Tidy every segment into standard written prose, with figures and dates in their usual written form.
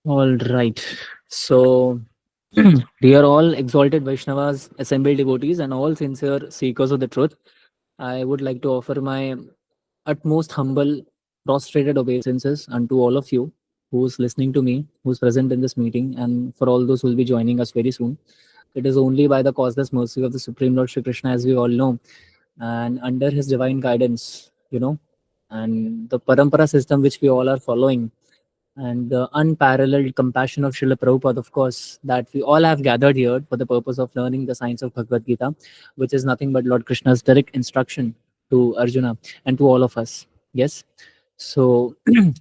All right. So, dear all exalted Vaishnavas, assembled devotees, and all sincere seekers of the truth, I would like to offer my utmost humble, prostrated obeisances unto all of you who's listening to me, who's present in this meeting, and for all those who will be joining us very soon. It is only by the causeless mercy of the Supreme Lord Shri Krishna, as we all know, and under his divine guidance, and the parampara system which we all are following and the unparalleled compassion of Srila Prabhupada, of course, that we all have gathered here for the purpose of learning the science of Bhagavad Gita, which is nothing but Lord Krishna's direct instruction to Arjuna and to all of us. Yes. So,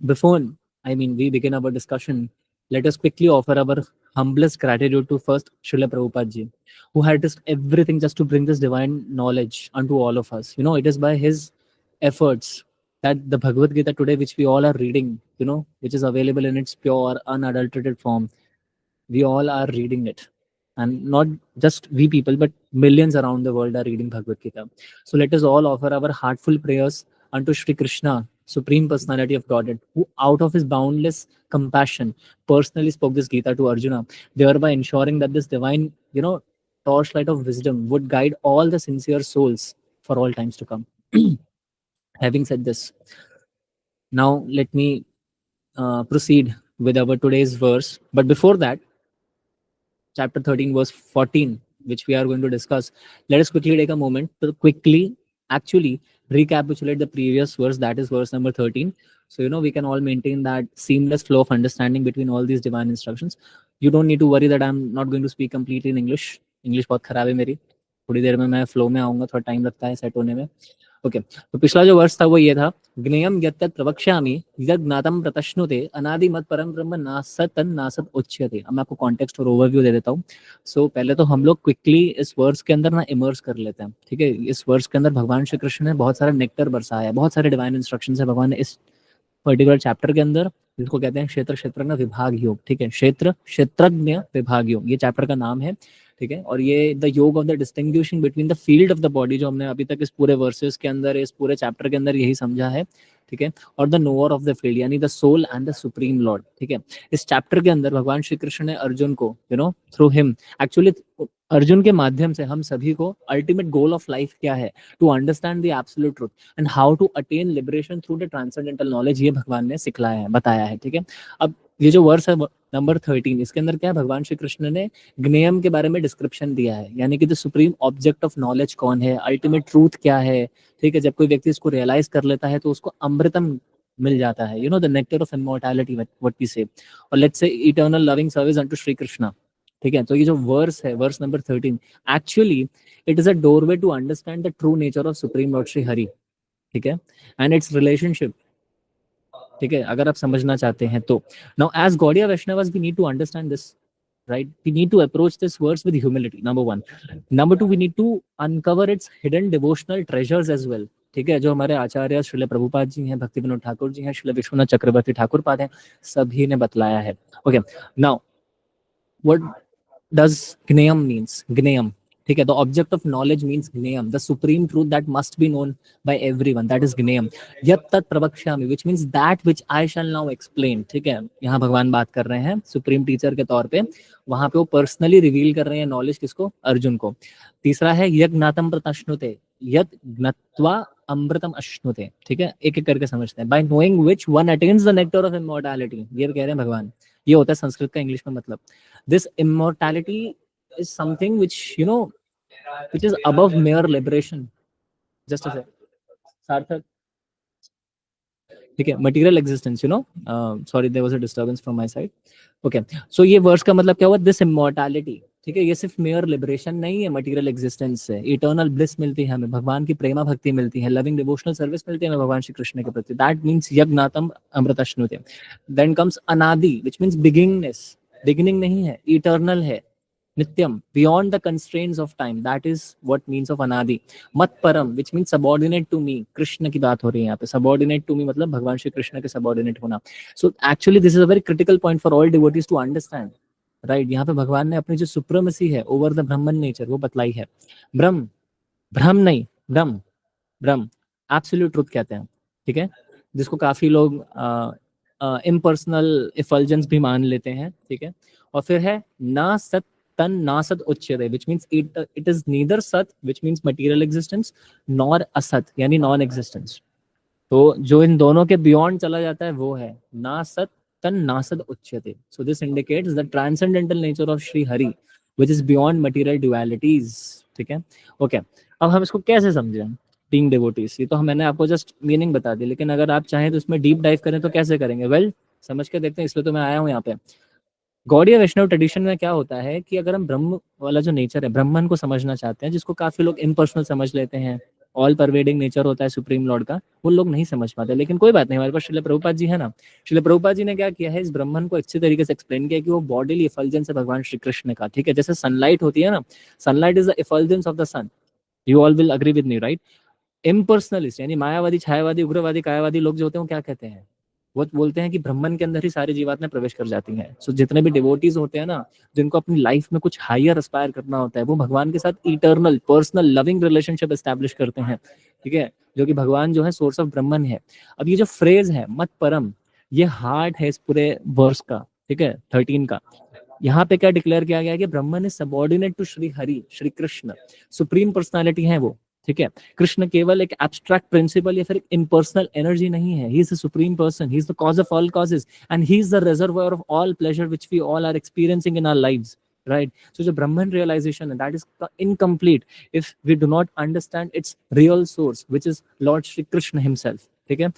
before we begin our discussion, let us quickly offer our humblest gratitude to first Srila Prabhupada ji, who had just everything just to bring this divine knowledge unto all of us. It is by his efforts that the Bhagavad Gita today, which we all are reading, which is available in its pure, unadulterated form, we all are reading it. And not just we people, but millions around the world are reading Bhagavad Gita. So let us all offer our heartful prayers unto Shri Krishna, Supreme Personality of Godhead, who out of his boundless compassion personally spoke this Gita to Arjuna, thereby ensuring that this divine, torchlight of wisdom would guide all the sincere souls for all times to come. Having said this, now let me proceed with our today's verse. But before that, chapter 13, verse 14, which we are going to discuss, let us quickly take a moment to quickly actually recapitulate the previous verse, that is verse number 13. So, we can all maintain that seamless flow of understanding between all these divine instructions. You don't need to worry that I'm not going to speak completely in English. English बहुत खराब है मेरी. थोड़ी देर में मैं flow में आऊंगा, थोड़ा टाइम लगता है सेट होने में. ओके, तो पिछला जो वर्स था वो ये था, ज्ञेयम यत्तत् प्रवक्ष्यामि यज्ञातम प्रतश्नुते अनादि मत परम ब्रह्म नासत नासत उच्यते. अब मैं आपको कॉन्टेक्स्ट और ओवरव्यू दे देता हूँ. सो पहले तो हम लोग क्विकली इस वर्स के अंदर ना इमर्स कर लेते हैं. ठीक है, इस वर्स के अंदर भगवान श्री कृष्ण ने बहुत सारा नेक्टर बरसाया है, बहुत सारे डिवाइन इंस्ट्रक्शंस है भगवान ने इस पर्टिकुलर चैप्टर के अंदर, जिसको कहते हैं क्षेत्र क्षेत्रज्ञ विभाग योग. ठीक है, क्षेत्र क्षेत्रज्ञ विभाग योग ये चैप्टर का नाम है. ठीक है, और ये द योग of the distinguishing between the field of the body, जो हमने अभी तक इस पूरे वर्सेस के अंदर, इस पूरे चैप्टर के अंदर यही समझा है. ठीक है, और the knower of the field यानी the soul and the supreme lord. ठीक है, इस चैप्टर के अंदर भगवान श्री कृष्ण ने अर्जुन को थ्रू हिम एक्चुअली, अर्जुन के माध्यम से हम सभी को अल्टीमेट गोल ऑफ लाइफ क्या है, to understand the absolute truth and how to attain liberation through the transcendental knowledge, ये भगवान ने सिखलाया है, बताया है. ठीक है, अब ये जो वर्स है नंबर 13, इसके अंदर क्या है, भगवान श्री कृष्ण ने ज्ञेयम के बारे में डिस्क्रिप्शन दिया है, यानी कि the supreme object of knowledge कौन है, अल्टीमेट ट्रूथ क्या है. ठीक है, जब कोई व्यक्ति इसको रियलाइज कर लेता है तो उसको अमृतम मिल जाता है, the nectar of immortality what we say, और let's say eternal loving service unto Shri Krishna. ठीक है, तो ये जो वर्स है, verse number 13, actually it is a doorway to understand the true nature of supreme lord Shri Hari. ठीक है, एंड इट्स रिलेशनशिप. ठीक है, अगर आप समझना चाहते हैं तो now as Gaudiya Vaishnavas we need to understand this, right? We need to approach this verse with humility, number one. Number two, we need to uncover its hidden devotional treasures as well. ठीक है, जो हमारे आचार्य श्रील प्रभुपाद जी हैं, भक्ति विनोद ठाकुर जी हैं, श्रील विश्वनाथ चक्रवर्ती ठाकुर पाद हैं, सभी ने बतलाया है. ओके, नाउ व्हाट डज ज्ञेयम मीन्स? ज्ञेयम, ठीक है, the object of knowledge means ज्ञेयम, the supreme truth that must be known by everyone, that is ज्ञेयम. यत् तत् प्रवक्ष्यामि, which means that which I shall now explain. ठीक है, यहाँ भगवान बात कर रहे हैं सुप्रीम टीचर के तौर पे, वहां पे वो पर्सनली रिवील कर रहे हैं नॉलेज किसको, अर्जुन को. तीसरा है यज्ञातम प्रतश्नुते, यत् ज्ञत्वा अमृतम अश्नुते. ठीक है, एक एक करके समझते हैं. Bye knowing which one attains the nectar of immortality, ये कह रहे हैं भगवान. ये होता है संस्कृत का इंग्लिश में मतलब. This immortality is something which which is above mere liberation. Just a sec. Sarthak. ठीक है, material existence, sorry there was a disturbance from my side. Okay, so ये वर्ड्स का मतलब क्या हुआ, दिस इमॉर्टैलिटी. ठीक है, ये सिर्फ मेयर लिबरेशन नहीं है, मटेरियल एग्जिस्टेंस से इटर्नल ब्लिस मिलती है हमें, भगवान की प्रेमा भक्ति मिलती है, लविंग डिवोशनल सर्विस मिलती है हमें भगवान श्री कृष्ण के प्रति. दैट मीन्स यज्ञातम अमृतश्नुते. देन कम्स अनादि, व्हिच मीन्स बिगिनिंगनेस, बिगिनिंग नहीं है, इटर्नल है, नित्यम, beyond the constraints of time, that is what means of अनादि. मत परम, which means subordinate to me, Krishna की बात हो रही है यहाँ पे. सबऑर्डिनेट टू मी मतलब भगवान श्री कृष्ण के सबऑर्डिनेट होना. So actually this is a very critical point for all devotees to understand, right? यहाँ पे भगवान ने अपनी जो सुप्रीमेसी है ओवर द ब्रह्मन नेचर वो बतलाई है. ब्रह्म, ब्रह्म नहीं, ब्रह्म, ब्रह्म एब्सोल्यूट ट्रुथ कहते हैं. ठीक है, जिसको काफी लोग इम्पर्सनल इफल्जेंस भी मान लेते हैं, ठीक है। और फिर है ना सत तन ना सत उच्यते, which means it is neither सत which means material existence, nor असत यानी नॉन एग्जिस्टेंस। तो जो इन दोनों के बियॉन्ड चला जाता है वो है ना सत तन नासद उच्यते। So this indicates the transcendental nature of Shri Hari which is beyond material dualities, ठीक है। ओके, अब हम इसको कैसे समझें बीइंग डिवोटीज? ये तो मैंने आपको जस्ट मीनिंग बता दी, लेकिन अगर आप चाहें तो इसमें डीप डाइव करें तो कैसे करेंगे? वेल, समझ के देखते हैं, इसलिए तो मैं आया हूँ यहाँ पे। गौड़ीय वैष्णव ट्रेडिशन में क्या होता है कि अगर हम ब्रह्म वाला जो नेचर है, ब्रह्मन को समझना चाहते हैं, जिसको काफी लोग इम्पर्सनल समझ लेते हैं, ऑल परवेडिंग नेचर होता है सुप्रीम लॉर्ड का, वो लोग नहीं समझ पाते। लेकिन कोई बात नहीं, हमारे पास श्रील प्रभुपाद जी है ना। श्रील प्रभुपाद जी ने क्या किया है, इस ब्रह्मन को अच्छे तरीके से एक्सप्लेन किया कि वो बॉडीली इफल्जेंस है भगवान श्री कृष्ण का, ठीक है। जैसे सनलाइट होती है ना, sunlight is the effulgence of the sun. You all will agree with me, right? Impersonalist यानी मायावादी, छायावादी, उग्रवादी, कायावादी लोग जो होते हैं वो क्या कहते हैं? वो बोलते हैं कि ब्रह्मन के अंदर ही सारी जीवात्माएं प्रवेश कर जाती हैं। सो जितने भी डिवोटीज होते हैं ना, जिनको अपनी लाइफ में कुछ हायर एस्पायर करना होता है, वो भगवान के साथ eternal personal loving relationship establish करते हैं, ठीक है। जो कि भगवान जो है सोर्स ऑफ ब्रह्मन है। अब ये जो फ्रेज है मत परम, ये हार्ट है इस पूरे वर्स का, ठीक है, 13 का। यहाँ पे क्या डिक्लेयर किया गया है कि Brahman is subordinate to Shri Hari, Shri Krishna supreme personality है वो, ठीक है। कृष्ण केवल एक एब्स्ट्रैक्ट प्रिंसिपल या फिर एक इम्पर्सनल एनर्जी नहीं है, he is the supreme person, he is the cause of all causes and he is the reservoir of all pleasure which we all are experiencing in our lives, right? So जो Brahman realization है, that is incomplete if we do not understand its real source which is lord Shri Krishna himself, ठीक है।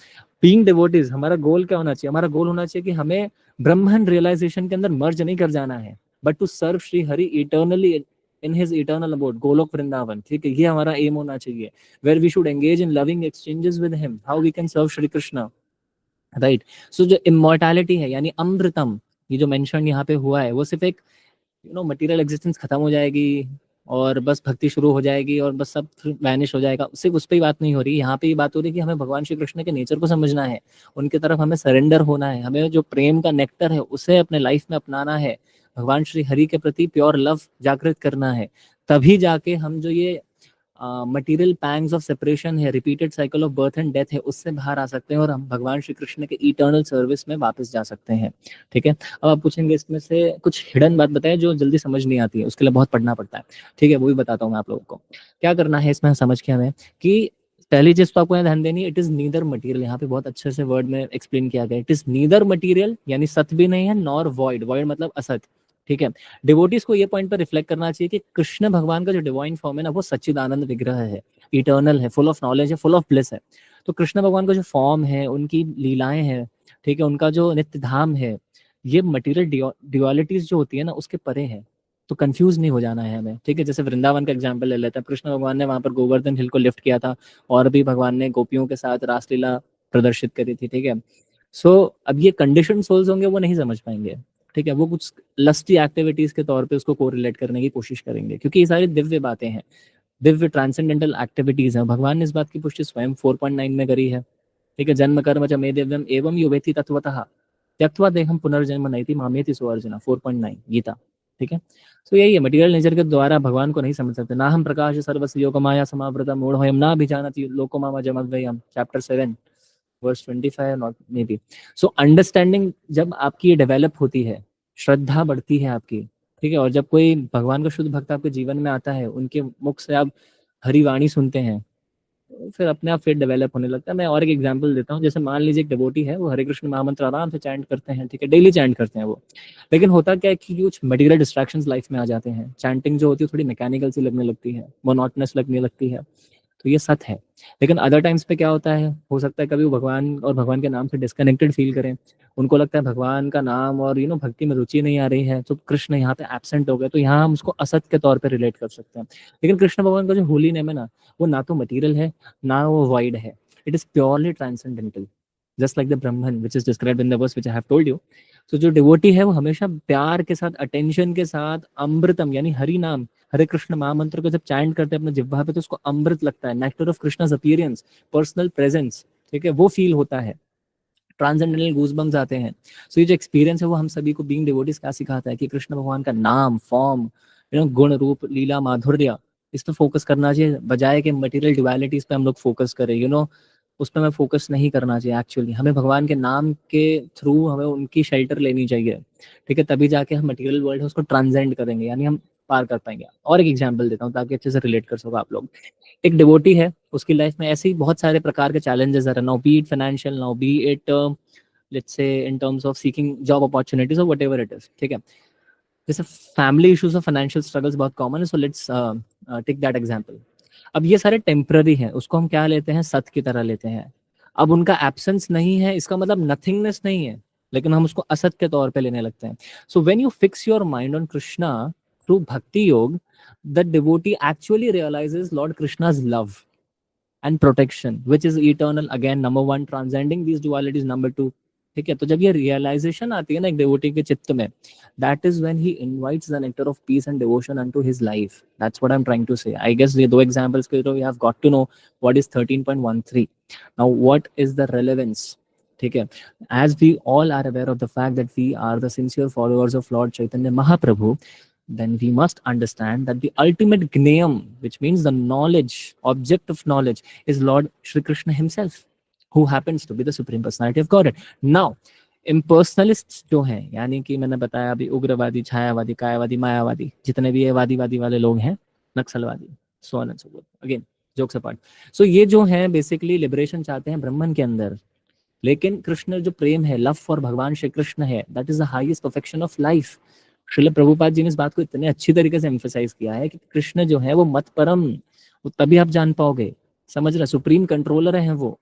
Being devotees, हमारा गोल क्या होना चाहिए? हमारा गोल होना चाहिए कि हमें ब्रह्मन रियलाइजेशन के अंदर मर्ज नहीं कर जाना है, but to serve Shri Hari eternally in his eternal abode Goloka Vrindavan, ठीक है। ये हमारा एम होना चाहिए, where we should engage in loving exchanges with him, how we can serve Shri Krishna, right? So जो इमोर्टैलिटी है यानी अमृतम, ये जो मेंशन यहाँ पे हुआ है, वो सिर्फ एक मटेरियल एग्जिस्टेंस खत्म हो जाएगी और बस भक्ति शुरू हो जाएगी और बस सब वैनिश हो जाएगा, सिर्फ उस पर ही बात नहीं हो रही। यहाँ पे ये बात हो रही है कि हमें भगवान श्री कृष्ण के नेचर को समझना है, उनकी तरफ हमें सरेंडर होना है, हमें जो प्रेम का नेक्टर है उसे अपने लाइफ में अपनाना है, भगवान श्री हरि के प्रति प्योर लव जागृत करना है। तभी जाके हम जो ये मटेरियल पैंग्स ऑफ सेपरेशन है, repeated cycle of birth and death है, उससे बाहर आ सकते हैं और हम भगवान श्री कृष्ण के इटर्नल सर्विस में वापस जा सकते हैं, ठीक है। अब आप पूछेंगे इसमें से कुछ हिडन बात बताएं जो जल्दी समझ नहीं आती है, उसके लिए बहुत पढ़ना पड़ता है, ठीक है, वो भी बताता हूँ मैं आप लोगों को। क्या करना है इसमें समझ के हमें कि पहली चीज तो आपको यहाँ ध्यान देनी है, इट इज नीदर मटेरियल। यहाँ पे बहुत अच्छे से वर्ड में एक्सप्लेन किया गया, इट इज नीदर मटेरियल यानी सत भी नहीं है, नॉर वॉइड, वॉइड मतलब असत, ठीक है। डिवोटीज को ये पॉइंट पर रिफ्लेक्ट करना चाहिए कि कृष्ण भगवान का जो डिवाइन फॉर्म है ना, वो सच्चिदानंद विग्रह है, इटर्नल है, फुल ऑफ नॉलेज है, फुल ऑफ ब्लिस है। तो कृष्ण भगवान का जो फॉर्म है, उनकी लीलाएं हैं, ठीक है, उनका जो नित्य धाम है, ये मटेरियल ड्युअलिटीज जो होती है ना उसके परे है। तो कंफ्यूज नहीं हो जाना है हमें, ठीक है। जैसे वृंदावन का एग्जाम्पल ले लेते हैं, कृष्ण भगवान ने वहां पर गोवर्धन हिल को लिफ्ट किया था और भी भगवान ने गोपियों के साथ रासलीला प्रदर्शित करी थी, ठीक है। सो अब ये कंडीशन सोल्स होंगे, वो नहीं समझ पाएंगे, ठीक है। वो कुछ लस्टी एक्टिविटीज के तौर पे उसको कोरिलेट करने की कोशिश करेंगे, क्योंकि ये सारी दिव्य बातें हैं, दिव्य ट्रांसेंडेंटल एक्टिविटीज हैं। भगवान ने इस बात की पुष्टि स्वयं 4.9 में करी है, ठीक है। जन्म कर्म च मे दिव्यम एवं यो वेत्ति तत्वतः त्यक्त्वा देहम पुनर्जन्म नैति मामेति सो अर्जुन, 4.9 गीता, ठीक है। तो यही है, मटेरियल नेचर के द्वारा भगवान को नहीं समझ सकते। ना हम प्रकाश सर्वस्य योग माया समावृता मूढ़ोयम ना भिजानति लोको माम अजमद्वयम्, chapter 7 verse 25 not may be. So understanding जब आपकी डेवलप होती है, श्रद्धा बढ़ती है आपकी, ठीक है, और जब कोई भगवान का शुद्ध भक्त आपके जीवन में आता है, उनके मुख से आप हरिवाणी सुनते हैं, तो फिर अपने आप फिर डेवलप होने लगता है। मैं और एक एग्जांपल देता हूँ, जैसे मान लीजिए एक डिवोटी है, वो हरे कृष्ण महामंत्र आराम से चैंट करते हैं, ठीक है, डेली चैंट करते हैं वो। लेकिन होता क्या है कि कुछ मटेरियल डिस्ट्रैक्शंस लाइफ में आ जाते हैं, चैंटिंग जो होती है थोड़ी मैकेनिकल सी लगने लगती है, मोनोटोनस लगने लगती है, तो ये सच है। लेकिन अदर टाइम्स पे क्या होता है, हो सकता है कभी वो भगवान और भगवान के नाम से डिस्कनेक्टेड फील करें, उनको लगता है भगवान का नाम और भक्ति में रुचि नहीं आ रही है, तो कृष्ण यहाँ पे एब्सेंट हो गए, तो यहाँ हम उसको असत के तौर पे रिलेट कर सकते हैं। लेकिन कृष्ण भगवान का जो होली नेम है ना, वो ना तो मटीरियल है ना वो वाइड है, it is purely transcendental, just like the Brahman which is described in the verse which I have told you. तो जो डिवोटी है वो हमेशा प्यार के साथ, अटेंशन के साथ अमृतम यानी हरि नाम, हरे कृष्ण महामंत्र को जब चैंट करते हैं अपने जिह्वा पे, तो उसको अमृत लगता है, nectar of Krishna's appearance, personal presence, ठीक है, वो फील होता है, ट्रांसेंडेंटल गूजबम्स आते हैं। सो ये जो एक्सपीरियंस है वो हम सभी को बीइंग डिवोटीज क्या सिखाता है कि कृष्ण भगवान का नाम, फॉर्म, गुण रूप लीला माधुर्य, इस पे फोकस करना चाहिए, बजाय कि मटेरियल ड्युअलिटीज पे हम लोग फोकस करें। उस पर हमें फोकस नहीं करना चाहिए। एक्चुअली हमें भगवान के नाम के थ्रू हमें उनकी शेल्टर लेनी चाहिए, ठीक है, तभी जाके हम मटेरियल वर्ल्ड है उसको ट्रांसेंड करेंगे, यानी हम पार कर पाएंगे। और एक एग्जांपल देता हूँ ताकि अच्छे से रिलेट कर सको आप लोग। एक डिवोटी है, उसकी लाइफ में ऐसे ही बहुत सारे प्रकार के चैलेंजेस आ रहे हैं, now be it financial, now be it let's say in terms of seeking job opportunities और वट एवर इट इज, ठीक है। जैसे फैमिली इश्यूज और फाइनेंशियल स्ट्रगल्स बहुत कॉमन है, so let's take that example. अब ये सारे टेम्पररी हैं, उसको हम क्या लेते हैं, सत्य की तरह लेते हैं। अब उनका एब्सेंस नहीं है इसका मतलब नथिंगनेस नहीं है, लेकिन हम उसको असत के तौर पे लेने लगते हैं। So when you fix your mind on Krishna through bhakti yoga, the devotee actually realizes lord Krishna's love and protection which is eternal, again number one transcending these dualities, number two, ठीक है। तो जब ये रियलाइजेशन आती है ना एक डिवोटी के चित्त में, that is when he invites the nectar of peace and devotion unto his life. That's what I am trying to say. I guess ये दो एग्जांपल्स के through we have got to know what is 13.13। Now what is the relevance, ठीक है। As we all are aware of the fact that we are the sincere followers of lord Chaitanya Mahaprabhu, then we must understand that the ultimate gnayam, which means the knowledge, object of knowledge, is Lord Shri Krishna himself, who happens to be the Supreme Personality of Godhead. Now, impersonalists जो हैं, यानी कि मैंने बताया अभी उग्रवादी, छायावादी, कायावादी, मायावादी, जितने भी ये वादी वाले लोग हैं, नक्सलवादी, so on and so forth. Again, jokes apart. So ये जो हैं बेसिकली लिबरेशन चाहते हैं ब्रह्मन के अंदर, लेकिन कृष्ण जो प्रेम है, लव फॉर भगवान श्री कृष्ण है, that is the highest perfection of life. Srila Prabhupada ji ने इस बात को इतने अच्छी तरीके से एम्फेसाइज किया है कि कृष्ण जो है वो मत परम, वो तभी आप जान पाओगे, समझ रहे, सुप्रीम कंट्रोलर है वो।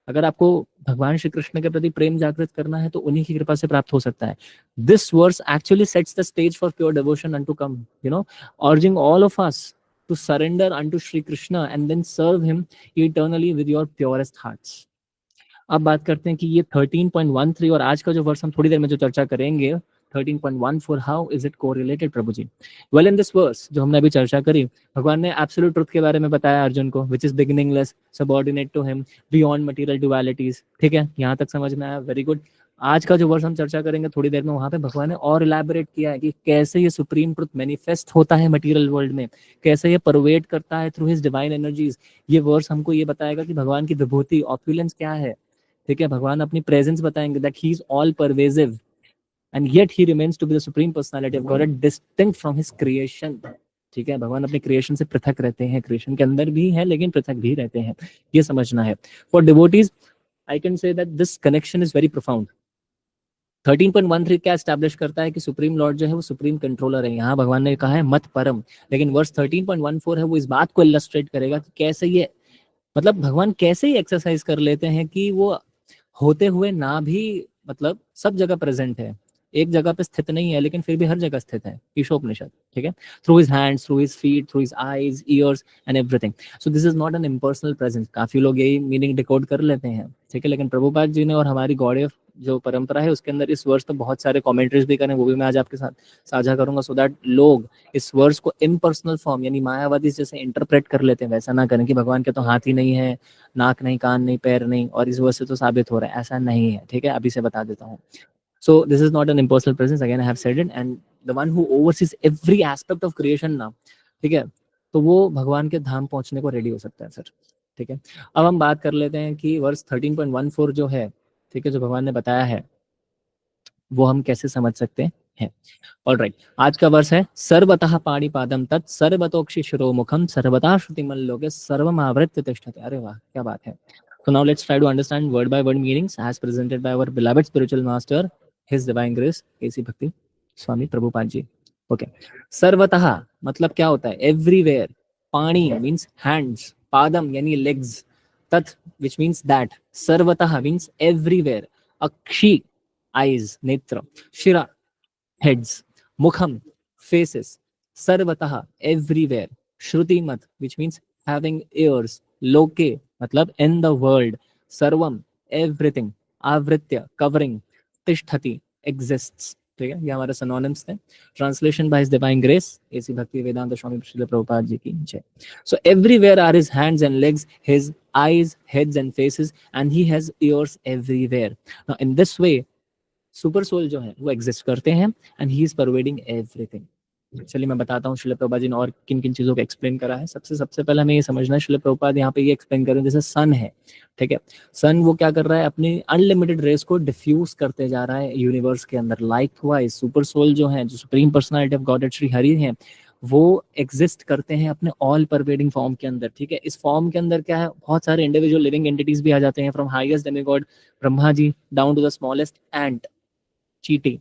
अगर आपको भगवान श्री कृष्ण के प्रति प्रेम जागृत करना है तो उन्हीं की कृपा से प्राप्त हो सकता है। This verse actually sets the stage for pure devotion unto come, you know, urging all of us to surrender unto Shri Krishna and then serve him eternally with your purest hearts. अब बात करते हैं कि ये 13.13 और आज का जो वर्स हम थोड़ी देर में जो चर्चा करेंगे 13.14, how is it correlated Prabhu ji. Well, in this verse जो हमने अभी चर्चा करी, भगवान ने एब्सोल्यूट ट्रुथ के बारे में बताया अर्जुन को, which is beginningless, subordinate to him, beyond material dualities, ठीक है, यहाँ तक समझ में आया, वेरी गुड। आज का जो वर्स हम चर्चा करेंगे थोड़ी देर में, वहां पे भगवान ने और इलैबोरेट किया है कि कैसे ये सुप्रीम ट्रुथ मैनिफेस्ट होता है मटेरियल वर्ल्ड में, कैसे ये परवेट करता है थ्रू हिज डिवाइन एनर्जीज। ये वर्स हमको ये बताएगा कि भगवान की विभूति, ऑप्युलेंस क्या है, ठीक है। भगवान अपनी प्रेजेंस बताएंगे, that he is all pervasive and yet he remains to be the supreme personality of God distinct from his creation, ठीक है। भगवान अपने क्रिएशन से पृथक रहते हैं, क्रिएशन के अंदर भी है लेकिन पृथक भी रहते हैं, ये समझना है। For devotees I can say that this connection is very profound. 13.13 क्या एस्टैब्लिश करता है कि सुप्रीम लॉर्ड जो है वो सुप्रीम कंट्रोलर है, यहाँ भगवान ने कहा है मत परम, लेकिन वर्स 13.14 है वो इस बात को इलस्ट्रेट करेगा कि कैसे ये, मतलब भगवान कैसे ही एक्सरसाइज कर लेते हैं कि वो होते हुए ना भी, मतलब सब जगह प्रेजेंट है, एक जगह पे स्थित नहीं है लेकिन फिर भी हर जगह स्थित है, ईशोपनिषद, ठीक है। Through his hands, through his feet, through his eyes, years and everything. So this is not an impersonal presence. काफी लोग यही मीनिंग डिकोड कर लेते हैं, ठीक है, लेकिन प्रभुपाद जी ने और हमारी गौड़ीय जो परंपरा है उसके अंदर इस वर्ष तो बहुत सारे कमेंट्रीज भी करें, वो भी मैं आज आपके साथ साझा करूंगा, सो दैट लोग इस वर्ष को इम्पर्सनल फॉर्म यानी मायावादी जैसे इंटरप्रेट कर लेते हैं, वैसा ना करें कि भगवान के तो हाथ ही नहीं है, नाक नहीं, कान नहीं, पैर नहीं, और इस वर्ष से तो साबित हो रहा है, ऐसा नहीं है, ठीक है, अभी से बता देता हूँ। So this is not an impersonal presence, again I have said it, and the one who oversees every aspect of creation now, ठीक है, तो वो भगवान के धाम पहुंचने को रेडी हो सकता है सर, ठीक है। अब हम बात कर लेते हैं कि वर्स 13.14 जो है, ठीक है, जो भगवान ने बताया है वो हम कैसे समझ सकते हैं। ऑलराइट, आज का वर्ष है सर्वतः पाणिपादम तत् सर्वतोक्षि शिरोमुखम सर्वदा श्रुतिमल्लोके सर्वमावृत्य तिष्ठति। अरे वाह, क्या बात है। So now let's try to understand word by word meanings as presented by our beloved spiritual master, His Divine Grace, A.C. Bhakti Swami Prabhupada ji. Okay, सर्वतः मतलब क्या होता है, एवरीवेयर। पाणी मीन्स हैंड्स, पादम यानी लेग्स, तत् which means that, सर्वतः means everywhere, अक्षी eyes, नेत्र, शिरा heads, mukham faces, sarvatah everywhere, shrutimat which means having ears, loke matlab in the world, sarvam everything, avritya covering, tishtati exists, ठीक है, ये हमारे synonyms थे। Translation by His Divine Grace, A.C. Bhakti Vedanta Swami Srila Prabhupada जी की जय। So everywhere are His hands and legs, His eyes, heads and faces, and He has ears everywhere. Now in this way super soul जो है वो exist करते हैं and he is pervading everything. चलिए मैं बताता हूँ श्रील प्रभुपाद जी ने और किन किन चीज़ों को एक्सप्लेन करा है। सबसे पहले हमें ये समझना है, श्रील प्रभुपाद यहाँ पे ये एक्सप्लेन कर रहे हैं जैसे सन है, ठीक है। सन वो क्या कर रहा है, अपनी अनलिमिटेड रेस को डिफ्यूज करते जा रहा है यूनिवर्स के अंदर। लाइकवाइज सुपर सोल जो है, जो supreme personality of God Shri Hari है, वो एग्जिस्ट करते हैं अपने ऑल परवेडिंग फॉर्म के अंदर, ठीक है। इस फॉर्म के अंदर क्या है, बहुत सारे इंडिविजुअल लिविंग एंटिटीज भी आ जाते हैं, from highest demigod Brahma ji down to the smallest ant चींटी।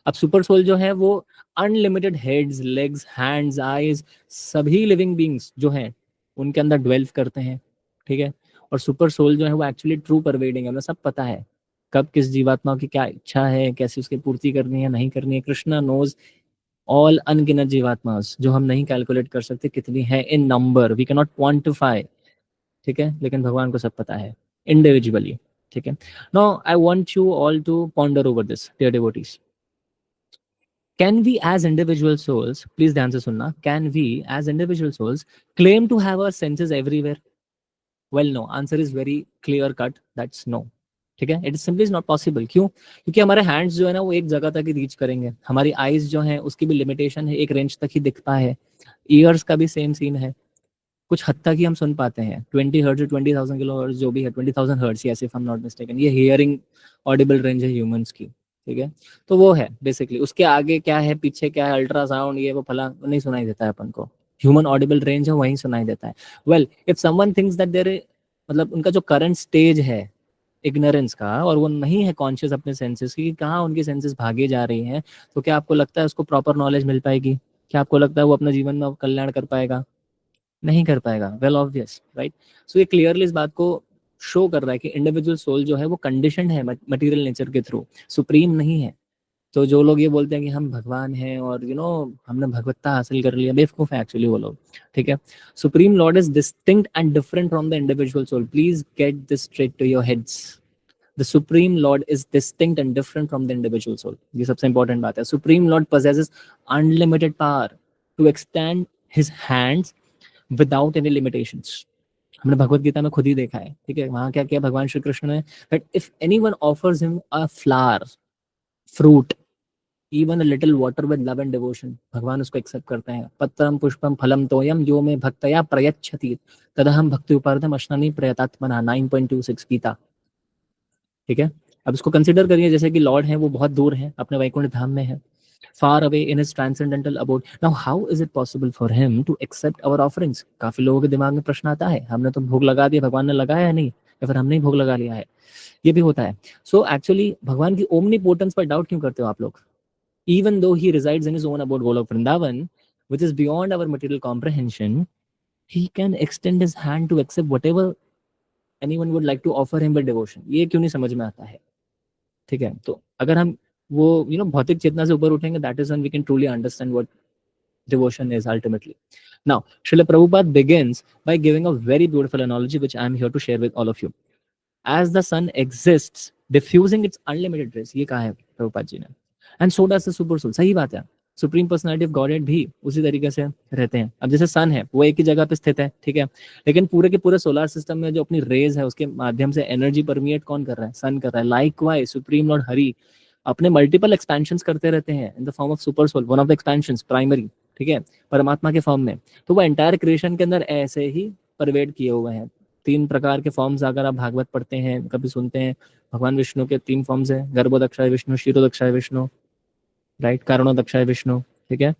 अब सुपर सोल जो है वो unlimited heads, legs, hands, eyes, सभी लिविंग बींग्स जो हैं उनके अंदर ड्वेल्व करते हैं, ठीक है। और सुपर सोल जो है वो एक्चुअली ट्रू परवेडिंग है, हमें सब पता है कब किस जीवात्मा की क्या इच्छा है, कैसे उसकी पूर्ति करनी है, नहीं करनी है। कृष्णा नोज ऑल अनगिनत जीवात्मास, जो हम नहीं कैलकुलेट कर सकते कितनी है in number, we can not quantify, ठीक है। लेकिन भगवान को सब पता है इंडिविजुअली, ठीक है। Now I want you all to ponder over this, dear devotees. Can we as individual souls, please ध्यान से सुनना, can we as individual souls claim to have our senses everywhere? Well, no. Answer is very clear cut. That's no. ठीक है, it is simply is not possible. क्यों? क्योंकि हमारे hands जो है ना वो एक जगह तक ही रीच करेंगे, हमारी आईज जो है उसकी भी लिमिटेशन है, एक रेंज तक ही दिखता है। ईयर्स का भी सेम सीन है, कुछ हद तक ही हम सुन पाते हैं, 20 हर्ट्ज 20,000 किलो हर्ट्ज जो भी है, 20,000 hertz, yes if I am not mistaken, ये हियरिंग ऑडिबल रेंज है ह्यूमंस की, ठीक है। तो वो है बेसिकली, उसके आगे क्या है, पीछे क्या है, अल्ट्रासाउंड ये वो फला नहीं सुनाई देता है अपन को। ह्यूमन ऑडिबल रेंज है वहीं सुनाई देता है। Well if someone thinks that there, मतलब उनका जो करंट स्टेज है इग्नोरेंस का, और वो नहीं है कॉन्शियस अपने सेंसेस की, कहाँ उनकी सेंसेस भागे जा रही हैं, तो क्या आपको लगता है उसको प्रॉपर नॉलेज मिल पाएगी? क्या आपको लगता है वो अपने जीवन में कल्याण कर पाएगा? नहीं कर पाएगा। Well obvious, right. सो ये क्लियरली इस बात को शो कर रहा है कि इंडिविजुअल सोल जो है वो कंडीशनड है मटेरियल नेचर के थ्रू, सुप्रीम नहीं है। तो जो लोग ये बोलते हैं कि हम भगवान हैं और हमने भगवत्ता हासिल कर लिया, बेवकूफ है एक्चुअली वो लोग, ठीक है। Supreme lord is distinct and different from the individual soul, please get this straight to your heads. The supreme lord is distinct and different from the individual soul, ये सबसे इंपॉर्टेंट बात है। Supreme lord possesses unlimited power to extend his hands without any limitations. हमने भगवत गीता में खुद ही देखा है, ठीक है। वहां क्या किया भगवान श्री कृष्ण ने, that if anyone offers him a flower, fruit, even a little water with love and devotion, भगवान उसको एक्सेप्ट करते हैं। पत्रम पुष्पम फलम तोयम यो में भक्तया प्रयच्छति तदहम भक्ति उपार्धम अश्नानि प्रयतात्मना, 9.26 गीता, ठीक है। अब इसको कंसिडर करिए जैसे कि लॉर्ड है वो बहुत दूर है, अपने वैकुंठ धाम में है, far away in his transcendental abode. Now, how is it possible for him to accept our offerings? काफी लोगों के दिमाग में प्रश्न आता है, हमने तो भोग लगा दिया, भगवान ने लगाया है नहीं, या फिर हमने ही भोग लगा लिया है, ये भी होता है। सो एक्चुअली भगवान की ओमनीपोटेंस पर डाउट क्यों करते हो आप लोग? Even though he resides in his own abode Golok Vrindavan, which is beyond our material comprehension, he can extend his hand to accept whatever anyone would like to offer him with devotion. ये क्यों नहीं समझ में आता है, ठीक है। तो अगर हम वो भौतिक चेतना से ऊपर उठेंगे, that is when we can truly understand what devotion is ultimately. Now, Srila Prabhupada begins by giving a very beautiful analogy which I am here to share with all of you. As the sun exists, diffusing its unlimited rays, ये कहा है प्रभुपाद जी ने, and so does the super soul. सही बात है, supreme personality of godhead भी उसी तरीके से रहते हैं। अब जैसे सन है वो एक ही जगह पे स्थित है, ठीक है, लेकिन पूरे के पूरे सोलर सिस्टम में जो अपनी रेज है उसके माध्यम से एनर्जी परमिएट कौन कर रहा है? सन कर रहा है। लाइकवाइज सुप्रीम लॉर्ड हरि अपने मल्टीपल एक्सपेंशंस करते रहते हैं in the form of super soul, one of the expansions primary, ठीक है, परमात्मा के फॉर्म में। तो वो एंटायर क्रिएशन के अंदर ऐसे ही परवेड किए हुए हैं। 3 प्रकार के फॉर्म्स अगर आप भागवत पढ़ते हैं, कभी सुनते हैं, भगवान विष्णु के 3 फॉर्म्स है, गर्भोदक्षाय विष्णु, क्षीरोदक्षाय विष्णु, राइट, कारणोदक्षाय विष्णु, ठीक है।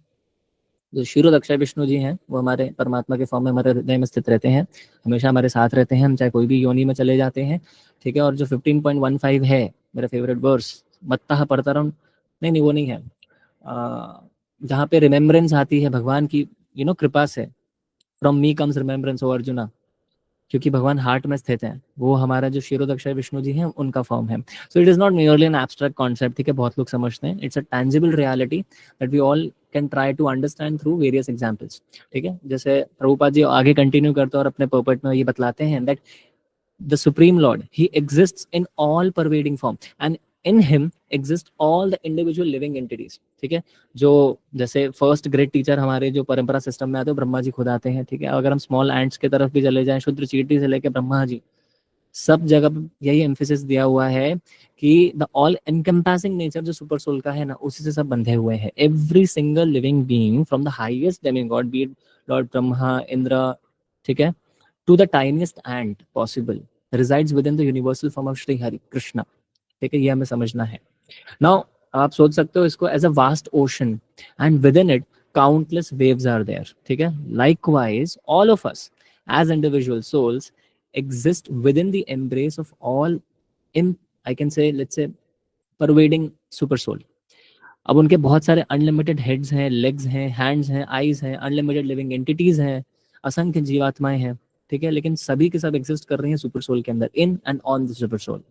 जो क्षीरोदक्षाय विष्णु जी हैं वो हमारे परमात्मा के फॉर्म में हमारे हृदय में स्थित रहते हैं, हमेशा हमारे साथ रहते हैं, हम चाहे कोई भी योनि में चले जाते हैं, ठीक है। और जो 15.15 है मेरा फेवरेट वर्स, मत्तः परतरम, नहीं वो नहीं है, जहाँ पे रिमेम्बरेंस आती है भगवान की कृपा से, फ्रॉम मी कम्स रिमेम्बरेंस ओ अर्जुना, क्योंकि भगवान हार्ट में स्थित है, वो हमारा जो क्षीरोदक्षाय विष्णु जी हैं उनका फॉर्म है। So it is not merely an abstract concept, ठीक है, बहुत लोग समझते हैं, it's a tangible reality that we all can try to understand through various examples, ठीक है। जैसे प्रभुपाद जी आगे कंटिन्यू करते हैं और अपने पर्पट में ये बतलाते हैं that the supreme lord, he exists in all pervading form and in him exist all the individual living entities, ठीक है। जो जैसे फर्स्ट ग्रेट टीचर हमारे जो परंपरा सिस्टम में आते हैं ब्रह्मा जी खुद आते हैं, ठीक है। अगर हम स्मॉल एंट्स की तरफ भी चले जाएं, शुद्र चींटी से लेकर ब्रह्मा जी, सब जगह पे यही एम्फेसिस दिया हुआ है कि द ऑल एनकम्पासिंग नेचर जो सुपर सोल का है ना, उसी से सब बंधे हुए हैं। Every single living being from the highest demigod, be it lord Brahma, Indra, ठीक है, to the tiniest ant possible, resides within the universal form of Shri Hari Krishna। ठीक है, ये हमें समझना है। नाउ आप सोच सकते हो इसको as a vast ocean and within it countless waves are there. ठीक है, likewise all of us as individual souls exist within the embrace of all in, I can say, let's say, pervading super soul। अब उनके बहुत सारे unlimited heads हैं, legs हैं, hands हैं, eyes हैं, अनलिमिटेड लिविंग एंटिटीज हैं, असंख्य जीवात्माएं हैं। ठीक है, लेकिन सभी के सब एग्जिस्ट कर रही हैं सुपर सोल के अंदर, in and on the super soul.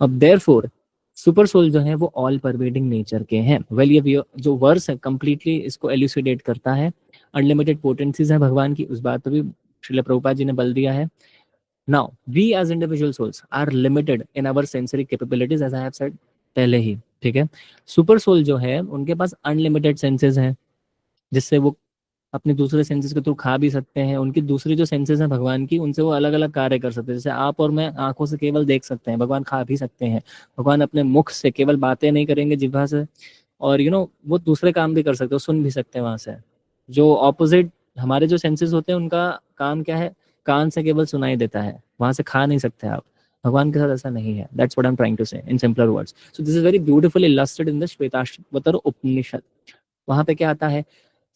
अब देयरफॉर सुपर सोल जो है वो ऑल परवेडिंग नेचर के हैं। वेल ये जो वर्स है कंप्लीटली इसको एल्यूसिडेट करता है। अनलिमिटेड पोटेंसीज है भगवान की, उस बात पर भी श्रील प्रभुपाद जी ने बल दिया है। Now we as individual souls are limited in our sensory capabilities, as I have said पहले ही। ठीक है, सुपर सोल जो है उनके पास अनलिमिटेड सेंसेस हैं, जिससे वो अपने दूसरे सेंसेस के थ्रू खा भी सकते हैं। उनकी दूसरी जो सेंसेस हैं भगवान की, उनसे वो अलग अलग कार्य कर सकते हैं। जैसे आप और मैं आंखों से केवल देख सकते हैं, भगवान खा भी सकते हैं। भगवान अपने मुख से केवल बातें नहीं करेंगे जिह्वा से, और वो दूसरे काम भी कर सकते हो, सुन भी सकते हैं वहां से। जो ऑपोजिट हमारे जो सेंसेस होते हैं उनका काम क्या है, कान से केवल सुनाई देता है, वहां से खा नहीं सकते आप। भगवान के साथ ऐसा नहीं है। That's what I am trying to say in simpler words. So this is very beautifully illustrated in the Shvetashvatara Upanishad. वहां पे क्या आता है,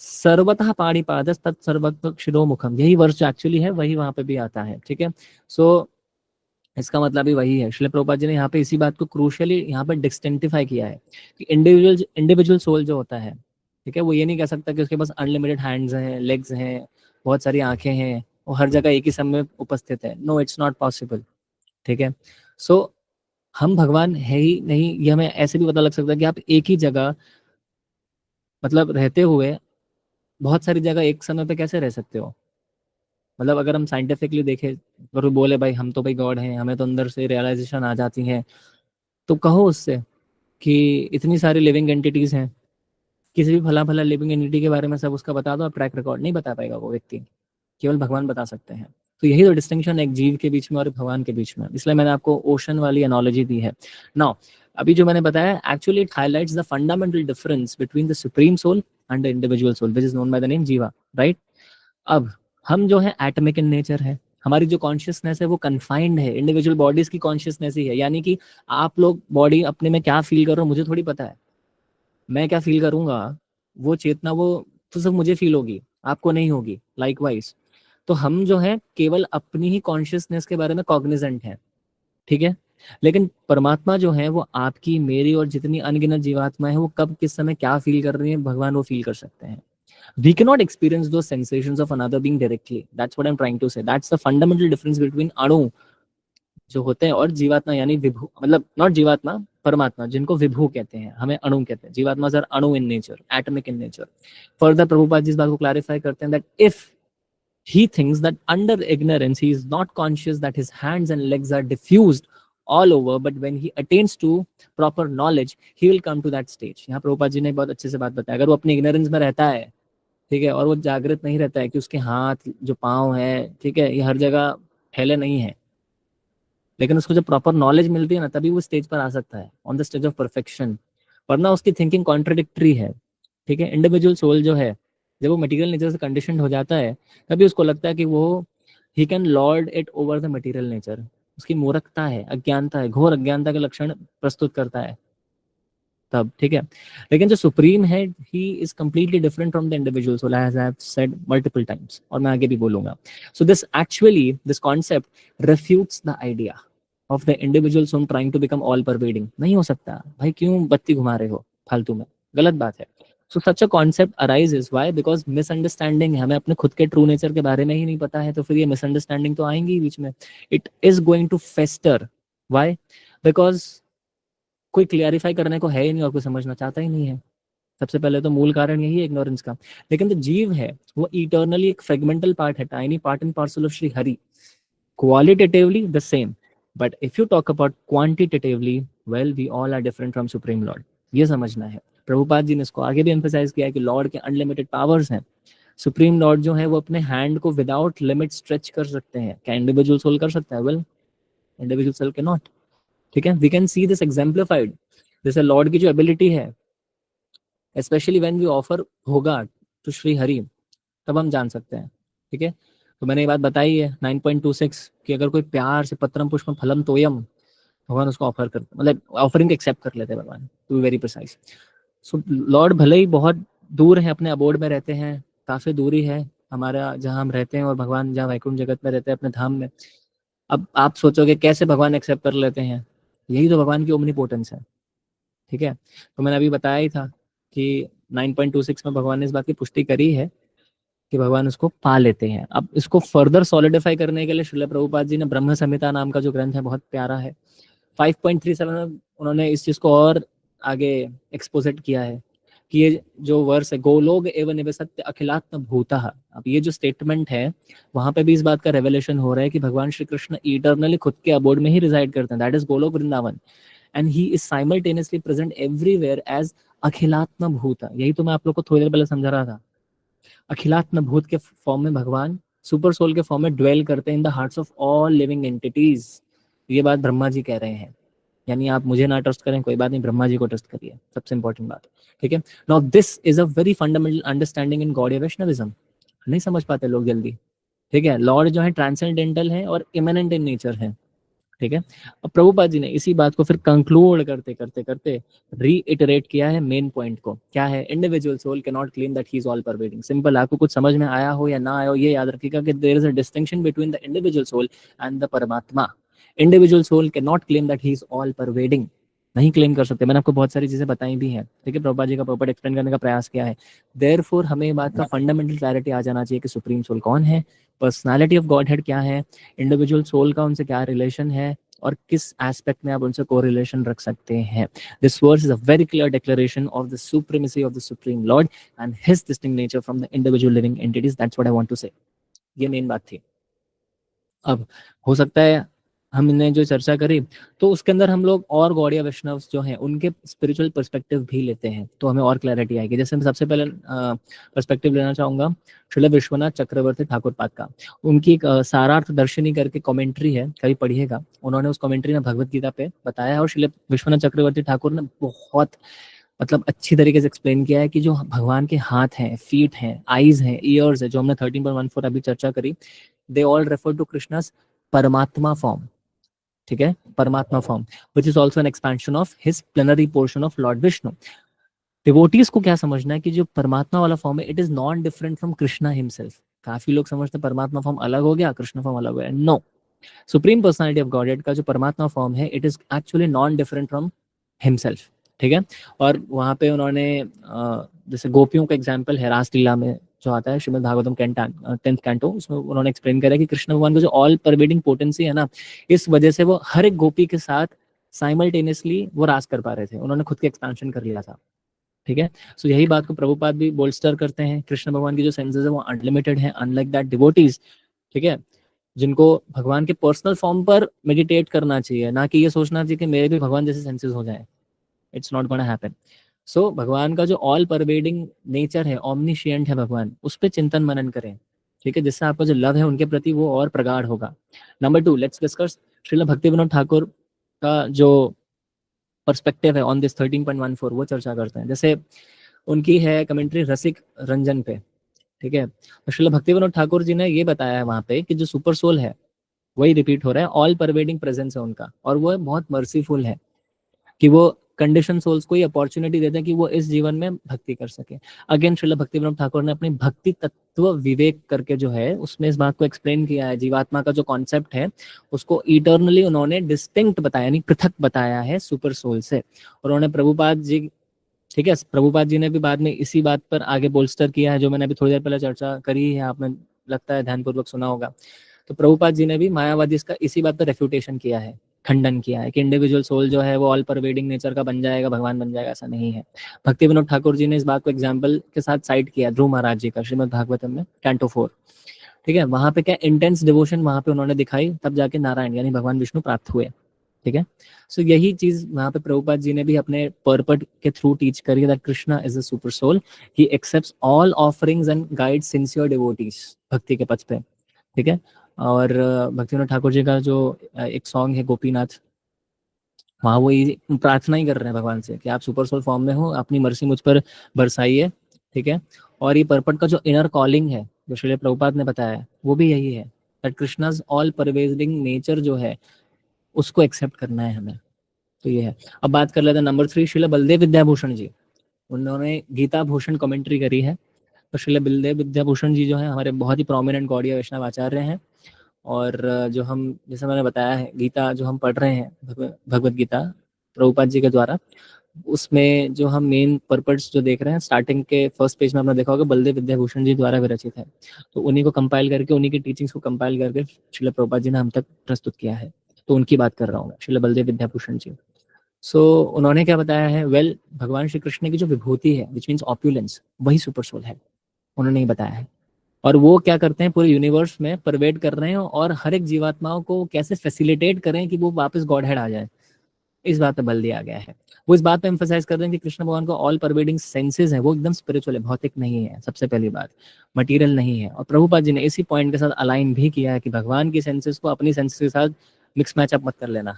सर्वतः पाणिपादस तत् सर्वतः शिरोमुखम, यही वर्ष एक्चुअली है, वही वहां पे भी आता है। ठीक है, सो इसका मतलब भी वही है। श्रील प्रभुपाद जी ने यहाँ पे इसी बात को क्रूशियली यहाँ पे डिस्टिंक्टिफाई किया है कि इंडिविजुअल सोल जो होता है, ठीक है, वो ये नहीं कह सकता कि उसके पास अनलिमिटेड हैंड्स हैं, लेग्स हैं, बहुत सारी आंखें हैं, वो हर जगह एक ही समय में उपस्थित है। No, it's not possible. ठीक है, सो हम भगवान है ही नहीं, ये हमें ऐसे भी पता लग सकता है कि आप एक ही जगह मतलब रहते हुए बहुत सारी जगह एक समय पे कैसे रह सकते हो। मतलब अगर हम साइंटिफिकली देखें, अगर वो बोले भाई हम तो भाई गॉड हैं, हमें तो अंदर से रियलाइजेशन आ जाती है, तो कहो उससे कि इतनी सारी लिविंग एंटिटीज हैं, किसी भी फला फला लिविंग एंटिटी के बारे में सब उसका बता दो, आप ट्रैक रिकॉर्ड नहीं बता पाएगा वो व्यक्ति, केवल भगवान बता सकते हैं। तो यही तो डिस्टिंक्शन है एक जीव के बीच में और भगवान के बीच में, इसलिए मैंने आपको ओशन वाली एनोलॉजी दी है। नाउ अभी जो मैंने बताया, actually it highlights the fundamental difference between the supreme soul and the individual soul which is known by the name jiva, right. अब हम जो है एटमिक इन नेचर है, हमारी जो कॉन्शियसनेस है वो कन्फाइंड है, इंडिविजुअल बॉडीज की कॉन्शियसनेस ही है। यानी कि आप लोग बॉडी अपने में क्या फील कर रहे हो मुझे थोड़ी पता है, मैं क्या फील करूंगा, वो चेतना वो तो सिर्फ मुझे फील होगी, आपको नहीं होगी। लाइकवाइज तो हम जो है केवल अपनी ही कॉन्शियसनेस के बारे में कॉग्निजेंट हैं। ठीक है, लेकिन परमात्मा जो है वो आपकी, मेरी और जितनी अनगिनत जीवात्मा है वो कब किस समय क्या फील कर रही है, भगवान वो फील कर सकते हैं। We cannot experience those sensations of another being directly. That's what I'm trying to say. That's the fundamental difference between अणु जो होते हैं और जीवात्मा, यानी विभू, मतलब नॉट जीवात्मा, परमात्मा, जिनको विभू कहते हैं, हमें अणु कहते हैं। जीवात्मा सर अणु in nature, atomic in nature. Further Prabhupada ji इस बात को क्लैरिफाई करते हैं that if he thinks that under ignorance he is not conscious that his hands and legs are diffused all over, but when he attains to proper knowledge he will come to that stage। यहाँ प्रभुपाद जी ने बहुत अच्छे से बात बताया, अगर वो अपने इग्नोरेंस में रहता है, ठीक है, और वो जागृत नहीं रहता है कि उसके हाथ जो पाँव है, ठीक है, ये हर जगह फैले नहीं है, लेकिन उसको जब प्रॉपर नॉलेज मिलती है ना, तभी वो स्टेज पर आ सकता है, on the stage of perfection. वरना उसकी थिंकिंग कॉन्ट्रडिक्टरी है। ठीक है, इंडिविजुअल सोल जो है जब वो मटेरियल नेचर से कंडीशन हो जाता है, तभी उसको लगता है कि वो he can Lord it over the material nature. उसकी मूर्खता है, अज्ञानता है, घोर अज्ञानता के लक्षण प्रस्तुत करता है तब। ठीक है, लेकिन जो सुप्रीम है he is completely different from the individual soul, as I have said multiple times, और मैं आगे भी बोलूंगा। So this concept refutes the idea of the individual soul trying to become all pervading. नहीं हो सकता भाई, क्यों बत्ती घुमा रहे हो फालतू में, गलत बात है। So such a concept arises why, because misunderstanding है, हमें अपने खुद के ट्रू नेचर के बारे में ही नहीं पता है, तो फिर ये मिसअंडरस्टैंडिंग तो आएंगी ही बीच में। It is going to fester, why, because कोई क्लियरिफाई करने को है ही नहीं और कोई समझना चाहता ही नहीं है। सबसे पहले तो मूल कारण यही है इग्नोरेंस का। लेकिन जो जीव है वो इटर्नली एक फ्रेगमेंटल पार्ट है, tiny part and parcel of Shri Hari, qualitatively the same, but if you talk about quantitatively, well we all are different from supreme lord. ये समझना है। प्रभुपाद जी ने इसको आगे भी एम्फेसाइज किया है कि लॉर्ड के अनलिमिटेड पावर्स हैं। सुप्रीम लॉर्ड जो है वो अपने हैंड को विदाउट लिमिट स्ट्रेच कर सकते हैं। क्या इंडिविजुअल सोल कर सकता है? Well individual soul can not. ठीक है, we can see this exemplified. जैसे लॉर्ड की जो एबिलिटी है, especially when we offer bhoga to Shri Hari, तब हम जान सकते हैं। ठीक है, तो मैंने ये बात बताई है 9.26 कि अगर कोई प्यार से पत्रम पुष्पम फलम तोयम, भगवान उसको ऑफर कर, मतलब ऑफरिंग एक्सेप्ट कर लेते हैं भगवान, to be very precise. So lord भले ही बहुत दूर है, अपने अबोर्ड में रहते हैं, काफी दूरी है हमारा जहाँ हम रहते हैं और भगवान जहाँ वैकुंठ जगत में रहते हैं अपने धाम में। अब आप सोचोगे कैसे भगवान एक्सेप्ट कर लेते हैं, यही तो भगवान की ओमनीपोटेंस है। ठीक है, तो मैंने अभी बताया ही था कि 9.26 में भगवान ने इस बात की पुष्टि करी है कि भगवान उसको पा लेते हैं। अब इसको फर्दर सॉलिडिफाई करने के लिए श्रील प्रभुपाद जी ने ब्रह्म संहिता नाम का जो ग्रंथ है, बहुत प्यारा है, 5.37 में उन्होंने इस चीज को और आगे एक्सपोजिट किया है कि ये जो वर्स है, गोलोक एवं निवसत्य अखिलात्म भूतः, अब ये जो स्टेटमेंट है, वहां पे भी इस बात का रेवलेशन हो रहा है कि भगवान श्री कृष्ण इटरनली खुद के अबोर्ड में ही रिजाइड करते हैं, that is Goloka Vrindavan, and he is simultaneously present everywhere as अखिलात्म भूत। यही तो मैं आप लोग को थोड़ी देर पहले समझा रहा था, अखिलात्म भूत के फॉर्म में भगवान सुपर सोल के फॉर्म में ड्वेल करते हैं in the hearts of all living entities. ये बात ब्रह्मा जी कह रहे हैं, यानी आप मुझे ना ट्रस्ट करें कोई बात नहीं, ब्रह्मा जी को ट्रस्ट करिए, सबसे इंपॉर्टेंट बात। ठीक है, now this is a very fundamental understanding in God Vaishnavism, नहीं समझ पाते लोग जल्दी। ठीक है, लॉर्ड जो है ट्रांसेंडेंटल है और इमिनेंट इन नेचर है। ठीक है, अब प्रभुपाद जी ने इसी बात को फिर कंक्लूड करते करते करते रीइटरेट किया है मेन पॉइंट को, क्या है, individual soul can not claim that he is all pervading. Simple, आपको कुछ समझ में आया हो या ना आया हो, ये याद रखिएगा कि there is a distinction between the individual soul and the Paramatma. Individual soul can not claim that he is all pervading, नहीं क्लेम कर सकते। मैंने आपको बहुत सारी चीजें बताई भी हैं, ठीक है, प्रभुपाद जी का प्रॉपर एक्सप्लेन करने का प्रयास किया है। देयरफॉर हमें ये बात का फंडामेंटल क्लैरिटी आ जाना चाहिए कि सुप्रीम सोल कौन है, पर्सनालिटी ऑफ गॉड हेड क्या है, इंडिविजुअल सोल का उनसे क्या रिलेशन है, और किस एस्पेक्ट में आप उनसे कोरिलेशन रख सकते हैं। This verse is a very clear declaration of the supremacy of the supreme lord and his distinct nature from the individual living entities, that's what I want to say. ये main बात थी। अब हो सकता है हमने जो चर्चा करी तो उसके अंदर हम लोग और गौड़िया वैष्णव जो हैं उनके स्पिरिचुअल पर्सपेक्टिव भी लेते हैं, तो हमें और क्लैरिटी आएगी। जैसे मैं सबसे पहले पर्सपेक्टिव लेना चाहूंगा श्रील विश्वनाथ चक्रवर्ती ठाकुर पाद का। उनकी एक सारार्थ दर्शनी करके कमेंट्री है, कभी पढ़िएगा, उन्होंने उस कमेंट्री में भगवत गीता पे बताया है, और श्रील विश्वनाथ चक्रवर्ती ठाकुर ने बहुत मतलब अच्छी तरीके से एक्सप्लेन किया है कि जो भगवान के हाथ हैं, फीट हैं, आईज हैं, ईयर्स है, जो हमने 13.14 अभी चर्चा करी, they all refer to Krishna's Paramatma form. ठीक है, Paramatma form which is also an expansion of his plenary portion of lord Vishnu. Devotees को क्या समझना है कि जो परमात्मा वाला फॉर्म है, it is non different from Krishna himself. काफी लोग समझते हैं परमात्मा फॉर्म अलग हो गया, कृष्ण फॉर्म अलग हो गया। No, supreme personality of godhead का जो परमात्मा फॉर्म है, it is actually non different from himself. ठीक है, और वहाँ पे उन्होंने जैसे गोपियों का एग्जाम्पल है रासलीला में जो आता है श्रीमद् भागवतम 10th कैंटो, उसमें उन्होंने एक्सप्लेन करा कि कृष्ण भगवान का जो ऑल परवेडिंग पोटेंसी है ना, इस वजह से वो हर एक गोपी के साथ साइमल्टेनियसली वो रास कर पा रहे थे, उन्होंने खुद के एक्सपेंशन कर लिया था। ठीक है, सो यही बात को प्रभुपाद भी बोल्स्टर करते हैं, कृष्ण भगवान की जो सेंसेस है वो अनलिमिटेड है, अनलाइक दैट डिवोटीज। ठीक है, जिनको भगवान के पर्सनल फॉर्म पर मेडिटेट करना चाहिए, ना कि ये सोचना चाहिए कि मेरे भी भगवान जैसे सेंसेस हो जाए, इट्स नॉट गोना हैपन। सो भगवान का जो ऑल परवेडिंग नेचर है, ऑमनिशिएंट है भगवान, उस पर चिंतन मनन करें। ठीक है, जिससे आपका जो लव है उनके प्रति वो और प्रगाढ़ होगा। नंबर 2, लेट्स डिस्कस श्रील भक्ति विनोद ठाकुर का जो पर्सपेक्टिव है ऑन दिस 13.14, वो चर्चा करते हैं। जैसे उनकी है कमेंट्री रसिक रंजन पे। ठीक है, तो श्रील भक्ति विनोद ठाकुर जी ने ये बताया है वहां पे कि जो सुपर सोल है, वही रिपीट हो रहा है, ऑल परवेडिंग प्रेजेंस है उनका, और वो बहुत मर्सीफुल है कि वो कंडीशन सोल्स को ये अपॉर्चुनिटी देते हैं कि वो इस जीवन में भक्ति कर सके। अगेन श्रील भक्ति विनोद ठाकुर ने अपनी भक्ति तत्व विवेक करके जो है उसमें इस बात को एक्सप्लेन किया है, जीवात्मा का जो कॉन्सेप्ट है उसको इटर्नली उन्होंने डिस्टिंक्ट बताया, यानी पृथक बताया है सुपर सोल से। और उन्होंने प्रभुपाद जी, ठीक है, प्रभुपाद जी ने भी बाद में इसी बात पर आगे बोल्स्टर किया है, जो मैंने अभी थोड़ी देर पहले चर्चा करी है, आपने लगता है ध्यानपूर्वक सुना होगा। तो प्रभुपाद जी ने भी मायावादी इसका इसी बात पर रेफ्यूटेशन किया है, खंडन किया है कि इंडिविजुअल सोल जो है वो ऑल परवेडिंग नेचर का बन जाएगा, भगवान बन जाएगा, ऐसा नहीं है। भक्ति विनोद ठाकुर जी ने इस बात को एग्जाम्पल के साथ साइड किया ध्रुव महाराज जी का श्रीमद् भागवतम में कैंटो 4। ठीक है, वहां पे क्या इंटेंस डिवोशन वहां पे उन्होंने दिखाई, तब जाके नारायण यानी भगवान विष्णु प्राप्त हुए। ठीक है, सो यही चीज वहां पे प्रभुपाद जी ने भी अपने पर्पट के थ्रू टीच करी, that Krishna is a super soul, he accepts all offerings and guides sincere devotees भक्ति के पथ पे। ठीक है, और भक्तिविनोद ठाकुर जी का जो एक सॉन्ग है गोपीनाथ, वहाँ वो प्रार्थना ही कर रहे हैं भगवान से कि आप सुपर सोल फॉर्म में हो, अपनी मर्जी मुझ पर बरसाइए, ठीक है। और ये पर्पट का जो इनर कॉलिंग है, जो श्रील प्रभुपाद ने बताया है, वो भी यही है, that Krishna's all pervading nature जो है उसको एक्सेप्ट करना है हमें। तो ये है। अब बात कर लेते हैं नंबर 3, श्रील बलदेव विद्याभूषण जी। उन्होंने गीता भूषण कमेंट्री करी है। तो श्रील बलदेव विद्याभूषण जी जो है हमारे बहुत ही प्रोमिनेंट गौड़ीय वैष्णव आचार्य हैं। और जो हम, जैसे मैंने बताया है, गीता जो हम पढ़ रहे हैं, भगवत गीता प्रभुपाद जी के द्वारा, उसमें जो हम मेन पर्पस जो देख रहे हैं, स्टार्टिंग के फर्स्ट पेज में आपने देखा होगा बलदेव विद्याभूषण जी द्वारा विरचित है। तो उन्हीं को कंपाइल करके, उन्हीं की टीचिंग्स को कंपाइल करके श्रील प्रभुपाद जी ने हम तक प्रस्तुत किया है। तो उनकी बात कर रहा हूँ मैं, श्रील बलदेव विद्याभूषण जी। सो उन्होंने क्या बताया है, भगवान श्री कृष्ण की जो विभूति है, विच मीन्स ऑप्यूलेंस, वही सुपर सोल है, उन्होंने ही बताया है। और वो क्या करते हैं, पूरे यूनिवर्स में परवेड कर रहे हैं और हर एक जीवात्माओं को कैसे फैसिलिटेट करें कि वो वापस गॉड हेड आ जाए, इस बात पे बल दिया गया है। वो इस बात पे एम्फोसाइज कर रहे हैं कि कृष्ण भगवान को ऑल परवेडिंग सेंसेस है, वो एकदम स्पिरिचुअल है, भौतिक नहीं है, सबसे पहली बात, मटेरियल नहीं है। और प्रभुपाद जी ने इसी पॉइंट के साथ अलाइन भी किया है कि भगवान की सेंसेस को अपनी सेंसेस के साथ मिक्स मैच अप मत कर लेना,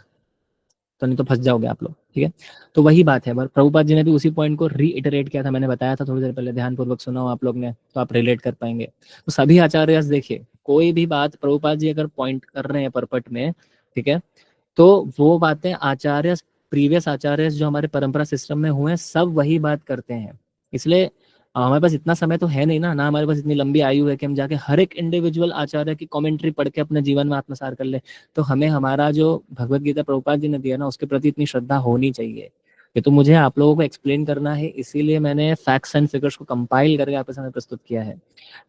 तो नहीं तो फंस जाओगे आप लोग, ठीक है। तो वही बात है, प्रभुपाद जी ने भी उसी पॉइंट को रीइटरेट किया था, मैंने बताया था थोड़ी देर पहले, ध्यानपूर्वक सुना हो आप लोग ने तो आप रिलेट कर पाएंगे। तो सभी आचार्य देखिए, कोई भी बात प्रभुपाद जी अगर पॉइंट कर रहे हैं परपट में, ठीक है, तो वो बातें आचार्य, प्रीवियस आचार्य जो हमारे परंपरा सिस्टम में हुए हैं, सब वही बात करते हैं। इसलिए हमारे पास इतना समय तो है नहीं ना हमारे पास इतनी लंबी आयु है कि हम जाके हर एक इंडिविजुअल आचार्य की कमेंट्री पढ़ के अपने जीवन में आत्मसात कर ले। तो हमें हमारा जो भगवत गीता प्रभुपाद जी ने दिया ना, उसके प्रति इतनी श्रद्धा होनी चाहिए। ये तो मुझे आप लोगों को एक्सप्लेन करना है, इसीलिए मैंने फैक्ट्स एंड फिगर्स को कंपाइल करके आपके सामने प्रस्तुत किया है।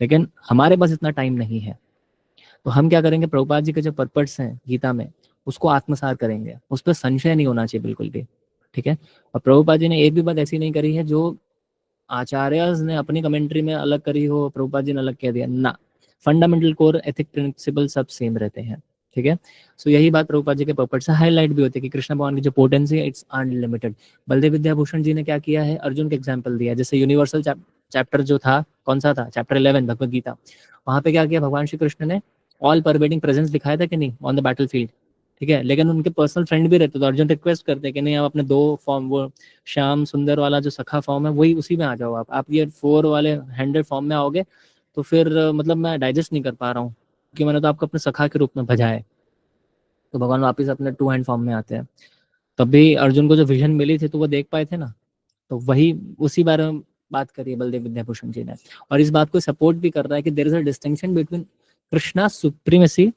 लेकिन हमारे पास इतना टाइम नहीं है, तो हम क्या करेंगे, प्रभुपाद जी के जो पर्पट्स हैं गीता में, उसको आत्मसात करेंगे, उस पर संशय नहीं होना चाहिए बिल्कुल भी, ठीक है। और प्रभुपाद जी ने एक भी बात ऐसी नहीं करी है जो आचार्यस ने अपनी कमेंट्री में अलग करी हो, प्रभुपाद जी ने अलग कह दिया ना। फंडामेंटल कोर एथिक प्रिंसिपल सब सेम रहते हैं, ठीक है। सो यही बात प्रभुपाद जी के पर्पट से हाईलाइट भी होती है कि कृष्ण भगवान की जो पोटेंसी है, इट्स अनलिमिटेड। बलदेव विद्याभूषण जी ने क्या किया है, अर्जुन के एग्जाम्पल दिया, जैसे यूनिवर्सल चैप्टर जो था, कौन सा था, चैप्टर 11 भगवत गीता, वहां पे क्या किया भगवान श्री कृष्ण ने, ऑल परवेडिंग प्रेजेंस दिखाया था कि नहीं ऑन द बैटल फील्ड, ठीक है। लेकिन उनके पर्सनल फ्रेंड भी रहते, तो अर्जुन रिक्वेस्ट करते हैं कि नहीं, आप अपने दो फॉर्म, वो श्याम सुंदर वाला जो सखा फॉर्म है, वही उसी में आ जाओ, आप ये 4 वाले हैंडेड फॉर्म में आओगे तो फिर मतलब मैं डाइजेस्ट नहीं कर पा रहा हूँ, क्योंकि मैंने तो आपको अपने सखा के रूप में भजा है। तो भगवान वापिस अपने 2 हैंड फॉर्म में आते हैं। तब भी अर्जुन को जो विजन मिली थी तो वो देख पाए थे ना। तो वही उसी बारे में बात करी है बलदेव विद्याभूषण जी ने। और इस बात को सपोर्ट भी कर रहा है कि there is a distinction between Krishna supremacy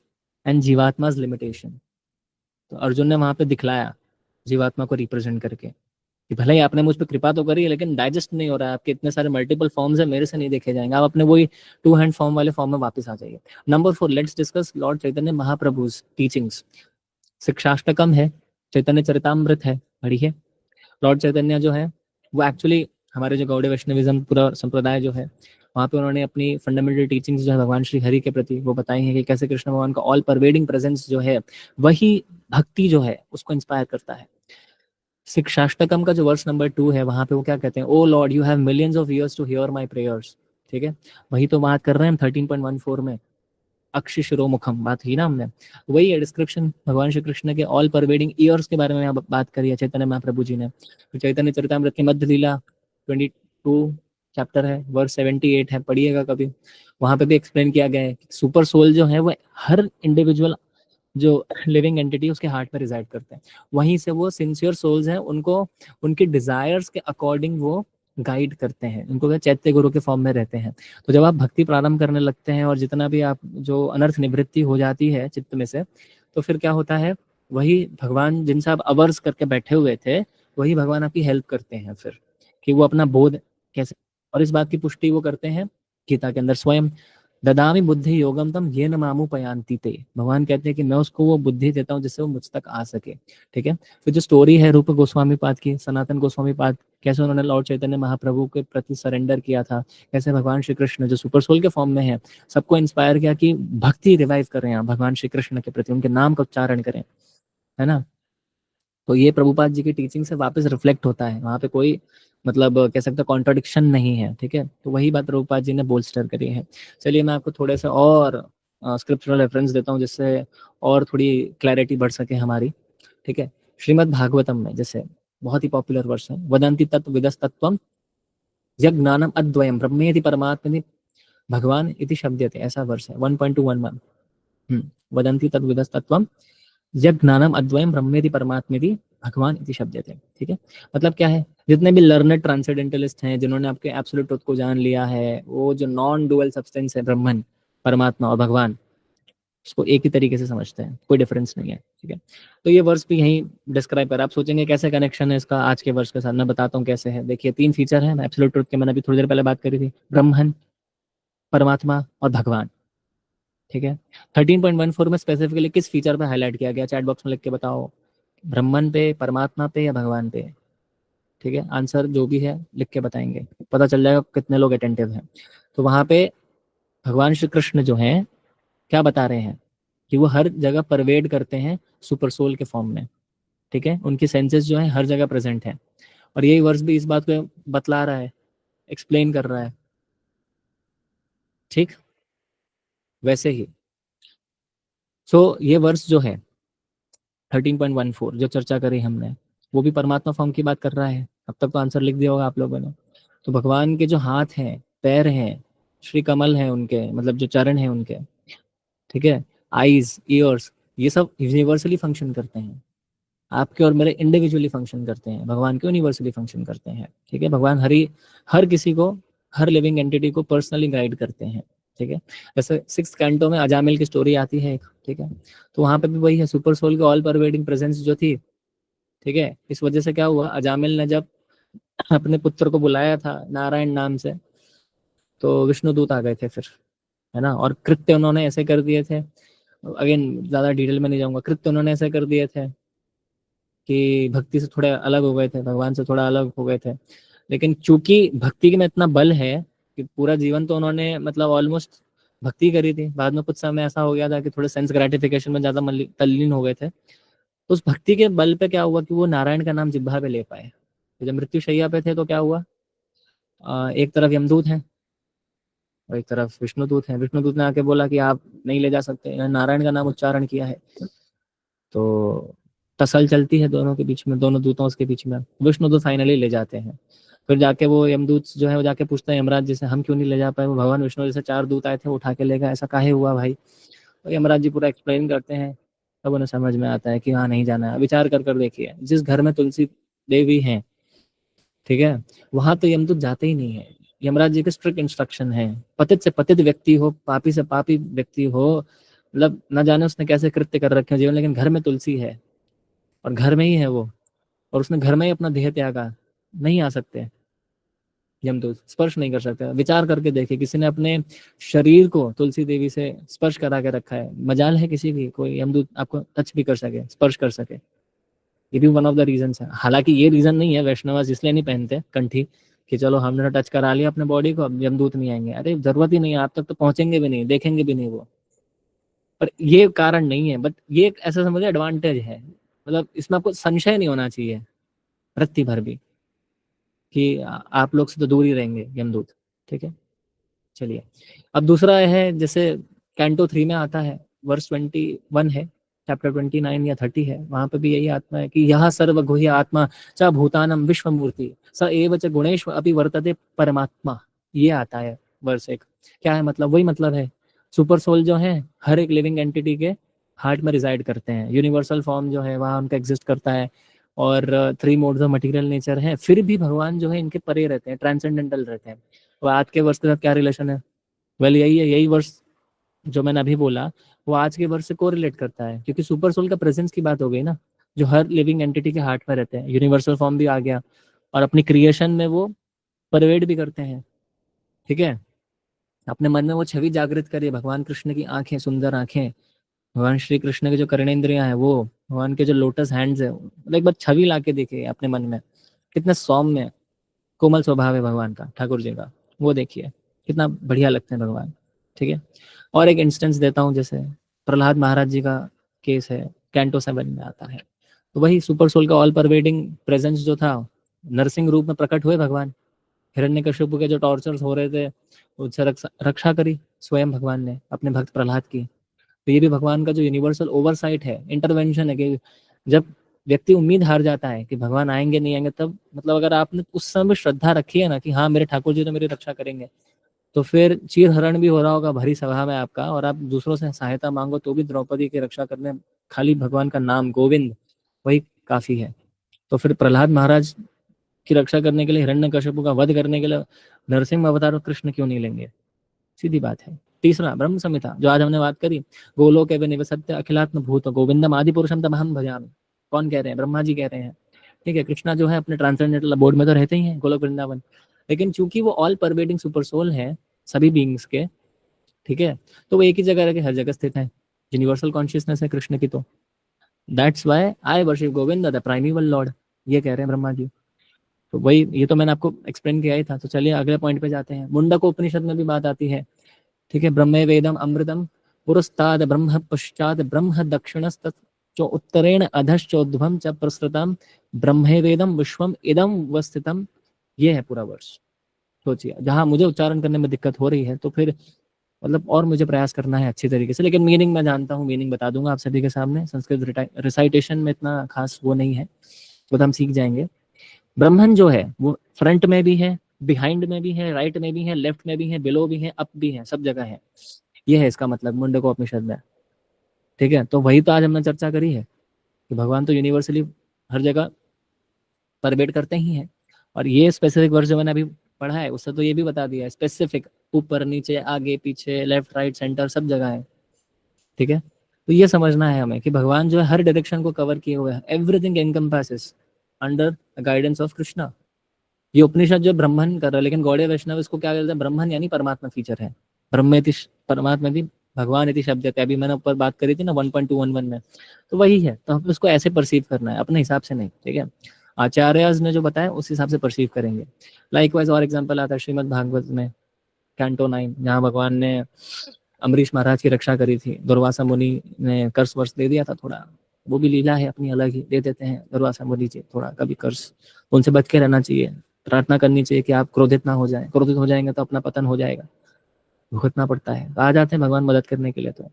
and जीवात्माज लिमिटेशन। तो अर्जुन ने वहां पे दिखलाया जीवात्मा को रिप्रेजेंट करके कि भले ही आपने मुझ पर कृपा तो करी है, लेकिन डाइजेस्ट नहीं हो रहा है, आपके इतने सारे मल्टीपल फॉर्म्स है, मेरे से नहीं देखे जाएंगे, आप अपने वही 2 हैंड फॉर्म वाले फॉर्म में वापस आ जाइए। Number 4, let's discuss lord Chaitanya Mahaprabhu teachings. Shikshashtakam है, चैतन्य चरितामृत है, पढ़ी है। लॉर्ड चैतन्य जो है वो एक्चुअली हमारे जो गौड़े वैष्णविज्म पूरा संप्रदाय जो है, वहाँ पे उन्होंने अपनी फंडामेंटल टीचिंग्स जो है भगवान श्री हरि के प्रति वो बताई है कि कैसे कृष्ण भगवान का ऑल परवेडिंग प्रेजेंस जो है, वही भक्ति जो है उसको इंस्पायर करता है। शिक्षाष्टकम का जो वर्स नंबर 2 है, वहां पे वो क्या कहते हैं, O lord you have millions of years to hear my prayers, ठीक है। वही तो बात कर रहे हैं हम 13.14 में, अक्ष शिरोमुखम बात की ना हमने, वही है डिस्क्रिप्शन भगवान श्री कृष्ण के ऑल परवेडिंग ईयर्स के बारे में यहाँ बात करी है चैतन्य महाप्रभु जी ने। तो चैतन्य चरितामृत की मध्य लीला 22 चैप्टर है, वर्स 78 है, पढ़िएगा कभी। वहां पे भी एक्सप्लेन किया गया है कि सुपर सोल जो है वो हर इंडिविजुअल जो लिविंग एंटिटी उसके हार्ट में रिजाइड करते हैं, वहीं से वो सिंसियर सोल्स हैं, उनको उनकी डिजायर्स के अकॉर्डिंग वो गाइड करते हैं, उनको क्या चैत्य गुरु के फॉर्म में रहते हैं। तो जब आप भक्ति प्रारंभ करने लगते हैं और जितना भी आप जो अनर्थ निवृत्ति हो जाती है चित्त में से, तो फिर क्या होता है, वही भगवान जिनसे आप अवर्स करके बैठे हुए थे, वही भगवान आपकी हेल्प करते हैं फिर कि वो अपना बोध कैसे। और इस बात की पुष्टि वो करते हैं गीता के अंदर स्वयं, ददामी बुद्धि योगम तम ये न मामू पयांती ते, भगवान कहते हैं कि मैं उसको वो बुद्धि देता हूँ जिससे वो मुझ तक आ सके, ठीक है। फिर जो स्टोरी है रूप गोस्वामी पाद की, सनातन गोस्वामी पाद, कैसे उन्होंने लॉर्ड चैतन्य महाप्रभु के प्रति सरेंडर किया था, कैसे भगवान श्री कृष्ण जो सुपर सोल के फॉर्म में है सबको इंस्पायर किया कि भक्ति रिवाइव करें आप भगवान श्री कृष्ण के प्रति, उनके नाम का उच्चारण करें, है ना। तो ये प्रभुपाद जी की टीचिंग से वापस रिफ्लेक्ट होता है, वहाँ पे कोई मतलब कह सकते कॉन्ट्रडिक्शन नहीं है, ठीक है। तो वही बात प्रभुपाद जी ने बोल्स्टर करी है। चलिए मैं आपको थोड़े से और स्क्रिप्चुरल रेफरेंस देता हूँ जिससे और थोड़ी क्लैरिटी बढ़ सके हमारी। ठीक है, श्रीमद् भागवतम में जैसे बहुत ही पॉपुलर वर्स है, वदंती तत्व विदस्तत्वम यज्ञानम अद्वयम ब्रह्मेति परमात्मनि भगवान इति शब्दते, ऐसा वर्ष है 1.211। वदंती तत्व विदस्तत्वम यज्ञानम अद्वयम ब्रह्मेति परमात्मेति भगवान इति शब्दते। ठीक है, मतलब क्या है, जितने भी लर्नेड ट्रांसेंडेंटलिस्ट हैं जिन्होंने आपके एब्सोल्यूट ट्रुथ को जान लिया है, वो जो नॉन डुअल सब्सटेंस है ब्रह्मन, परमात्मा और भगवान, उसको एक ही तरीके से समझते हैं, कोई डिफरेंस नहीं है। ठीक है, तो ये वर्स भी यही डिस्क्राइब कर, आप सोचेंगे कैसे कनेक्शन है इसका आज के वर्स के साथ, मैं बताता हूँ कैसे है। देखिए 3 फीचर है एब्सोल्यूट ट्रुथ के, मैंने अभी थोड़ी देर पहले बात करी थी, ब्रह्मन, परमात्मा और भगवान। ठीक है, 13.14 में स्पेसिफिकली किस फीचर पे हाईलाइट किया गया, चैट बॉक्स में लिख के बताओ, ब्रह्मन पे, परमात्मा पे या भगवान पे। ठीक है, आंसर जो भी है लिख के बताएंगे, पता चल जाएगा कितने लोग अटेंटिव हैं। तो वहां पे भगवान श्री कृष्ण जो हैं क्या बता रहे हैं कि वो हर जगह परवेड करते हैं सुपर सोल के फॉर्म में। ठीक है, उनकी सेंसेस जो है हर जगह प्रेजेंट है, और यही वर्स भी इस बात को बतला रहा है, एक्सप्लेन कर रहा है। ठीक, वैसे ही ये वर्स जो है 13.14 जो चर्चा करी हमने, वो भी परमात्मा फॉर्म की बात कर रहा है। अब तक तो आंसर लिख दिया होगा आप लोगों ने। तो भगवान के जो हाथ हैं, पैर हैं, श्री कमल हैं उनके, मतलब जो चरण हैं उनके, ठीक है, आईज, ईयर्स, ये सब यूनिवर्सली फंक्शन करते हैं। आपके और मेरे इंडिविजुअली फंक्शन करते हैं, भगवान के यूनिवर्सली फंक्शन करते हैं। ठीक है, भगवान हर किसी को, हर लिविंग एंटिटी को पर्सनली गाइड करते हैं। ठीक है, जैसे 6th कैंटो में अजामिल की स्टोरी आती है एक। ठीक है, तो वहां पे भी वही है, सुपर सोल की ऑल परवेडिंग प्रेजेंस जो थी। ठीक है, इस वजह से क्या हुआ, अजामिल ने जब अपने पुत्र को बुलाया था नारायण नाम से, तो विष्णुदूत आ गए थे फिर, है ना, और कृत्य उन्होंने ऐसे कर दिए थे, अगेन ज्यादा डिटेल में नहीं जाऊंगा, कृत्य उन्होंने ऐसे कर दिए थे कि भक्ति से थोड़े अलग हो गए थे, भगवान से थोड़ा अलग हो गए थे। लेकिन चूंकि भक्ति में इतना बल है कि पूरा जीवन तो उन्होंने मतलब ऑलमोस्ट भक्ति करी थी, बाद में कुछ समय ऐसा हो गया था कि थोड़े सेंस ग्रेटिफिकेशन में ज्यादा तल्लीन हो गए थे। तो उस भक्ति के बल पे क्या हुआ कि वो नारायण का नाम जिह्वा पे ले पाए। तो जब मृत्यु शैया पे थे तो क्या हुआ, एक तरफ यमदूत हैं और एक तरफ विष्णुदूत हैं। विष्णुदूत ने आके बोला कि आप नहीं ले जा सकते, इन्होंने नारायण का नाम उच्चारण किया है। तो टसल चलती है दोनों के बीच में, दोनों दूतों के बीच में, विष्णुदूत फाइनली ले जाते हैं। फिर जाके वो यमदूत जो है वो जाके पूछता है यमराज जी से, हम क्यों नहीं ले जा पाए, वो भगवान विष्णु जैसे 4 दूत आए थे वो उठा के ले गए, ऐसा काहे हुआ भाई। तो यमराज जी पूरा एक्सप्लेन करते हैं, तब उन्हें समझ में आता है कि हाँ नहीं जाना है। विचार कर देखिए, जिस घर में तुलसी देवी हैं, ठीक है, वहां तो यमदूत जाते ही नहीं है। यमराज जी के स्ट्रिक्ट इंस्ट्रक्शन है, पतित से पतित व्यक्ति हो, पापी से पापी व्यक्ति हो, मतलब न जाने उसने कैसे कृत्य कर रखे हैं जीवन, लेकिन घर में तुलसी है और घर में ही है वो, और उसने घर में ही अपना देह त्यागा, नहीं आ सकते यमदूत, स्पर्श नहीं कर सकते। विचार करके देखिए, किसी ने अपने शरीर को तुलसी देवी से स्पर्श करा के रखा है, मजाल है किसी भी कोई यमदूत आपको टच भी कर सके, स्पर्श कर सके। ये भी वन ऑफ द रीजन है। हालांकि ये रीजन नहीं है वैष्णवास इसलिए नहीं पहनते कंठी कि चलो हमने टच करा लिया अपने बॉडी को, अब यमदूत नहीं आएंगे, अरे जरूरत ही नहीं है, आप तक तो पहुंचेंगे भी नहीं, देखेंगे भी नहीं वो। पर ये कारण नहीं है, बट ये एक ऐसा समझे एडवांटेज है, मतलब इसमें आपको संशय नहीं होना चाहिए रत्ती भर भी कि आप लोग से तो दूर ही रहेंगे यमदूत। ठीक है, चलिए अब दूसरा है, जैसे कैंटो 3 में आता है, वर्स 21 है, चैप्टर 29 या 30 है, वहां पे भी यही आत्मा है कि यह सर्वगुह्य आत्मा च भूतानम विश्वमूर्ति स एव च गुणेश अभी वर्तते परमात्मा। ये आता है वर्स एक। क्या है मतलब, वही मतलब है, सुपर सोल जो है हर एक लिविंग एंटिटी के हार्ट में रिजाइड करते हैं, यूनिवर्सल फॉर्म जो है वहाँ उनका एग्जिस्ट करता है, और 3 मोड्स ऑफ मटेरियल नेचर है, फिर भी भगवान जो है इनके परे रहते हैं, ट्रांसेंडेंटल रहते हैं। तो आज के वर्ष के साथ क्या रिलेशन है, वेल यही है, यही वर्ष जो मैंने अभी बोला वो आज के वर्ष से कोरिलेट करता है, क्योंकि सुपर सोल का प्रेजेंस की बात हो गई ना, जो हर लिविंग एंटिटी के हार्ट में रहते हैं, यूनिवर्सल फॉर्म भी आ गया, और अपनी क्रिएशन में वो परवेड भी करते हैं। ठीक है, अपने मन में वो छवि जागृत करिए, भगवान कृष्ण की आंखें, सुंदर आंखें, भगवान श्री कृष्ण के जो कर्णेंद्रियां हैं वो, भगवान के जो लोटस हैंड्स है, मतलब एक बार छवि ला के देखिए अपने मन में, कितने सौम्य कोमल स्वभाव है भगवान का, ठाकुर जी का, वो देखिए कितना बढ़िया लगते हैं भगवान। ठीक है, और एक इंस्टेंस देता हूँ, जैसे प्रहलाद महाराज जी का केस है, कैंटो 7 में आता है। तो वही सुपर सोल का ऑल परवेडिंग प्रेजेंस जो था, नरसिंह रूप में प्रकट हुए भगवान, हिरण्यकश्यप के जो टॉर्चर्स हो रहे थे उससे रक्षा करी स्वयं भगवान ने अपने भक्त प्रहलाद की। तो ये भी भगवान का जो यूनिवर्सल ओवरसाइट है, इंटरवेंशन है, कि जब व्यक्ति उम्मीद हार जाता है कि भगवान आएंगे नहीं आएंगे, तब मतलब अगर आपने उस समय श्रद्धा रखी है ना कि हाँ मेरे ठाकुर जी तो मेरी रक्षा करेंगे, तो फिर चीर हरण भी हो रहा होगा भरी सभा में आपका, और आप दूसरों से सहायता मांगो तो भी द्रौपदी की रक्षा करने खाली भगवान का नाम गोविंद वही काफी है। तो फिर प्रहलाद महाराज की रक्षा करने के लिए, हिरण्यकश्यप का वध करने के लिए नरसिंह अवतार कृष्ण क्यों नहीं लेंगे? सीधी बात है। तीसरा ब्रह्म संहिता, जो आज हमने बात करी, गोलोक निवसत्य अखिलात्म भूत गोविंदम आदि पुरुषम तमहम भजामि। कौन कह रहे हैं? ब्रह्मा जी कह रहे हैं। ठीक है, कृष्णा जो है अपने ट्रांसेंडेंटल बोर्ड में तो रहते ही हैं गोलोक वृंदावन, लेकिन चूंकि वो ऑल परवेडिंग सुपर सोल है सभी बींग्स के, ठीक है, तो वो एक ही जगह रह के हर जगह स्थित है। यूनिवर्सल कॉन्शियसनेस है कृष्ण की, तो that's why I worship Govinda the primeval lord, ये कह रहे हैं ब्रह्मा जी। तो वही, ये तो मैंने आपको एक्सप्लेन किया ही था। तो चलिए अगले पॉइंट पे जाते हैं। मुंडक उपनिषद में भी बात आती है, ठीक है, ब्रह्मे वेदम अमृतम पुरस्ताद ब्रह्म पश्चात ब्रह्म दक्षिणस्त चो उत्तरेण अधश्चोध्वम च प्रसृतम ब्रह्मे वेदम विश्वम इदम वस्थितम। ये है पूरा वर्ष। सोचिए, जहां मुझे उच्चारण करने में दिक्कत हो रही है तो फिर मतलब और मुझे प्रयास करना है अच्छी तरीके से, लेकिन मीनिंग मैं जानता हूँ, मीनिंग बता दूंगा आप सभी के सामने। संस्कृत रिसाइटेशन में इतना खास वो नहीं है, वो तो हम सीख जाएंगे। ब्रह्मन जो है वो फ्रंट में भी है, बिहाइंड में भी है, राइट में भी है, लेफ्ट में भी है, बिलो भी है, अप भी है, सब जगह है। ये है इसका मतलब मुंडको उपनिषद में। ठीक है, तो वही तो आज हमने चर्चा करी है कि भगवान तो यूनिवर्सली हर जगह परवेट करते ही हैं। और ये स्पेसिफिक वर्ड जो मैंने अभी पढ़ा है उससे तो ये भी बता दिया है, स्पेसिफिक ऊपर नीचे आगे पीछे लेफ्ट राइट सेंटर सब जगह है। ठीक है, तो ये समझना है हमें कि भगवान जो है हर डायरेक्शन को कवर किए हुए है, everything encompasses under the guidance of Krishna. ये उपनिषद जो ब्रह्मन कर रहा है, लेकिन गौड़ीय वैष्णव इसको क्या कहते हैं? ब्रह्मन यानी परमात्मा फीचर है। ब्रह्मेति परमात्मा थी, भगवान इति शब्द है। अभी मैंने ऊपर बात करी थी ना 1.211 में, तो वही है। तो हमें उसको ऐसे परसीव करना है, अपने हिसाब से नहीं। ठीक है, आचार्यज ने जो बताया उस हिसाब से परसीव करेंगे। लाइकवाइज और एग्जाम्पल आता है श्रीमद भागवत में कैंटो 9, जहाँ भगवान ने अम्बरीश महाराज की रक्षा करी थी। दुर्वासा मुनि ने कर्स वर्ष दे दिया था थोड़ा, वो भी लीला है अपनी अलग ही, दे देते हैं दुर्वासा मुनि जी थोड़ा कभी कर्स। उनसे बच के रहना चाहिए, प्रार्थना करनी चाहिए कि आप क्रोधित ना हो जाएं। क्रोधित हो जाएंगे तो अपना पतन हो जाएगा, भुगतना पड़ता है। तो आ जाते हैं भगवान मदद करने के लिए। तो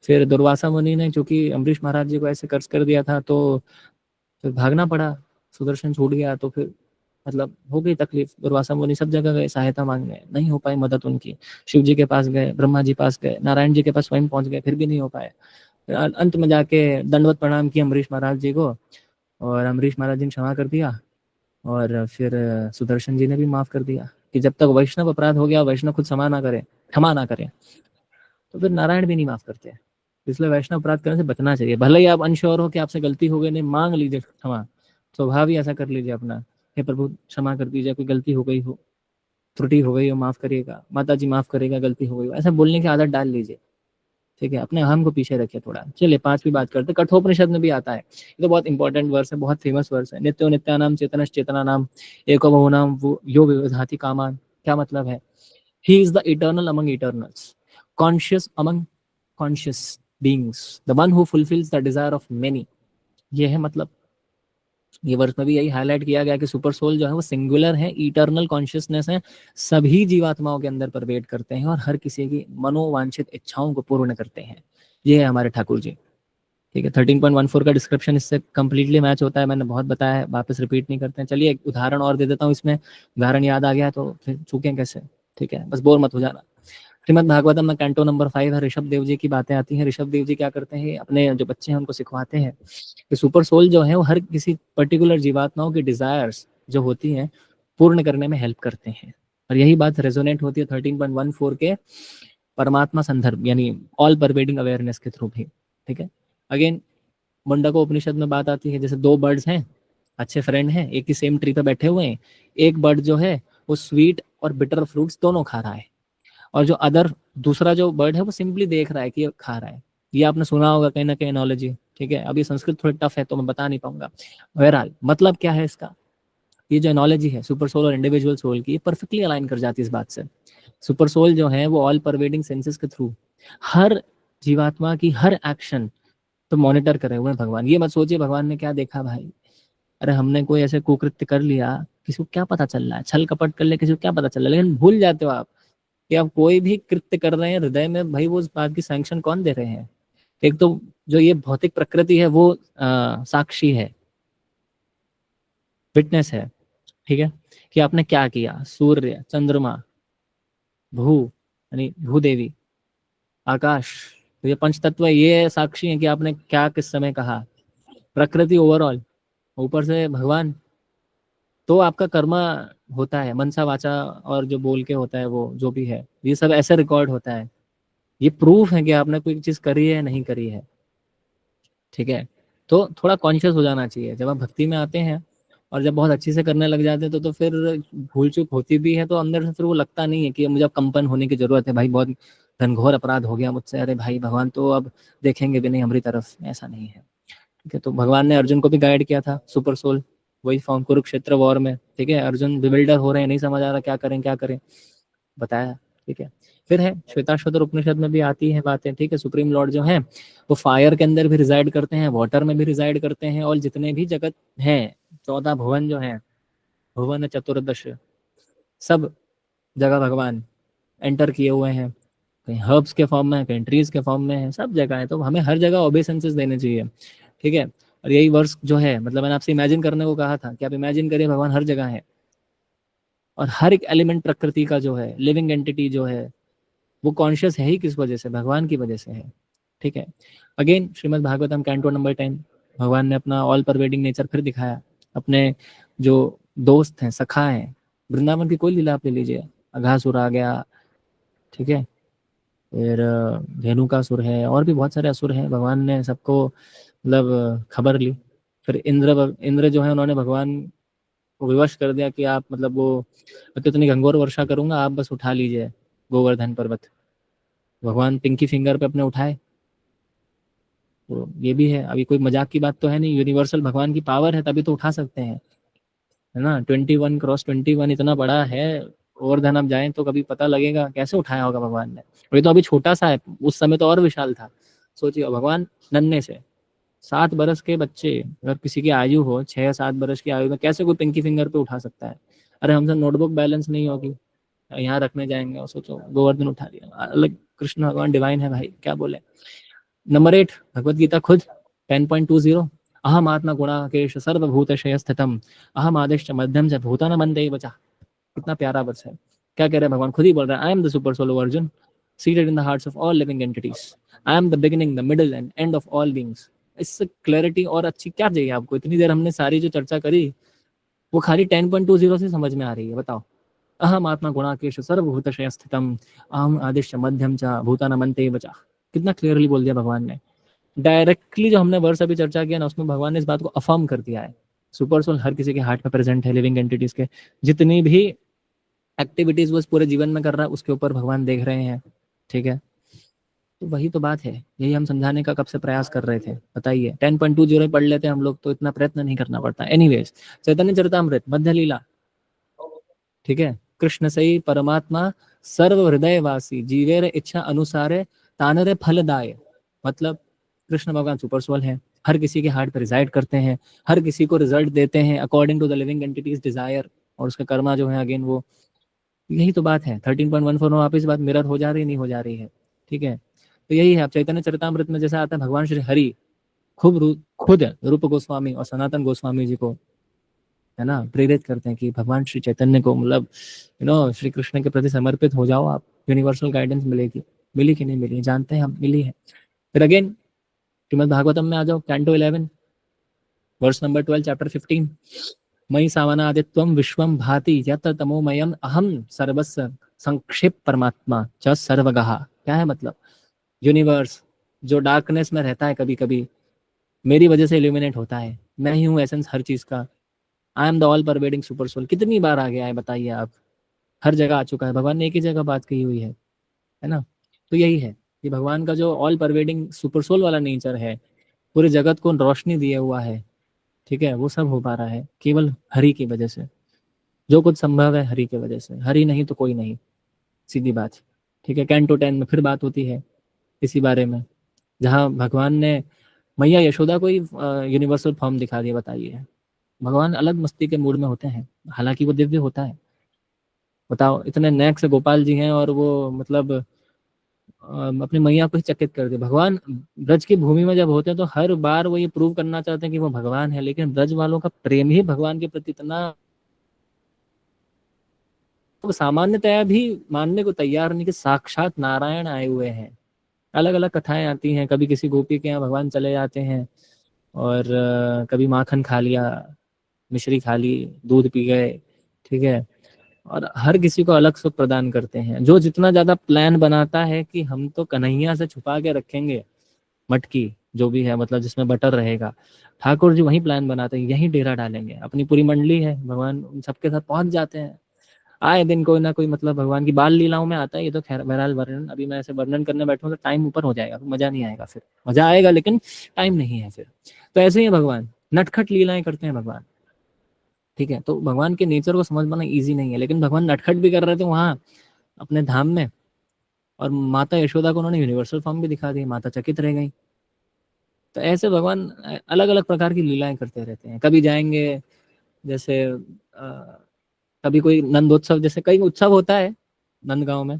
फिर दुर्वासा मुनि ने चूंकि अम्बरीश महाराज जी को ऐसे कर्ज कर दिया था, तो फिर भागना पड़ा, सुदर्शन छूट गया। तो फिर मतलब हो गई तकलीफ। दुर्वासा मुनि सब जगह गए सहायता मांगने, नहीं हो पाई मदद उनकी। शिव जी के पास गए, ब्रह्मा जी पास गए, नारायण जी के पास स्वयं पहुंच गए, फिर भी नहीं हो पाए। फिर अंत में जाके दंडवत प्रणाम किया अम्बरीश महाराज जी को, और अम्बरीश महाराज जी ने क्षमा कर दिया। और फिर सुदर्शन जी ने भी माफ कर दिया कि जब तक वैष्णव अपराध हो गया, वैष्णव खुद क्षमा ना करे, तो फिर नारायण भी नहीं माफ करते। इसलिए वैष्णव अपराध करने से बचना चाहिए। भले ही आप अनश्योर हो कि आपसे गलती हो गई, नहीं, मांग लीजिए क्षमा, स्वभाव ही ऐसा कर लीजिए अपना, हे प्रभु क्षमा कर दीजिए, कोई गलती हो गई हो, त्रुटि हो गई हो, माफ करिएगा, माता जी माफ करेगा, गलती हो गई हो, ऐसा बोलने की आदत डाल लीजिए। ठीक है, अपने अहम को पीछे रखिए थोड़ा। चलिए पांचवी बात करते हैं। कठोपनिषद में भी आता है, ये तो बहुत इंपॉर्टेंट वर्स है, बहुत फेमस वर्स है। नित्यो नित्यानाम चेतनश् चेतना नाम एको बहुनाम वो यो विविधाति कामान। क्या मतलब है? He is the eternal among eternals, conscious among conscious beings, the one who fulfills the desire of many. ये है मतलब। ये वर्ष में भी यही हाईलाइट किया गया कि सुपर सोल जो है वो सिंगुलर है, इटर्नल कॉन्शियसनेस है, सभी जीवात्माओं के अंदर परवेट करते हैं और हर किसी की मनोवांछित इच्छाओं को पूर्ण करते हैं। ये है हमारे ठाकुर जी। ठीक है, 13.14 का डिस्क्रिप्शन इससे कंप्लीटली मैच होता है, मैंने बहुत बताया है, वापस रिपीट नहीं करते हैं। चलिए एक उदाहरण और दे देता हूँ इसमें, उदाहरण याद आ गया तो फिर चूकें कैसे। ठीक है, बस बोर मत हो जाना। श्रीमद भागवतम में कैंटो नंबर 5 है, ऋषभ देव जी की बातें आती हैं। ऋषभ देव जी क्या करते हैं, अपने जो बच्चे हैं उनको सिखवाते हैं कि सुपर सोल जो है वो हर किसी पर्टिकुलर जीवात्माओं की डिजायर्स जो होती हैं पूर्ण करने में हेल्प करते हैं। और यही बात रेजोनेट होती है 13.14 के परमात्मा संदर्भ यानी ऑल परवेडिंग अवेयरनेस के थ्रू भी। ठीक है, अगेन मुंडको उपनिषद में बात आती है, जैसे दो बर्ड्स हैं, अच्छे फ्रेंड हैं, एक ही सेम ट्री पे बैठे हुए हैं। एक बर्ड जो है वो स्वीट और बिटर फ्रूट्स दोनों खा रहा है, और जो दूसरा जो बर्ड है वो सिंपली देख रहा है कि ये खा रहा है। ये आपने सुना होगा कहीं ना कहीं एनोलॉजी। ठीक है, अभी संस्कृत थोड़ी टफ है तो मैं बता नहीं पाऊंगा। बहरहाल मतलब क्या है इसका, ये जो एनोलॉजी है सुपर सोल और इंडिविजुअल सोल की, परफेक्टली अलाइन कर जाती है इस बात से। सुपर सोल जो है वो ऑल परवेडिंग सेंसेस के थ्रू हर जीवात्मा की हर एक्शन तो मॉनिटर करे हुए हैं भगवान। ये मत सोचिए भगवान ने क्या देखा भाई, अरे हमने कोई ऐसे कुकृत्य कर लिया, किसी को क्या पता चल रहा है, छल कपट कर ले किसी को क्या पता चल रहा है, लेकिन भूल जाते हो आप कि आप कोई भी कृत्य कर रहे हैं हृदय में, भाई वो उस बात की सैंक्शन कौन दे रहे हैं। एक तो जो ये भौतिक प्रकृति है वो साक्षी है, विटनेस है, ठीक है, कि आपने क्या किया। सूर्य, चंद्रमा, भू यानी भूदेवी, आकाश, तो ये पंच तत्व ये साक्षी है कि आपने क्या किस समय कहा। प्रकृति ओवरऑल, ऊपर से भगवान, तो आपका कर्मा होता है, मनसा वाचा और जो बोल के होता है वो जो भी है, ये सब ऐसे रिकॉर्ड होता है। ये प्रूफ है कि आपने कोई चीज करी है या नहीं करी है, ठीक है। तो थोड़ा कॉन्शियस हो जाना चाहिए जब आप भक्ति में आते हैं, और जब बहुत अच्छी से करने लग जाते हैं तो फिर भूल चूक होती भी है, तो अंदर से फिर वो लगता नहीं है कि अब मुझे अब कंपन होने की जरूरत है, भाई बहुत घनघोर अपराध हो गया मुझसे, अरे भाई भगवान तो अब देखेंगे भी नहीं हमारी तरफ, ऐसा नहीं है, ठीक है। तो भगवान ने अर्जुन को भी गाइड किया था, सुपर सोल, वही फॉर्म कुरुक्षेत्र वॉर में, ठीक है। अर्जुन बिल्डर हो रहे हैं, नहीं समझ आ रहा क्या करें क्या करें, बताया, ठीक है। फिर है श्वेताश्वतर उपनिषद में भी आती है बातें, ठीक है। सुप्रीम लॉर्ड जो है वो फायर के अंदर भी रिजाइड करते हैं, वाटर में भी रिजाइड करते हैं, और जितने भी जगत हैं, 14 भुवन जो है, भुवन चतुर्दश, सब जगह भगवान एंटर किए हुए हैं, कहीं हर्ब्स के फॉर्म में है, कहीं ट्रीज के फॉर्म में है, सब जगह है। तो हमें हर जगह ओबेसेंसेस देने चाहिए, ठीक है। और यही वर्ष जो है, मतलब मैंने आपसे इमेजिन करने को कहा था कि आप इमेजिन करिए भगवान हर जगह है, और हर एक एलिमेंट प्रकृति का जो है, लिविंग एंटिटी जो है, वो कॉन्शियस है ही किस वजह से, भगवान की वजह से है, ठीक है। Again Shrimad Bhagavatam canto number 10, भगवान ने अपना ऑल परवेडिंग नेचर फिर दिखाया। अपने जो दोस्त हैं, सखा हैं, वृंदावन की कोई लीला आप ले लीजिए, अघासुर आ गया, ठीक है, फिर धेनुकासुर है, और भी बहुत सारे असुर हैं, भगवान ने सबको मतलब खबर ली। फिर इंद्र जो है उन्होंने भगवान को विवश कर दिया कि आप मतलब वो, मैं तो इतनी घंघोर वर्षा करूंगा, आप बस उठा लीजिए गोवर्धन पर्वत। भगवान पिंकी फिंगर पे अपने उठाए। तो ये भी है, अभी कोई मजाक की बात तो है नहीं, यूनिवर्सल भगवान की पावर है तभी तो उठा सकते हैं, है ना। 21 × 21 इतना बड़ा है, गोवर्धन आप जाएं तो कभी पता लगेगा कैसे उठाया होगा भगवान ने। और ये तो अभी छोटा सा है, उस समय तो और विशाल था। सोचिए भगवान नन्हे से 7 बरस के बच्चे, अगर किसी की आयु हो 6 या 7 बरस की आयु में, कैसे कोई पिंकी फिंगर पे उठा सकता है। अरे हमसे नोटबुक बैलेंस नहीं होगी, यहाँ रखने जाएंगे और सोचो गोवर्धन उठा लिया, अलग। कृष्ण भगवान डिवाइन है भाई, क्या बोले। नंबर 8 भगवत गीता खुद 10.20, अहम आत्मा गुणाकेश सर्वभूतशय स्थितम, अहम आदिश्च मध्यम च भूतान बंदे बचा। कितना प्यारा वर्ष है। क्या कह रहे हैं भगवान, खुद ही बोल रहे हैं, आई am the super solo Arjun, seated in the hearts of all living entities, I am the beginning the middle and end of all beings. इससे क्लैरिटी और अच्छी क्या चाहिए आपको। इतनी देर हमने सारी जो चर्चा करी वो खाली 10.20 से समझ में आ रही है, बताओ। अहम आत्मा गुणाकेश सर्वभूतशय स्थितम, अहम आदिश्च मध्यम च भूतान बंदे बचा। कितना क्लियरली बोल दिया भगवान ने। डायरेक्टली जो हमने वर्ष अभी चर्चा किया ना, उसमें भगवान ने इस बात को अफर्म कर दिया है। सुपर सोल हर किसी के हार्ट में प्रेजेंट है, लिविंग एंटिटीज के जितनी भी एक्टिविटीज वो इस पूरे जीवन में कर रहा है उसके ऊपर भगवान देख रहे हैं, ठीक है। तो वही तो बात है, यही हम समझाने का कब से प्रयास कर रहे थे, बताइए। 10.20 पढ़ लेते हैं हम लोग तो इतना प्रयत्न नहीं करना पड़ता। एनीवेज, चैतन्य चरितामृत मध्य लीला, ठीक है। कृष्ण सही परमात्मा सर्व हृदय वासी, जीवेर इच्छा अनुसारे तानरे फलदाय। मतलब कृष्ण भगवान सुपर सोल है, हर किसी के हार्ट पर रिजाइड करते हैं, हर किसी को रिजल्ट देते हैं according to the living entities desire, और उसका कर्मा जो है अगेन वो, यही तो बात है। 13.14 में वापस बात मिरर हो जा रही नहीं हो जा रही है, ठीक है। तो यही है, आप चैतन्य चरितामृत में जैसा आता है भगवान श्री हरि खुद रूप गोस्वामी और सनातन गोस्वामी जी को, है ना, प्रेरित करते हैं कि भगवान श्री चैतन्य को मतलब श्री कृष्ण के प्रति समर्पित हो जाओ आप, यूनिवर्सल गाइडेंस मिलेगी। मिली कि नहीं मिली जानते हैं हम, मिली है। फिर अगेन श्रीमद भागवतम में आ जाओ, कैंटो 11 वर्स नंबर 12, चैप्टर 15, मयि सावनादित्वम विश्वम भाति यत्र तमोमयम अहम सर्वस्व संक्षेप परमात्मा च सर्वगः। क्या है मतलब, यूनिवर्स जो डार्कनेस में रहता है कभी कभी, मेरी वजह से इल्यूमिनेट होता है, मैं ही हूँ एसेंस हर चीज का। I am the all pervading super soul, कितनी बार आ गया है बताइए आप, हर जगह आ चुका है भगवान ने, एक ही जगह बात कही हुई है ना। तो यही है कि भगवान का जो ऑल परवेडिंग सुपर सोल वाला नेचर है, पूरे जगत को रोशनी दिया हुआ है, ठीक है, वो सब हो पा रहा है केवल हरि की वजह से। जो कुछ संभव है हरि की वजह से, हरि नहीं तो कोई नहीं, सीधी बात, ठीक है। कैंटो 10 में फिर बात होती है इसी बारे में, जहाँ भगवान ने मैया यशोदा को ही यूनिवर्सल फॉर्म दिखा दिया, बताइए। भगवान अलग मस्ती के मूड में होते हैं, हालांकि वो दिव्य होता है। बताओ, इतने नेक से गोपाल जी हैं और वो मतलब अपनी मैया को ही चकित कर दे। भगवान ब्रज की भूमि में जब होते हैं तो हर बार वो ये प्रूव करना चाहते हैं कि वो भगवान है, लेकिन ब्रज वालों का प्रेम ही भगवान के प्रति इतना, वो सामान्यतया भी मानने को तैयार नहीं कि साक्षात नारायण आए हुए हैं। अलग अलग कथाएं आती हैं, कभी किसी गोपी के यहाँ भगवान चले जाते हैं और कभी माखन खा लिया, मिश्री खा ली, दूध पी गए, ठीक है। और हर किसी को अलग सुख प्रदान करते हैं। जो जितना ज्यादा प्लान बनाता है कि हम तो कन्हैया से छुपा के रखेंगे मटकी, जो भी है मतलब जिसमें बटर रहेगा, ठाकुर जी वही प्लान बनाते हैं, यही डेरा डालेंगे, अपनी पूरी मंडली है, भगवान उन सबके साथ पहुंच जाते हैं। आए दिन कोई ना कोई मतलब भगवान की बाल लीलाओं में आता है। ये तो खैर बहरहाल वर्णन, अभी मैं ऐसे वर्णन करने बैठूं तो टाइम ऊपर हो जाएगा, मजा नहीं आएगा। फिर मजा आएगा लेकिन टाइम नहीं है फिर। तो ऐसे ही है भगवान, नटखट लीलाएं करते हैं भगवान, ठीक है। तो भगवान के नेचर को समझ पाना ईजी नहीं है, लेकिन भगवान नटखट भी कर रहे थे वहाँ अपने धाम में, और माता यशोदा को उन्होंने यूनिवर्सल फॉर्म भी दिखा दी, माता चकित रह गई। तो ऐसे भगवान अलग अलग प्रकार की लीलाएं करते रहते हैं। कभी जाएंगे जैसे कभी कोई नंदोत्सव, जैसे कई उत्सव होता है नंदगांव में,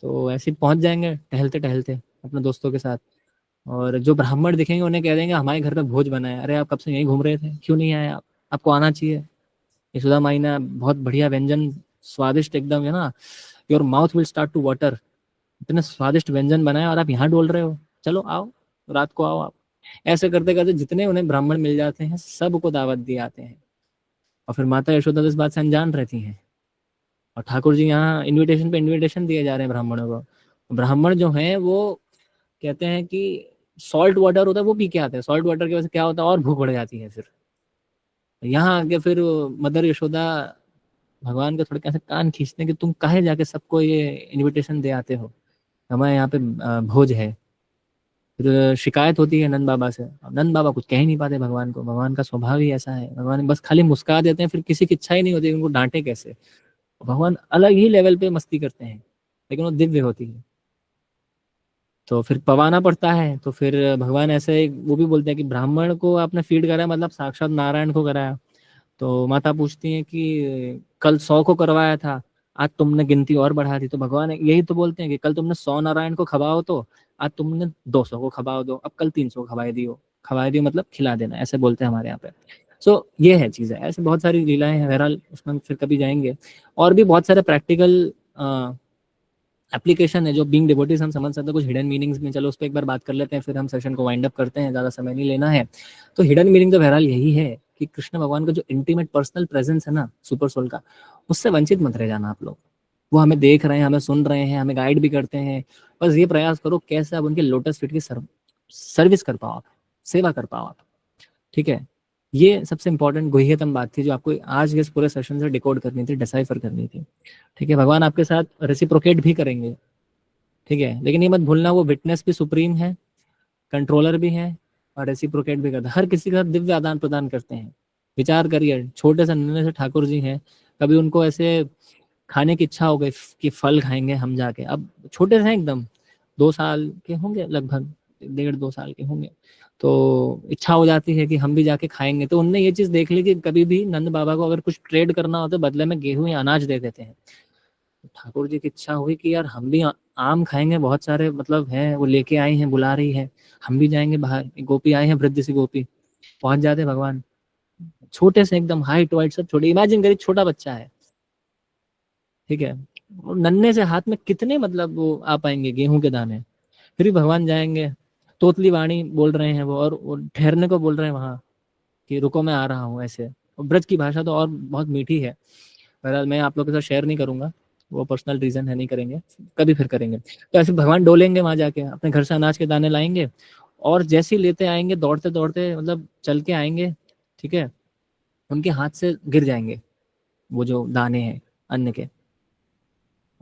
तो ऐसे ही पहुंच जाएंगे टहलते टहलते अपने दोस्तों के साथ, और जो ब्राह्मण दिखेंगे उन्हें कह देंगे हमारे घर पे भोज बना है। अरे आप कब से यहीं घूम रहे थे, क्यों नहीं आए आप, आपको आना चाहिए। यशोदा माई ने बहुत बढ़िया व्यंजन, स्वादिष्ट एकदम है ना, your mouth will start to water, इतने स्वादिष्ट व्यंजन बनाए और आप यहाँ डोल रहे हो, चलो आओ, रात को आओ आप। ऐसे करते करते जितने उन्हें ब्राह्मण मिल जाते हैं सबको दावत दिए आते हैं। और फिर माता यशोदा तो इस बात से अनजान रहती हैं, और ठाकुर जी यहाँ इनविटेशन पे इनविटेशन दिए जा रहे हैं ब्राह्मणों को। ब्राह्मण जो हैं वो कहते हैं कि सॉल्ट वाटर होता है वो पी के आते हैं, सॉल्ट वाटर की वजह से क्या होता है और भूख बढ़ जाती है। फिर यहाँ आके फिर मदर यशोदा भगवान के थोड़े कैसे कान खींचते हैं कि तुम काहे जाके सबको ये इनविटेशन दे आते हो, हमारे यहाँ पे भोज है। फिर शिकायत होती है नंद बाबा से, अब नंद बाबा कुछ कह ही नहीं पाते भगवान को, भगवान का स्वभाव ही ऐसा है, भगवान बस खाली मुस्कुरा देते हैं, फिर किसी की इच्छा ही नहीं होती उनको डांटे कैसे। भगवान अलग ही लेवल पे मस्ती करते हैं, लेकिन वो दिव्य होती है। तो फिर पवाना पड़ता है, तो फिर भगवान ऐसे वो भी बोलते हैं कि ब्राह्मण को आपने फीड कराया मतलब साक्षात नारायण को कराया। तो माता पूछती है कि कल 100 को करवाया था, आज तुमने गिनती और बढ़ा दी। तो भगवान यही तो बोलते हैं कि कल तुमने 100 नारायण को खवाओ, तो आज तुमने 200 को खवाओ दो, अब कल 300 को खवाए दियो मतलब खिला देना, ऐसे बोलते हैं हमारे यहाँ पे। सो ये है चीज़ है, ऐसे बहुत सारी लीलाएं हैं, बहरहाल उसमें फिर कभी जाएंगे। और भी बहुत सारे प्रैक्टिकल एप्लीकेशन है जो बीइंग डिवोटीज हम समझ सकते हैं, कुछ हिडन मीनिंग्स में, चलो उस पर एक बार बात कर लेते हैं, फिर हम सेशन को वाइंड अप करते हैं, ज़्यादा समय नहीं लेना है। तो हिडन मीनिंग तो बहरहाल यही है कि कृष्ण भगवान का जो इंटीमेट पर्सनल प्रेजेंस है ना सुपर सोल का, उससे वंचित मत रह जाना आप लोग। वो हमें देख रहे हैं, हमें सुन रहे हैं, हमें गाइड भी करते हैं, बस ये प्रयास करो कैसे आप उनके लोटस फीट की सर्विस कर पाओ आप, सेवा कर पाओ आप, ठीक है। ये सबसे इंपॉर्टेंट गुह्यतम बात थी जो आपको आज के इस पूरे सेशन से डिकोड करनी थी, डिसाइफर करनी थी, ठीक है। भगवान आपके साथ रेसिप्रोकेट भी करेंगे, ठीक है, लेकिन ये मत भूलना वो विटनेस भी सुप्रीम है, कंट्रोलर भी है, और रेसिप्रोकेट भी करते हैं, हर किसी के साथ दिव्य आदान प्रदान करते हैं। विचार करिए, छोटे से नन्हे से ठाकुर जी हैं, कभी उनको ऐसे खाने की इच्छा हो गई कि फल खाएंगे हम जाके, अब छोटे से हैं एकदम, 2 साल के होंगे लगभग, 1.5-2 साल के होंगे, तो इच्छा हो जाती है कि हम भी जाके खाएंगे। तो उनने ये चीज देख ली कि कभी भी नंद बाबा को अगर कुछ ट्रेड करना हो तो बदले में गेहूं या अनाज दे देते हैं। ठाकुर जी की इच्छा हुई कि यार हम भी आम खाएंगे, बहुत सारे मतलब हैं, वो लेके आई हैं, बुला रही है, हम भी जाएंगे बाहर। एक गोपी आई है, वृद्ध सी गोपी, पहुंच जाते भगवान, छोटे से एकदम, हाइट वाइट सब छोटे, इमेजिन करिए छोटा बच्चा है, ठीक है, और नन्हे से हाथ में कितने मतलब वो आ पाएंगे गेहूं के दाने, फिर भी भगवान जाएंगे। तोतली वाणी बोल रहे हैं वो, और वो ठहरने को बोल रहे हैं वहां कि रुको मैं आ रहा हूँ, ऐसे। और ब्रज की भाषा तो और बहुत मीठी है, बहरहाल मैं आप लोग के साथ शेयर नहीं करूंगा, वो पर्सनल रीजन है, नहीं करेंगे, कभी फिर करेंगे। तो ऐसे भगवान डोलेंगे वहां जाके, अपने घर से अनाज के दाने लाएंगे, और जैसे ही लेते आएंगे दौड़ते दौड़ते मतलब चल के आएंगे, ठीक है, उनके हाथ से गिर जाएंगे वो जो दाने हैं अन्न के।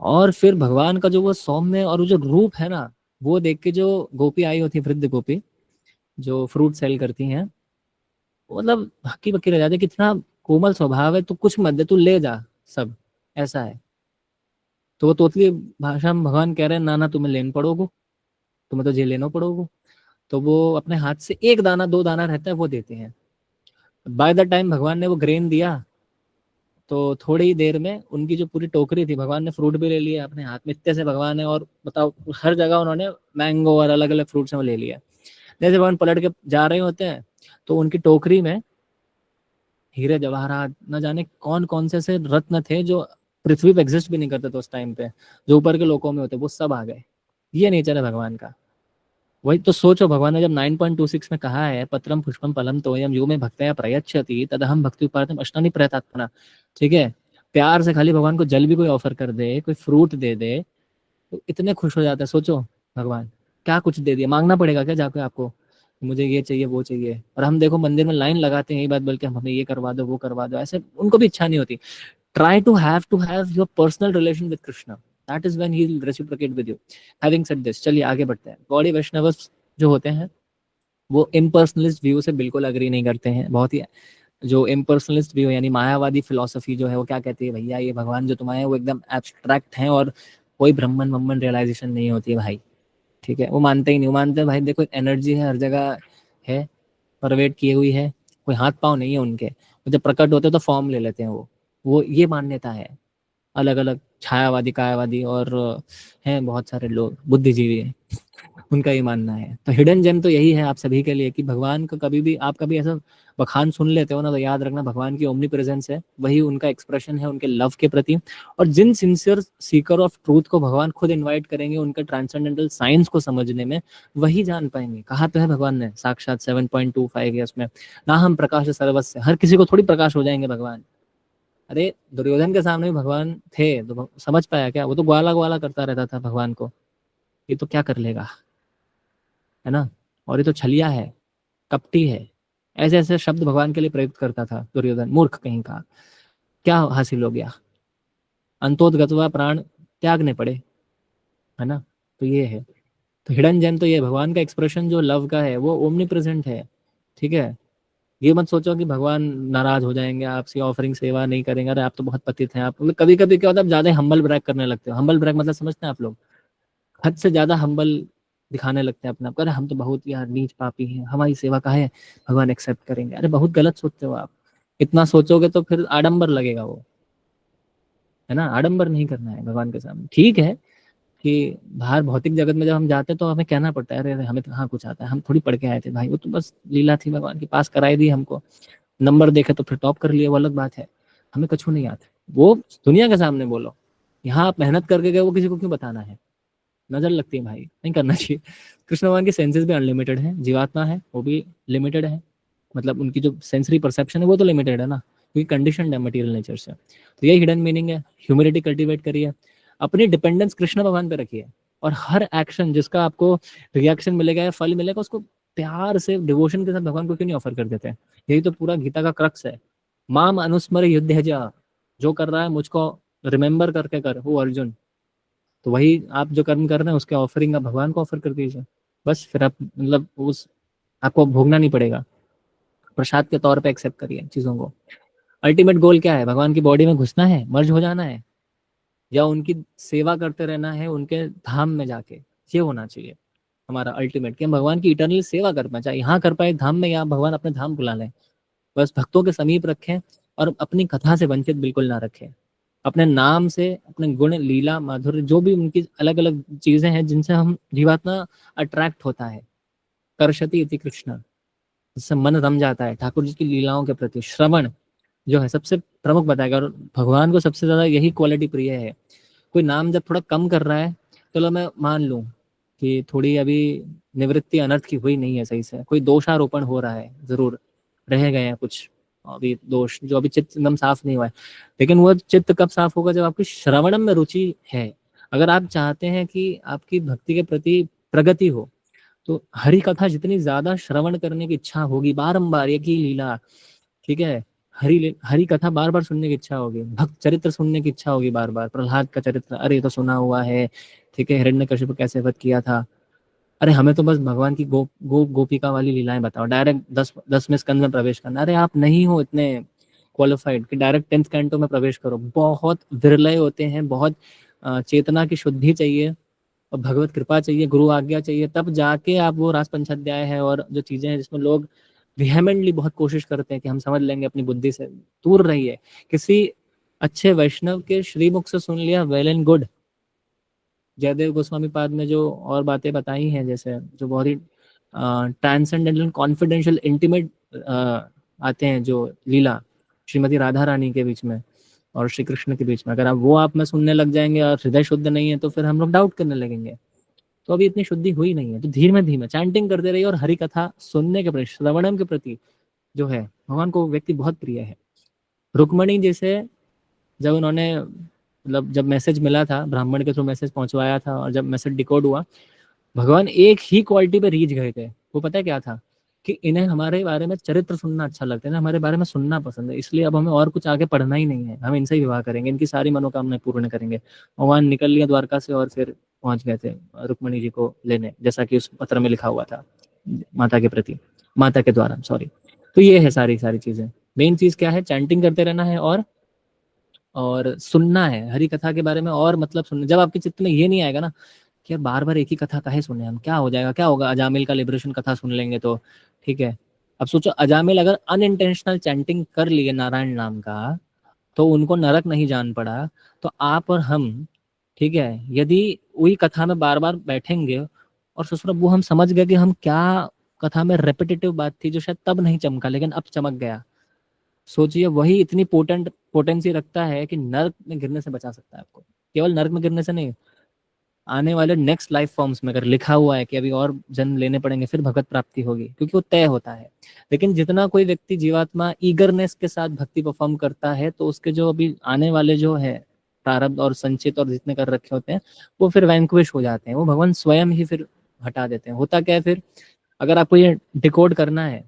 और फिर भगवान का जो वो सौम्य और वो जो रूप है ना, वो देख के जो गोपी आई होती है, वृद्ध गोपी जो फ्रूट सेल करती हैं, वो मतलब हक्की बक्की रह जाती है, कितना कोमल स्वभाव है, तू कुछ मत दे, तू ले जा सब, ऐसा है। तो वो तोतली भाषा में भगवान कह रहे हैं ना ना तुम्हें लेन पड़ोगो, तुम्हें तो जे लेना पड़ोगो। तो वो अपने हाथ से एक दाना 2 दाना रहता है वो देते हैं। बाय द टाइम भगवान ने वो ग्रेन दिया, तो थोड़ी ही देर में उनकी जो पूरी टोकरी थी, भगवान ने फ्रूट भी ले लिया अपने हाथ में, इतने से भगवान है, और बताओ हर जगह उन्होंने मैंगो और अलग अलग फ्रूट्स में ले लिया। जैसे भगवान पलट के जा रहे होते हैं, तो उनकी टोकरी में हीरे जवाहरात न जाने कौन कौन से ऐसे रत्न थे जो पृथ्वी पे एग्जिस्ट भी नहीं करते थे उस टाइम पे, जो ऊपर के लोकों में होते, वो सब आ गए। ये नेचर है भगवान का। वही तो सोचो, भगवान ने जब 9.26 में कहा है, पत्रम पुष्पम फलम तोयम यो में भक्तया प्रयच्छति तदहम भक्ति उपायतम अष्टानि प्रयतात्मना। ठीक है, प्यार से खाली भगवान को जल भी कोई ऑफर कर दे, कोई फ्रूट दे दे, तो इतने खुश हो जाते हैं। सोचो भगवान क्या कुछ दे दिया, मांगना पड़ेगा क्या जाके आपको, मुझे ये चाहिए वो चाहिए। और हम देखो मंदिर में लाइन लगाते हैं यही बात, बल्कि हम हमें ये करवा दो वो करवा दो, ऐसे उनको भी इच्छा नहीं होती। Try to have your personal relation with Krishna. That is when he will reciprocate with you. Having said this, चलिए आगे बढ़ते हैं। गौड़ी वैष्णवस जो होते हैं वो इम्पर्सनलिस्ट व्यू से बिल्कुल अग्री नहीं करते हैं। बहुत ही जो इम्पर्सनलिस्ट व्यू यानी मायावादी फिलोसफी जो है, वो क्या कहती है, भैया ये भगवान जो तुम्हारे हैं वो एकदम एब्स्ट्रैक्ट हैं और कोई ब्रह्मन वम्मन रियलाइजेशन नहीं होती है भाई। ठीक है, वो मानते ही नहीं। वो मानते हैं भाई देखो एनर्जी है हर जगह है, परवेट की हुई है, कोई हाथ पाँव नहीं है उनके, वो जब प्रकट होते हैं तो फॉर्म ले लेते हैं वो ये मान्यता है। अलग अलग छायावादी कायावादी और हैं बहुत सारे लोग बुद्धिजीवी हैं, उनका ये मानना है। तो हिडन जेम तो यही है आप सभी के लिए कि भगवान का कभी भी आप कभी ऐसा बखान सुन लेते हो ना, तो याद रखना भगवान की ओमनी प्रेजेंस है, वही उनका एक्सप्रेशन है उनके लव के प्रति। और जिन सिंसियर सीकर ऑफ ट्रूथ को भगवान खुद इनवाइट करेंगे उनके ट्रांसेंडेंटल साइंस को समझने में, वही जान पाएंगे। कहा तो है भगवान ने साक्षात 7.25 ईयर्स में, ना हम प्रकाश सर्वस्व, हर किसी को थोड़ी प्रकाश हो जाएंगे भगवान। अरे दुर्योधन के सामने भी भगवान थे, तो समझ पाया क्या, वो तो ग्वाला ग्वाला करता रहता था भगवान को, ये तो क्या कर लेगा, है ना। और ये तो छलिया है, कपटी है, ऐसे ऐसे शब्द भगवान के लिए प्रयुक्त करता था दुर्योधन, मूर्ख कहीं का। क्या हासिल हो गया, अंतोदगतवा प्राण त्यागने पड़े, है ना। तो ये है, तो हिडन जेम तो ये भगवान का एक्सप्रेशन जो लव का है वो ओमनी प्रेजेंट है। ठीक है, ये मत सोचो कि भगवान नाराज हो जाएंगे आपसे, ऑफरिंग सेवा नहीं करेंगे, अरे आप तो बहुत पतित हैं आप। मतलब कभी कभी क्या होता है, आप ज्यादा हम्बल ब्रैग करने लगते हो। हम्बल ब्रैग मतलब समझते हैं आप लोग, हद से ज्यादा हम्बल दिखाने लगते हैं अपने आप को, अरे हम तो बहुत यार नीच पापी हैं, हमारी सेवा का है भगवान एक्सेप्ट करेंगे। अरे बहुत गलत सोचते हो आप, इतना सोचोगे तो फिर आडंबर लगेगा वो, है ना। आडंबर नहीं करना है भगवान के सामने। ठीक है कि बाहर भौतिक जगत में जब हम जाते हैं तो हमें कहना पड़ता है, अरे अरे हमें तो कहाँ कुछ आता है, हम थोड़ी पढ़ के आए थे भाई, वो तो बस लीला थी भगवान की, पास कराई दी हमको, नंबर देखे तो फिर टॉप कर लिए, वो अलग बात है, हमें कुछ नहीं आता। वो दुनिया के सामने बोलो, यहाँ आप मेहनत करके गए वो किसी को क्यों बताना है, नजर लगती है भाई, नहीं करना चाहिए। कृष्ण भगवान की सेंसेस भी अनलिमिटेड है, जीवात्मा है वो भी लिमिटेड है, मतलब उनकी जो सेंसरी परसेप्शन है वो तो लिमिटेड है ना, क्योंकि कंडीशन है मटेरियल नेचर से। तो यही हिडन मीनिंग है। ह्यूमिलिटी कल्टीवेट करिए, अपनी डिपेंडेंस कृष्ण भगवान पे रखिए, और हर एक्शन जिसका आपको रिएक्शन मिलेगा या फल मिलेगा उसको प्यार से डिवोशन के साथ भगवान को क्यों नहीं ऑफर कर देते हैं। यही तो पूरा गीता का क्रक्स है। माम अनुस्मर युद्ध जा, जो कर रहा है मुझको रिमेम्बर करके कर, वो अर्जुन। तो वही आप जो कर्म कर रहे हैं उसके ऑफरिंग आप भगवान को ऑफर कर दीजिए, बस फिर आप मतलब उस आपको भोगना नहीं पड़ेगा, प्रसाद के तौर पे एक्सेप्ट करिए चीजों को। अल्टीमेट गोल क्या है, भगवान की बॉडी में घुसना है, मर्ज हो जाना है, या उनकी सेवा करते रहना है उनके धाम में जाके, ये होना चाहिए हमारा अल्टीमेट, कि हम भगवान की इटर्नल सेवा कर पाए, चाहे यहाँ कर पाए धाम में, या भगवान अपने धाम बुला लें। बस भक्तों के समीप रखें, और अपनी कथा से वंचित बिल्कुल ना रखें। अपने नाम से, अपने गुण लीला माधुर्य जो भी उनकी अलग अलग चीजें हैं जिनसे हम जीवात्मा अट्रैक्ट होता है, कर्षति इति कृष्ण, जिससे मन रम जाता है ठाकुर जी की लीलाओं के प्रति। श्रवण जो है सबसे प्रमुख बताएगा, और भगवान को सबसे ज्यादा यही क्वालिटी प्रिय है। कोई नाम जब थोड़ा कम कर रहा है, चलो मैं मान लूं कि थोड़ी अभी निवृत्ति अनर्थ की हुई नहीं है सही से, कोई दोषारोपण हो रहा है, जरूर रह गए हैं कुछ अभी दोष, जो अभी चित्त एकदम साफ नहीं हुआ है, लेकिन वो चित्त कब साफ होगा, जब आपकी श्रवणम में रुचि है। अगर आप चाहते हैं कि आपकी भक्ति के प्रति प्रगति हो, तो हरि कथा जितनी ज्यादा श्रवण करने की इच्छा होगी, बारंबार एक ही लीला, ठीक है, हरि कथा बार बार सुनने की इच्छा होगी, भक्त चरित्र सुनने की इच्छा होगी बार बार, प्रहलाद का चरित्र अरे ये तो सुना हुआ है, ठीक है, हिरण्यकशिप कैसे वध किया था, अरे हमें तो बस भगवान की गोपिका वाली लीलाएं बताओ, डायरेक्ट 10वें स्कंद में प्रवेश करना। अरे आप नहीं हो इतने क्वालिफाइड कि डायरेक्ट 10th कैंटो में प्रवेश करो, बहुत विरले होते हैं, बहुत चेतना की शुद्धि चाहिए, और भगवत कृपा चाहिए, गुरु आज्ञा चाहिए, तब जाके आप वो रास पंचाध्याय है और जो चीजें हैं जिसमें लोग विहेमेंटली बहुत कोशिश करते हैं कि हम समझ लेंगे अपनी बुद्धि से, दूर रहिए। किसी अच्छे वैष्णव के श्रीमुख से सुन लिया, well and good. Jaydev Goswami पाद में जो और बातें बताई हैं, जैसे जो बहुत ही ट्रांसेंडेंटल, कॉन्फिडेंशियल, इंटीमेट आते हैं, जो लीला श्रीमती राधा रानी के बीच में और श्री कृष्ण के बीच में, अगर आप वो आप में सुनने लग जाएंगे और हृदय शुद्ध नहीं है, तो फिर हम लोग डाउट करने लगेंगे। तो अभी इतनी शुद्धि हुई नहीं है, तो धीमे धीमे चैंटिंग करते रहिए, और हरि कथा सुनने के प्रति, श्रवणम के प्रति जो है, भगवान को व्यक्ति बहुत प्रिय है। रुक्मणी जैसे, जब उन्होंने मतलब जब मैसेज मिला था, ब्राह्मण के थ्रू मैसेज पहुंचवाया था, और जब मैसेज डिकोड हुआ, भगवान एक ही क्वालिटी पे रीच गए थे। वो पता है क्या था, कि इन्हें हमारे बारे में चरित्र सुनना अच्छा लगता है ना, हमारे बारे में सुनना पसंद है, इसलिए अब हमें और कुछ आगे पढ़ना ही नहीं है, हम इनसे ही विवाह करेंगे, इनकी सारी मनोकामनाएं पूर्ण करेंगे। भगवान निकल लिया द्वारका से, और फिर पहुंच गए थे रुक्मणी जी को लेने, जैसा कि उस पत्र में लिखा हुआ था माता के प्रति, माता के द्वारा, सॉरी। तो ये है सारी सारी चीजें। मेन चीज क्या है, चैंटिंग करते रहना है, और सुनना है हरि कथा के बारे में, और मतलब सुनना। जब आपके चित्त में ये नहीं आएगा ना कि यार बार बार एक ही कथा काहे सुने हम, क्या हो जाएगा, क्या होगा, अजामिल का लिबरेशन कथा सुन लेंगे तो ठीक है। अब सोचो, अजामिल अगर अनइंटेंशनल चैंटिंग कर लिए नारायण नाम का, तो उनको नरक नहीं जान पड़ा, तो आप और हम, ठीक है, यदि वही कथा में बार बार बैठेंगे, और ससुर वो हम समझ गए कि हम क्या, कथा में रेपिटेटिव बात थी जो शायद तब नहीं चमका लेकिन अब चमक गया। सोचिए, वही इतनी पोटेंसी रखता है कि नर्क में गिरने से बचा सकता है आपको। केवल नर्क में गिरने से नहीं, आने वाले नेक्स्ट लाइफ फॉर्म्स में अगर लिखा हुआ है कि अभी और जन्म लेने पड़ेंगे फिर भगवत प्राप्ति होगी, क्योंकि वो तय होता है। लेकिन जितना कोई व्यक्ति जीवात्मा ईगरनेस के साथ भक्ति परफॉर्म करता है, तो उसके जो अभी आने वाले जो है प्रारब्ध और संचित और जितने कर रखे होते हैं, वो फिर वैंक्विश हो जाते हैं, वो भगवान स्वयं ही फिर हटा देते हैं। होता क्या है फिर, अगर आपको ये डिकोड करना है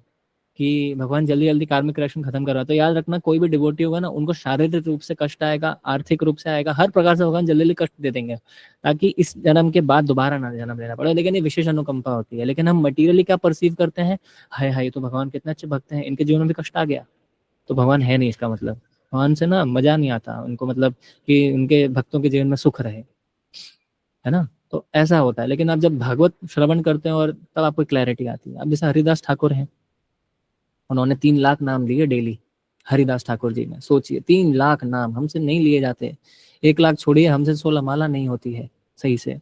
कि भगवान जल्दी जल्दी कार्मिक करेक्शन खत्म कर रहा है, तो याद रखना, कोई भी डिवोटी होगा ना, उनको शारीरिक रूप से कष्ट आएगा, आर्थिक रूप से आएगा, हर प्रकार से भगवान जल्दी जल्दी कष्ट दे देंगे, ताकि इस जन्म के बाद दोबारा ना जन्म लेना पड़े। लेकिन ये विशेष अनुकंपा होती है। लेकिन हम मटीरियली क्या परसीव करते हैं, हाय हाय तो भगवान कितने अच्छे भक्त हैं, इनके जीवन में भी कष्ट आ गया, तो भगवान है नहीं, इसका मतलब भगवान से ना मजा नहीं आता उनको, मतलब कि उनके भक्तों के जीवन में सुख रहे, है ना। तो ऐसा होता है। लेकिन आप जब भागवत श्रवण करते हैं, और तब आपको क्लैरिटी आती है। अब जैसे हरिदास ठाकुर हैं, उन्होंने 3 लाख नाम लिए डेली। हरिदास ठाकुर जी ने, सोचिए, 3 लाख नाम हमसे नहीं लिए जाते। 1 लाख छोड़िए, हमसे 16 माला नहीं होती है सही से।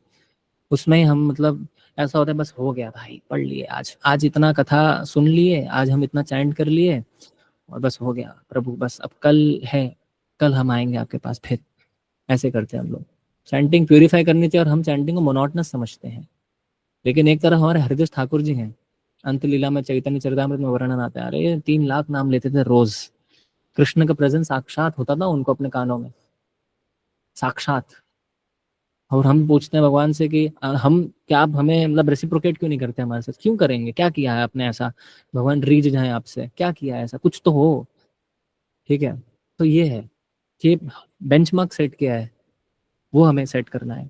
उसमें ही हम मतलब ऐसा होता है, बस हो गया भाई, पढ़ लिए, आज आज इतना कथा सुन लिए, आज हम इतना चैंट कर लिए, और बस हो गया प्रभु, बस अब कल है, कल हम आएंगे आपके पास फिर। ऐसे करते हैं हम लोग। चैंटिंग प्यूरिफाई करनी चाहिए, और हम चैंटिंग को मोनोटनस समझते हैं। लेकिन एक तरफ हमारे हरिदास ठाकुर जी हैं, अंत लीला में, चैतन्य चरितामृत में वर्णन आता है, अरे 3 लाख नाम लेते थे रोज। कृष्ण का प्रेजेंस साक्षात होता था उनको अपने कानों में, साक्षात। और हम पूछते हैं भगवान से कि हम क्या, आप हमें मतलब रेसिप्रोकेट क्यों नहीं करते हमारे साथ, क्यों करेंगे, क्या किया है आपने ऐसा, भगवान रीझ जाए आपसे, क्या किया है ऐसा, कुछ तो हो। ठीक है, तो ये है कि बेंचमार्क सेट किया है, वो हमें सेट करना है।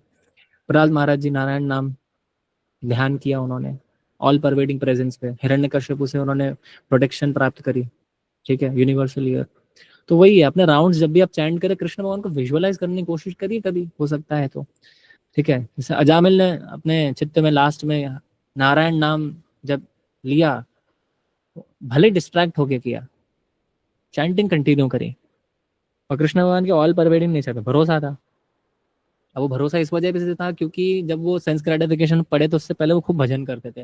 प्रहलाद महाराज जी नारायण नाम ध्यान किया उन्होंने, ऑल परवेडिंग प्रेजेंस पे, हिरण्यकश्यप से उन्होंने प्रोटेक्शन प्राप्त करी। ठीक है, यूनिवर्सल ईयर। तो वही है, अपने राउंड्स जब भी आप चैंट करें, कृष्ण भगवान को विजुअलाइज करने की कोशिश करिए, कभी हो सकता है तो। ठीक है, जैसे अजामिल ने अपने चित्त में लास्ट में नारायण नाम जब लिया, भले डिस्ट्रैक्ट होके किया, चैंटिंग कंटिन्यू करी, और कृष्ण भगवान के ऑल परवेडिंग नेचर पे भरोसा था। अब वो भरोसा इस वजह से था क्योंकि जब वो सेंस ग्रेटिफिकेशन पढ़े, तो उससे पहले वो खूब भजन करते थे।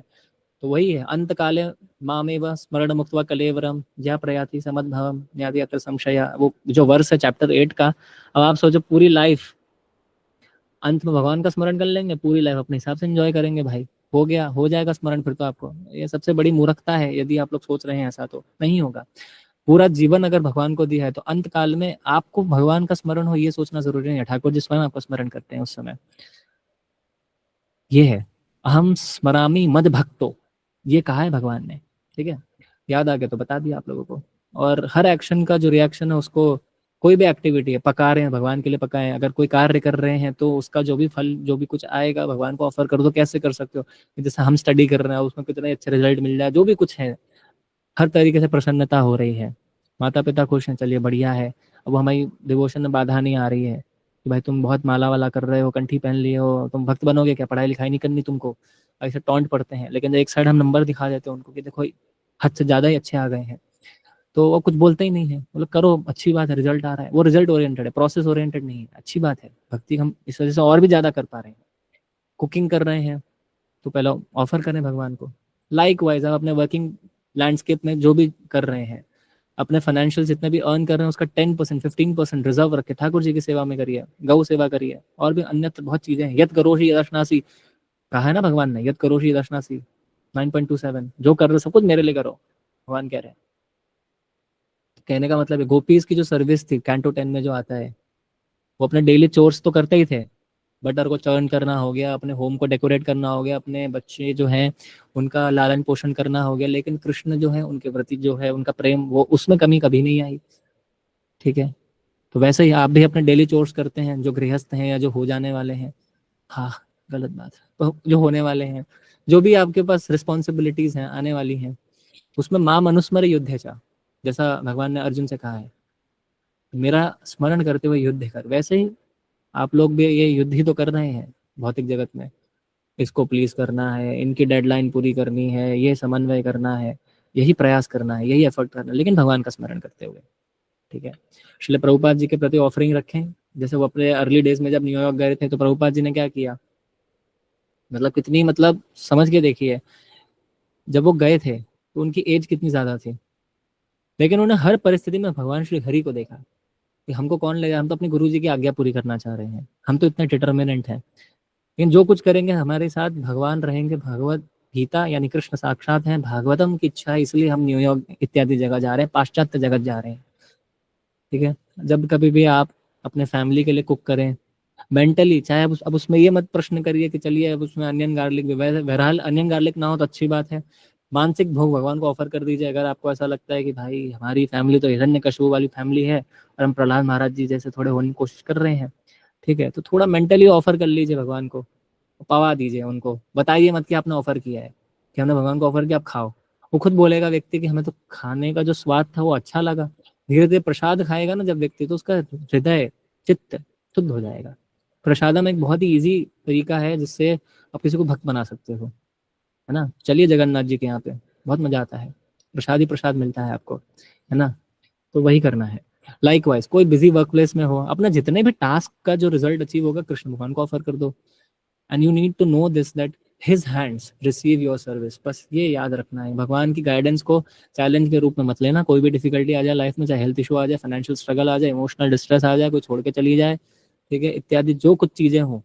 तो वही है, अंत काले मामेव स्मरण मुक्त्वा कलेवरम या प्रयाति समद्भवम न्याति अत्र संशय, वो जो वर्स है चैप्टर 8 का। अब आप सोचो, पूरी लाइफ अंत में भगवान का स्मरण कर लेंगे, पूरी लाइफ अपने हिसाब से एंजॉय करेंगे भाई, हो गया, हो जाएगा स्मरण फिर तो आपको। ये सबसे बड़ी मूर्खता है यदि आप लोग सोच रहे हैं ऐसा, तो नहीं होगा। पूरा जीवन अगर भगवान को दिया है, तो अंत काल में आपको भगवान का स्मरण हो, ये सोचना जरूरी नहीं है। ठाकुर जी स्वयं आपको स्मरण करते हैं उस समय। ये है, अहम स्मरामि मद भक्तो, ये कहा है भगवान ने। ठीक है, याद आ गया तो बता दिया आप लोगों को। और हर एक्शन का जो रिएक्शन है उसको, कोई भी एक्टिविटी है, पका रहे हैं भगवान के लिए पकाएं, अगर कोई कार्य कर रहे हैं तो उसका जो भी फल, जो भी कुछ आएगा, भगवान को ऑफर करो। तो कैसे कर सकते हो, जैसे हम स्टडी कर रहे हैं, उसमें कितने अच्छे रिजल्ट मिल जाए, जो भी कुछ है, हर तरीके से प्रसन्नता हो रही है, माता पिता खुश हैं, चलिए बढ़िया है। अब हमारी डिवोशन में बाधा नहीं आ रही है कि भाई तुम बहुत माला वाला कर रहे हो, कंठी पहन लिए हो, तुम भक्त बनोगे क्या, पढ़ाई लिखाई नहीं करनी तुमको, ऐसे टॉन्ट पड़ते हैं। लेकिन एक साइड हम नंबर दिखा देते हैं उनको कि देखो हद से ज़्यादा ही अच्छे आ गए हैं, तो वो कुछ बोलते ही नहीं है, मतलब करो अच्छी बात है, रिजल्ट आ रहा है, वो रिजल्ट ओरिएंटेड है, प्रोसेस ओरिएंटेड नहीं है, अच्छी बात है। भक्ति हम इस वजह से और भी ज़्यादा कर पा रहे हैं। कुकिंग कर रहे हैं तो पहले ऑफर करें भगवान को। लाइक वाइज आप अपने वर्किंग लैंडस्केप में जो भी कर रहे हैं, अपने फाइनेंशियल जितने भी अर्न कर रहे हैं उसका 10% 15% रिजर्व रखे, ठाकुर जी की सेवा में करिए, गौ सेवा करिए, और भी अन्य बहुत चीजें हैं। यत करोषि यदश्नासी कहा है ना भगवान ने, यत करोषि यदश्नासी 9.27, जो कर रहे हो सब कुछ मेरे लिए करो, भगवान कह रहे हैं। कहने का मतलब है गोपीज की जो सर्विस थी कैंटो 10 में जो आता है, वो अपने डेली चोर्स तो करते ही थे, बटर को चर्न करना हो गया, अपने होम को डेकोरेट करना हो गया, अपने बच्चे जो हैं उनका लालन पोषण करना हो गया, लेकिन कृष्ण जो है उनके प्रति जो है उनका प्रेम, वो उसमें कमी कभी नहीं आई। ठीक है, तो वैसे ही आप भी अपने डेली चोर्स करते हैं, जो गृहस्थ हैं या जो हो जाने वाले हैं, हाँ गलत बात है, तो जो होने वाले हैं, जो भी आपके पास रिस्पॉन्सिबिलिटीज हैं आने वाली हैं, उसमें माँ मनुस्मर युद्ध चा, जैसा भगवान ने अर्जुन से कहा है, मेरा स्मरण करते हुए युद्ध कर, वैसे ही आप लोग भी ये युद्ध ही तो कर रहे हैं भौतिक जगत में। इसको प्लीज करना है, इनकी डेडलाइन पूरी करनी है, ये समन्वय करना है, यही प्रयास करना है, यही एफर्ट करना है, लेकिन भगवान का स्मरण करते हुए। ठीक है, श्रील प्रभुपाद जी के प्रति ऑफरिंग रखें। जैसे वो अपने अर्ली डेज में जब न्यूयॉर्क गए थे तो प्रभुपाद जी ने क्या किया, मतलब कितनी, मतलब समझ के देखिए, जब वो गए थे तो उनकी एज कितनी ज्यादा थी, लेकिन उन्होंने हर परिस्थिति में भगवान श्री हरि को देखा कि हमको कौन ले जाए, हम तो अपने गुरु जी की आज्ञा पूरी करना चाह रहे हैं, हम तो इतने डिटर्मिनेंट हैं, लेकिन जो कुछ करेंगे हमारे साथ भगवान रहेंगे। भगवत गीता यानी कृष्ण साक्षात हैं, भागवतम की इच्छा है, इसलिए हम न्यूयॉर्क इत्यादि जगह जा रहे हैं, पाश्चात्य जगत जा रहे हैं। ठीक है, जब कभी भी आप अपने फैमिली के लिए कुक करें मेंटली, चाहे अब उसमें ये मत प्रश्न करिए कि चलिए अब उसमें अनियन गार्लिक भी, वैसे बहरहाल अनियन गार्लिक ना हो तो अच्छी बात है, मानसिक भोग भगवान को ऑफर कर दीजिए। अगर आपको ऐसा लगता है कि भाई हमारी फैमिली तो हिरण्यकशिपु वाली फैमिली है और हम प्रहलाद महाराज जी जैसे थोड़े होने की कोशिश कर रहे हैं, ठीक है, तो थोड़ा मेंटली ऑफर कर लीजिए भगवान को, पवा दीजिए उनको, बताइए मत कि आपने ऑफर किया है, कि हमने भगवान को ऑफर किया आप खाओ। वो खुद बोलेगा व्यक्ति कि हमें तो खाने का जो स्वाद था वो अच्छा लगा। धीरे धीरे प्रसाद खाएगा ना जब व्यक्ति, तो उसका हृदय चित्त शुद्ध हो जाएगा। प्रसादम एक बहुत ही इजी तरीका है जिससे आप किसी को भक्त बना सकते हो, है ना। चलिए जगन्नाथ जी के यहाँ पे, बहुत मजा आता है, प्रसाद ही प्रसाद मिलता है आपको, है ना। तो वही करना है। लाइकवाइज कोई बिजी वर्क प्लेस में हो, अपना जितने भी टास्क का जो रिजल्ट अचीव होगा कृष्ण भगवान को ऑफर कर दो। And you need to know this that his hands receive your service, बस ये याद रखना है। भगवान की गाइडेंस को चैलेंज के रूप में मत लेना। कोई भी डिफिकल्टी आ जाए लाइफ में, चाहे हेल्थ इशू आ जाए, फाइनेंशियल स्ट्रगल आ जाए, इमोशनल डिस्ट्रेस आ जाए, कोई छोड़ के चली जाए, ठीक है, इत्यादि जो कुछ चीजें हों,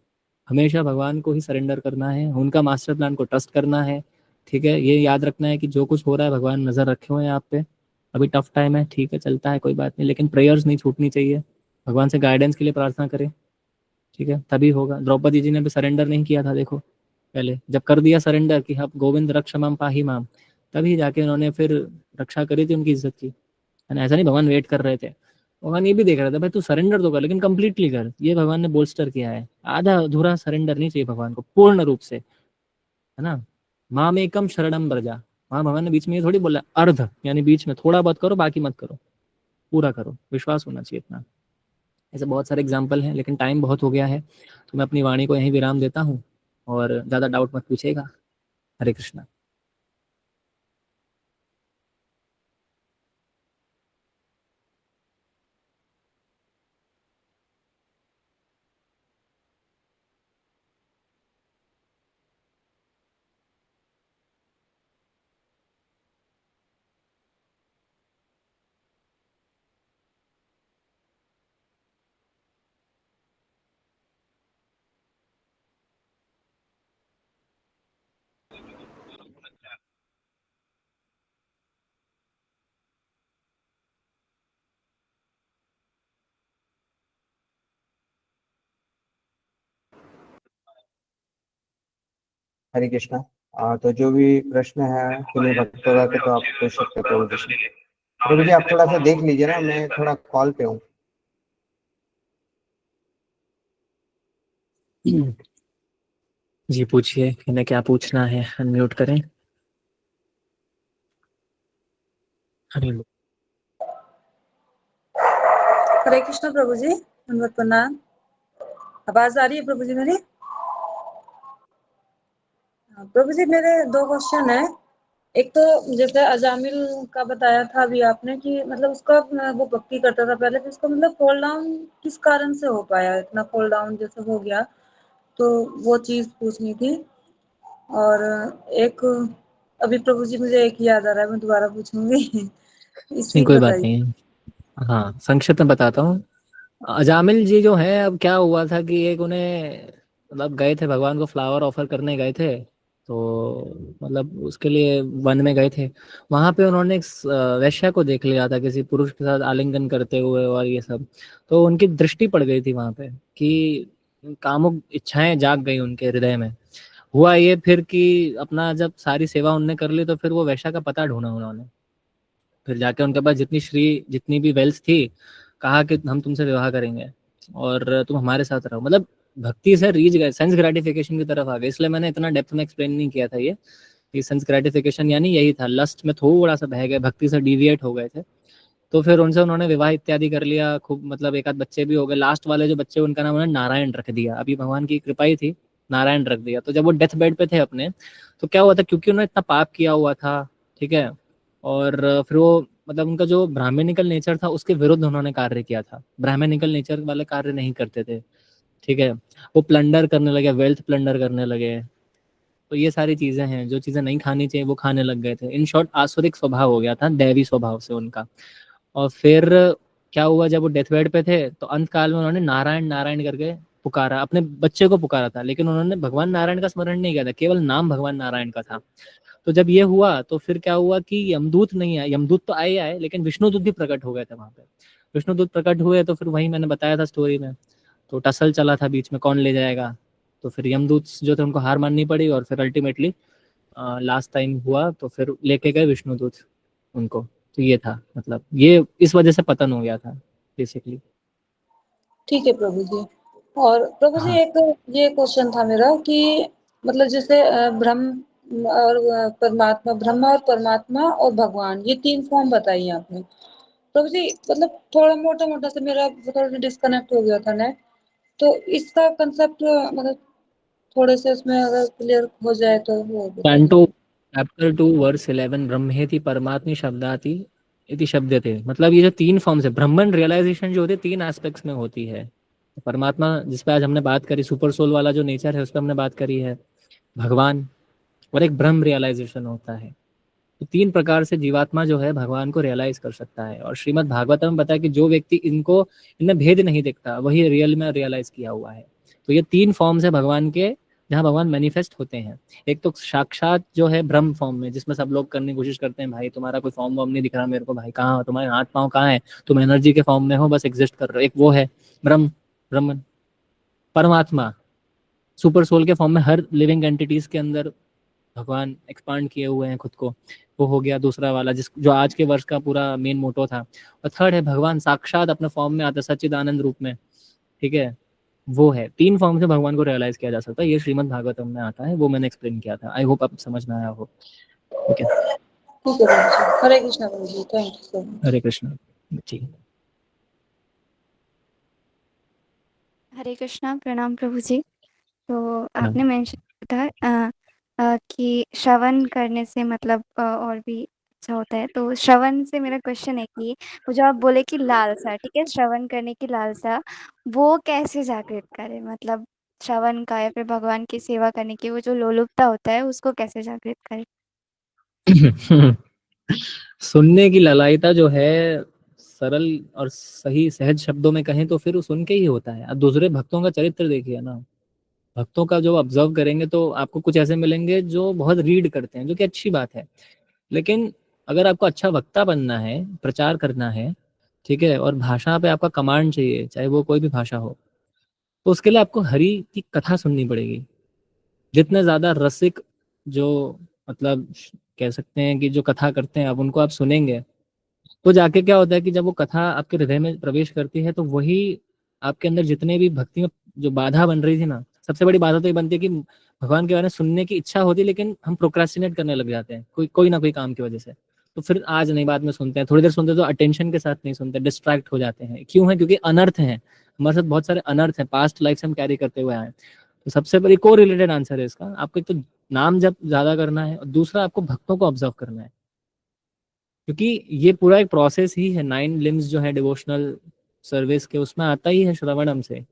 हमेशा भगवान को ही सरेंडर करना है, उनका मास्टर प्लान को ट्रस्ट करना है। ठीक है, ये याद रखना है कि जो कुछ हो रहा है भगवान नजर रखे हुए हैं आप पे। अभी टफ टाइम है, ठीक है, चलता है, कोई बात नहीं, लेकिन प्रेयर्स नहीं छूटनी चाहिए। भगवान से गाइडेंस के लिए प्रार्थना करें, ठीक है, तभी होगा। द्रौपदी जी ने भी सरेंडर नहीं किया था, देखो, पहले जब कर दिया सरेंडर कि हाँ गोविंद रक्ष माम पाही माम, तभी जाके उन्होंने फिर रक्षा करी थी उनकी इज्जत की, है ना। ऐसा नहीं भगवान वेट कर रहे थे, भगवान ये भी देख रहे थे भाई तू सरेंडर तो कर लेकिन कंप्लीटली कर। ये भगवान ने बोल्स्टर किया है, आधा अधूरा सरेंडर नहीं चाहिए भगवान को, पूर्ण रूप से, है ना। माम एकम शरणम ब्रजा, वहां भगवान ने बीच में ये थोड़ी बोला अर्ध, यानी बीच में थोड़ा बहुत करो बाकी मत करो, पूरा करो, विश्वास होना चाहिए इतना। ऐसे बहुत सारे एग्जाम्पल हैं, लेकिन टाइम बहुत हो गया है, तो मैं अपनी वाणी को यहीं विराम देता हूँ, और ज़्यादा डाउट मत पूछेगा। हरे कृष्णा। हरे कृष्णा। तो जो भी प्रश्न है सुनील भक्तों के, तो आप पूछ सकते हो प्रभु जी से। प्रभु जी आप थोड़ा सा देख लीजिए ना, मैं थोड़ा कॉल पे हूँ। जी पूछिए, इन्हें क्या पूछना है, अनम्यूट करें। हरे बोल। हरे कृष्ण प्रभु जी, धन्यवाद, प्रणाम। आवाज आ रही है प्रभु जी मेरी? प्रभु जी मेरे दो क्वेश्चन है। एक तो जैसे अजामिल का बताया था अभी आपने कि मतलब उसका वो भक्ति करता था पहले, तो उसका मतलब फॉल डाउन किस कारण से हो पाया, इतना फॉल डाउन जैसे हो गया, तो वो चीज पूछनी थी। और एक अभी प्रभु जी मुझे एक याद आ रहा है, मैं दोबारा पूछूंगी। नहीं, इसी कोई बात बताइए। नहीं है। हाँ, संक्षिप्त में बताता हूँ। अजामिल जी जो है, अब क्या हुआ था कि एक उन्हें मतलब गए थे भगवान को फ्लावर ऑफर करने गए थे, तो मतलब उसके लिए वन में गए थे। वहां पे उन्होंने एक वैश्या को देख लिया था किसी पुरुष के साथ आलिंगन करते हुए और ये सब। तो उनकी दृष्टि पड़ गई थी वहां पे कि कामुक इच्छाएं जाग गई उनके हृदय में। हुआ ये फिर कि अपना जब सारी सेवा उनने कर ली तो फिर वो वैश्या का पता ढूंढा उन्होंने। फिर जाके उनके पास जितनी भी वेल्थ थी, कहा कि हम तुमसे विवाह करेंगे और तुम हमारे साथ रहो। मतलब भक्ति से रीच गए, सेंस ग्रेटिफिकेशन की तरफ आ गए। इसलिए मैंने इतना डेप्थ में एक्सप्लेन नहीं किया था ये कि सेंस ग्रेटिफिकेशन यानी यही था, लस्ट में थोड़ा सा बह गए, भक्ति से डिविएट हो गए थे। तो फिर उनसे उन्होंने विवाह इत्यादि कर लिया खूब, मतलब एक आध बच्चे भी हो गए। लास्ट वाले जो बच्चे, उनका नाम उन्होंने नारायण रख दिया। अभी भगवान की कृपा ही थी, नारायण रख दिया। तो जब वो डेथ बेड पे थे अपने, तो क्या हुआ था, क्योंकि उन्होंने इतना पाप किया हुआ था, ठीक है, और फिर वो मतलब उनका जो ब्राह्मणिकल नेचर था उसके विरुद्ध उन्होंने कार्य किया था। ब्राह्मणिकल नेचर वाले कार्य नहीं करते थे, ठीक है। वो प्लंडर करने लगे, वेल्थ प्लंडर करने लगे। तो ये सारी चीजें हैं, जो चीजें नहीं खानी चाहिए वो खाने लग गए थे। इन शॉर्ट आसुरिक स्वभाव हो गया था, दैवी स्वभाव से उनका। और फिर क्या हुआ, जब वो डेथ बेड पे थे तो अंत काल में उन्होंने नारायण नारायण करके पुकारा, अपने बच्चे को पुकारा था, लेकिन उन्होंने भगवान नारायण का स्मरण नहीं किया था, केवल नाम भगवान नारायण का था। तो जब ये हुआ तो फिर क्या हुआ कि यमदूत नहीं आए, यमदूत तो आए लेकिन विष्णुदूत भी प्रकट हो गए थे वहां पे। विष्णुदूत प्रकट हुए तो फिर वही मैंने बताया था स्टोरी में। तो टसल चला था बीच में, कौन ले जाएगा। तो फिर यमदूत जो थे उनको हार माननी पड़ी, और फिर अल्टीमेटली लास्ट टाइम हुआ तो फिर लेके गए विष्णुदूत उनको। तो ये था, मतलब ये इस वजह से पतन हो गया था बेसिकली। ठीक है प्रभु जी। और प्रभु जी हाँ। एक ये क्वेश्चन था मेरा कि मतलब जैसे ब्रह्म और परमात्मा, ब्रह्मा और परमात्मा और भगवान, ये तीन फॉर्म बताई आपने प्रभु जी। मतलब थोड़ा मोटा मोटा से मेरा थोड़ा डिस्कनेक्ट हो गया था नेट, तो इसका कंसेप्ट मतलब थोड़े से उसमें अगर क्लियर हो जाए तो वो बताइए। कैंटो चैप्टर 2 वर्स 11, ब्रह्मेति परमात्मी शब्दाति इति शब्दते। मतलब ये जो तीन फॉर्म्स है, ब्रह्मन रियलाइजेशन जो होती है तीन एस्पेक्ट्स में होती है। परमात्मा जिस पे आज हमने बात करी, सुपर सोल वाला जो नेचर है उस पर हमने बात करी है, भगवान, और एक ब्रह्म रियलाइजेशन होता है। तो तीन प्रकार से जीवात्मा जो है भगवान को रियलाइज कर सकता है। और श्रीमद् भागवत में बताया कि जो व्यक्ति इनमें भेद नहीं दिखता वही रियल में रियलाइज किया हुआ है। तो ये तीन फॉर्म्स है भगवान के, जहाँ भगवान मैनिफेस्ट होते हैं। एक तो साक्षात जो है ब्रह्म फॉर्म में, जिसमें सब लोग करने की कोशिश करते हैं, भाई तुम्हारा कोई फॉर्म वॉर्म नहीं दिख रहा मेरे को, भाई कहाँ हो, तुम्हारे हाथ पाँव कहाँ है, तुम एनर्जी के फॉर्म में हो, बस एग्जिस्ट कर रहे हो। एक वो है ब्रह्म, ब्रह्मन। परमात्मा सुपर सोल के फॉर्म में हर लिविंग एंटिटीज के अंदर भगवान एक्सपांड किए हुए हैं खुद को। वो हो गया दूसरा वाला, जिस जो आज के वर्ष का पूरा मेन मोटो था। और थर्ड है भगवान साक्षात अपने फॉर्म में आता है, सच्चिदानंद रूप में, ठीक है। वो है, तीन फॉर्म से भगवान को रियलाइज किया जा सकता है। ये श्रीमद् भागवतम में आता है, वो मैंने एक्सप्लेन किया था। आई होप आप समझ में आया हो। ठीक है। ठीक है प्रभु जी, हरे कृष्णा प्रभु जी, थैंक यू सो मच। हरे कृष्ण। ठीक है। हरे कृष्णा, प्रणाम प्रभु जी। तो प्रणाम। आपने मेंशन किया था कि श्रवण करने से मतलब और भी अच्छा होता है। तो श्रवण से मेरा क्वेश्चन है कि वो जो आप बोले कि लालसा, ठीक है, श्रवण करने की लालसा, वो कैसे जागृत करे? मतलब श्रवण का या फिर भगवान की सेवा करने की वो जो लोलुपता होता है उसको कैसे जागृत करे? सुनने की ललायता जो है, सरल और सही सहज शब्दों में कहें तो फिर सुन के ही होता है। अब दूसरे भक्तों का चरित्र देखिए ना, भक्तों का जो ऑब्जर्व करेंगे तो आपको कुछ ऐसे मिलेंगे जो बहुत रीड करते हैं, जो कि अच्छी बात है। लेकिन अगर आपको अच्छा वक्ता बनना है, प्रचार करना है, ठीक है, और भाषा पे आपका कमांड चाहिए, चाहे वो कोई भी भाषा हो, तो उसके लिए आपको हरि की कथा सुननी पड़ेगी। जितने ज्यादा रसिक जो, मतलब कह सकते हैं कि जो कथा करते हैं, अब उनको आप सुनेंगे तो जाके क्या होता है कि जब वो कथा आपके हृदय में प्रवेश करती है तो वही आपके अंदर जितने भी भक्ति में जो बाधा बन रही थी ना, सबसे बड़ी बाधा तो ये बनती है कि भगवान के बारे में सुनने की इच्छा होती है लेकिन हम प्रोक्रास्टिनेट करने लग जाते हैं कोई ना कोई काम की वजह से। तो फिर आज नहीं, बाद में सुनते हैं, थोड़ी देर सुनते तो अटेंशन के साथ नहीं सुनते, डिस्ट्रैक्ट हो जाते हैं। क्यों है? क्योंकि अनर्थ है हमारे साथ, बहुत सारे अनर्थ हैं, पास्ट लाइफ से हम कैरी करते हुए आए। तो सबसे बड़ी को रिलेटेड आंसर है इसका, आपको एक तो नाम जप ज़्यादा करना है, और दूसरा आपको भक्तों को ऑब्जर्व करना है, क्योंकि ये पूरा एक प्रोसेस ही है। 9 लिम्स जो है डिवोशनल सर्विस के, उसमें आता ही है श्रवणम से।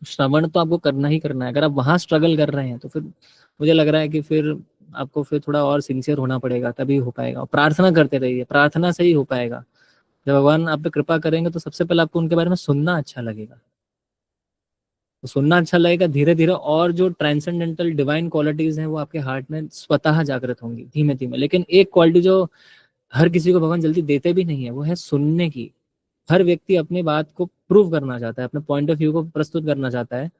श्रवण तो आपको करना ही करना है। अगर आप वहाँ स्ट्रगल कर रहे हैं तो फिर मुझे लग रहा है कि फिर आपको फिर थोड़ा और सिंसियर होना पड़ेगा, तभी हो पाएगा। और प्रार्थना करते रहिए, प्रार्थना से ही हो पाएगा। जब भगवान आप पे कृपा करेंगे तो सबसे पहले आपको उनके बारे में सुनना अच्छा लगेगा। तो सुनना अच्छा लगेगा, धीरे धीरे और जो ट्रांसेंडेंटल डिवाइन क्वालिटीज हैं वो आपके हार्ट में स्वतः जागृत होंगी धीमे धीमे। लेकिन एक क्वालिटी जो हर किसी को भगवान जल्दी देते भी नहीं है, वो है सुनने की। हर व्यक्ति अपनी बात को प्रूव करना चाहता है, अपने पॉइंट ऑफ व्यू को प्रस्तुत करना चाहता है,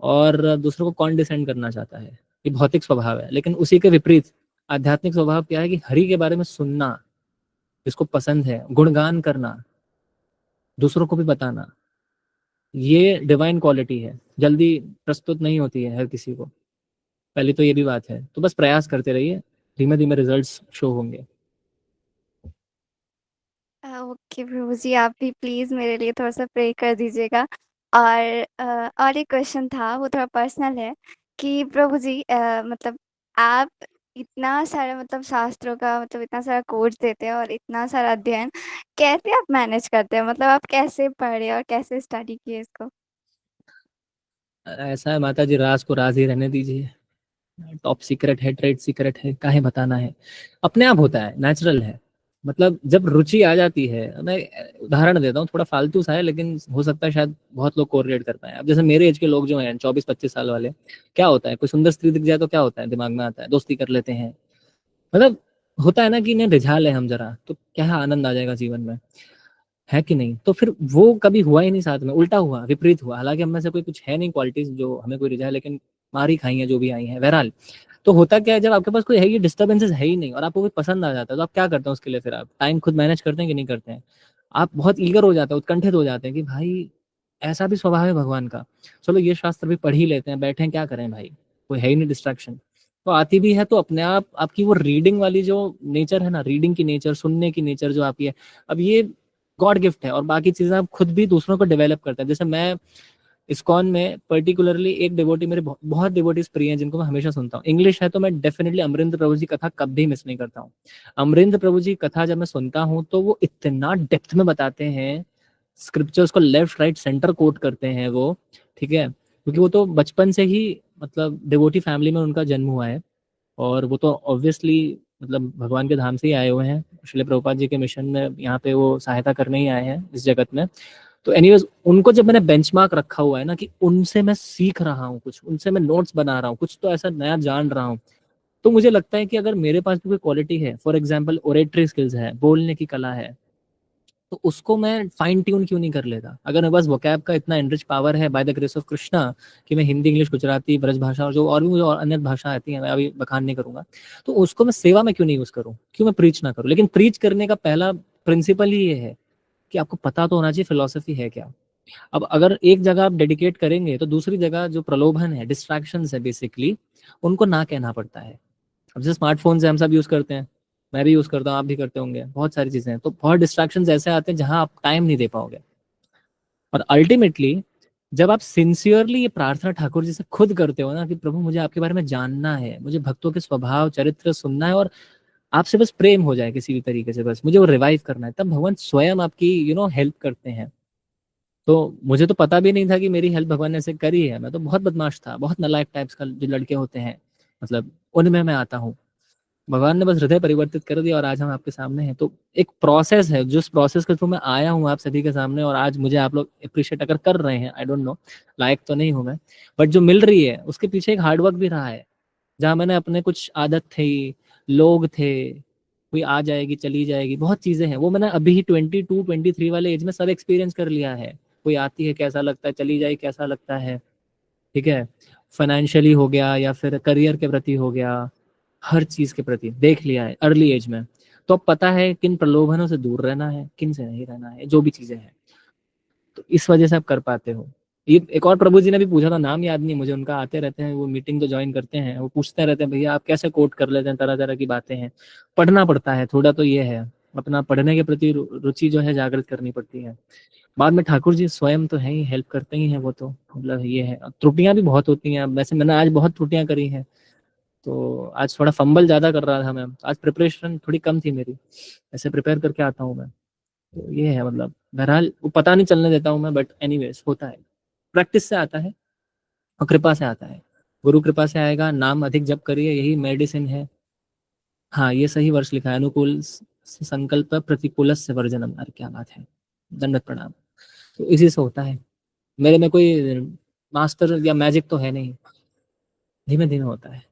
और दूसरों को कॉन्डिसेंड करना चाहता है। ये भौतिक स्वभाव है। लेकिन उसी के विपरीत आध्यात्मिक स्वभाव क्या है कि हरि के बारे में सुनना, जिसको पसंद है, गुणगान करना, दूसरों को भी बताना, ये डिवाइन क्वालिटी है, जल्दी प्रस्तुत नहीं होती है हर किसी को। पहले तो ये भी बात है। तो बस प्रयास करते रहिए, धीमे धीमे रिजल्ट्स शो होंगे। ओके प्रभु जी, आप भी प्लीज़ मेरे लिए थोड़ा-सा प्रे कर दीजिएगा। और और एक क्वेश्चन था, वो थोड़ा पर्सनल है कि प्रभु जी मतलब आप इतना सारा मतलब शास्त्रों का मतलब इतना सारा कोर्स देते हैं और इतना सारा अध्ययन, कैसे आप मैनेज करते हैं? मतलब आप कैसे पढ़े और कैसे स्टडी किए इसको? ऐसा है माता जी, राज को राज ही रहने दीजिए। टॉप सीक्रेट है, ट्रेड सीक्रेट है, काहे बताना है। अपने आप होता है, नेचुरल है। मतलब जब रुचि आ जाती है, मैं उदाहरण देता हूँ, थोड़ा फालतू सा है लेकिन हो सकता है शायद बहुत लोग कोरिलेट कर पाए। अब जैसे मेरे एज के लोग जो हैं 24-25 साल वाले, क्या होता है, कोई सुंदर स्त्री दिख जाए तो क्या होता है, दिमाग में आता है दोस्ती कर लेते हैं। मतलब होता है ना कि इन्हें रिझा ले हम जरा, तो क्या आनंद आ जाएगा जीवन में, है कि नहीं। तो फिर वो कभी हुआ ही नहीं, साथ में उल्टा हुआ, विपरीत हुआ। हालांकि हम में से कोई कुछ है नहीं क्वालिटीज जो हमें कोई रिझाए, लेकिन मारी खाई है जो भी आई है। बहरहाल, तो होता क्या है, जब आपके पास कोई है, ये डिस्टर्बेंसेस है ही नहीं और आपको कोई पसंद आ जाता है, तो आप क्या करते हैं उसके लिए? फिर आप टाइम खुद मैनेज करते हैं कि नहीं करते हैं? आप बहुत ईगर हो जाते हैं, उत्कंठित हो जाते हैं कि भाई ऐसा भी स्वभाव है भगवान का, चलो ये शास्त्र भी पढ़ ही लेते हैं, बैठे क्या करें भाई, कोई है ही नहीं डिस्ट्रैक्शन। तो आती भी है तो अपने आप आपकी वो रीडिंग वाली जो नेचर है ना, रीडिंग की नेचर, सुनने की नेचर जो आपकी है, अब ये गॉड गिफ्ट है। और बाकी चीजें आप खुद भी दूसरों को डेवलप करते हैं। जैसे मैं इस्कॉन में पर्टिकुलरली एक डिवोटी, मेरे बहुत डिवोटीज प्रिय हैं जिनको मैं हमेशा सुनता हूँ। इंग्लिश है तो मैं डेफिनेटली अमरिंद्र प्रभु जी कथा कभी मिस नहीं करता हूँ। अमरिंद्र प्रभु जी कथा जब मैं सुनता हूँ तो वो इतना डेप्थ में बताते हैं, स्क्रिप्चर्स को लेफ्ट राइट सेंटर कोट करते हैं वो, ठीक है। क्योंकि वो तो बचपन से ही मतलब डिवोटी फैमिली में उनका जन्म हुआ है, और वो तो ऑब्वियसली मतलब भगवान के धाम से ही आए हुए हैं। श्रील प्रभुपाद जी के मिशन में यहाँ पे वो सहायता करने ही आए हैं इस जगत में। तो एनीवेज, उनको जब मैंने बेंचमार्क रखा हुआ है ना कि उनसे मैं सीख रहा हूँ कुछ, उनसे मैं नोट्स बना रहा हूँ, कुछ तो ऐसा नया जान रहा हूँ, तो मुझे लगता है कि अगर मेरे पास भी कोई क्वालिटी है, फॉर एग्जाम्पल ओरेटरी स्किल्स है, बोलने की कला है, तो उसको मैं फाइन ट्यून क्यों नहीं कर लेता? अगर मेरे पास वोकैब का इतना एनरिच पावर है by the grace of Krishna कि मैं हिंदी, इंग्लिश, गुजराती, ब्रज भाषा और जो और भी मुझे और अन्य भाषा आती है, मैं अभी बखान नहीं करूंगा, तो उसको मैं सेवा में क्यों नहीं यूज करूँ, क्यों मैं प्रीच ना करूँ? लेकिन प्रीच करने का पहला प्रिंसिपल ही ये है कि आपको पता तो होना चाहिए फिलोसफी है क्या। अब अगर एक जगह आप डेडिकेट करेंगे तो दूसरी जगह जो प्रलोभन है, डिस्ट्रैक्शंस है बेसिकली, उनको ना कहना पड़ता है। अब जैसे स्मार्टफोन से हम सब यूज करते हैं, मैं भी यूज करता हूँ, आप भी करते होंगे, बहुत सारी चीजें हैं, तो बहुत डिस्ट्रैक्शंस ऐसे आते हैं जहां आप टाइम नहीं दे पाओगे। और अल्टीमेटली जब आप सिंसियरली ये प्रार्थना ठाकुर जी से खुद करते हो ना कि प्रभु मुझे आपके बारे में जानना है, मुझे भक्तों के स्वभाव चरित्र सुनना है, और आपसे बस प्रेम हो जाए किसी भी तरीके से, बस मुझे वो रिवाइव करना है, तब भगवान स्वयं आपकी हेल्प करते हैं। तो मुझे तो पता भी नहीं था कि मेरी हेल्प भगवान ने ऐसे करी है। मैं तो बहुत बदमाश था, बहुत नालायक टाइप्स का जो लड़के होते हैं, मतलब उनमें मैं आता हूँ। भगवान ने बस हृदय परिवर्तित कर दिया और आज हम आपके सामने हैं। तो एक प्रोसेस है, जिस प्रोसेस के थ्रू मैं आया हूँ आप सभी के सामने, और आज मुझे आप लोग अप्रिशिएट अगर कर रहे हैं, आई डोंट नो, लायक तो नहीं हूँ मैं, बट जो मिल रही है उसके पीछे एक हार्डवर्क भी रहा है। जहाँ मैंने अपने कुछ आदत थी, लोग थे, कोई आ जाएगी चली जाएगी, बहुत चीजें हैं, वो मैंने अभी 22-23 वाले एज में सब एक्सपीरियंस कर लिया है। कोई आती है कैसा लगता है, चली जाए कैसा लगता है, ठीक है। फाइनेंशियली हो गया या फिर करियर के प्रति हो गया, हर चीज के प्रति देख लिया है अर्ली एज में। तो अब पता है किन प्रलोभनों से दूर रहना है, किन से नहीं रहना है, जो भी चीजें हैं। तो इस वजह से आप कर पाते हो। ये एक और प्रभु जी ने भी पूछा था, नाम याद नहीं मुझे उनका, आते रहते हैं वो, मीटिंग तो ज्वाइन करते हैं, वो पूछते रहते हैं भैया आप कैसे कोट कर लेते हैं, तरह तरह की बातें हैं। पढ़ना पड़ता है थोड़ा, तो ये है अपना पढ़ने के प्रति रुचि जो है जागृत करनी पड़ती है। बाद में ठाकुर जी स्वयं तो है ही, हेल्प करते ही हैं वो, तो मतलब ये है। त्रुटियां भी बहुत होती हैं, वैसे मैंने आज बहुत त्रुटियां करी हैं, तो आज थोड़ा फंबल ज़्यादा कर रहा था मैं, आज प्रिपरेशन थोड़ी कम थी मेरी, ऐसे प्रिपेयर करके आता हूँ मैं। तो ये है, मतलब बहरहाल वो पता नहीं चलने देता हूँ मैं, बट एनीवेज होता है, प्रैक्टिस से आता है और कृपा से आता है, गुरु कृपा से आएगा। नाम अधिक जप करिए, यही मेडिसिन है। हाँ, ये सही वर्ष लिखा है, अनुकूल संकल्प प्रतिकूल से वर्जनम। अरे क्या बात है, दंडवत प्रणाम। तो इसी से होता है, मेरे में कोई मास्टर या मैजिक तो है नहीं, धीमे धीमे होता है,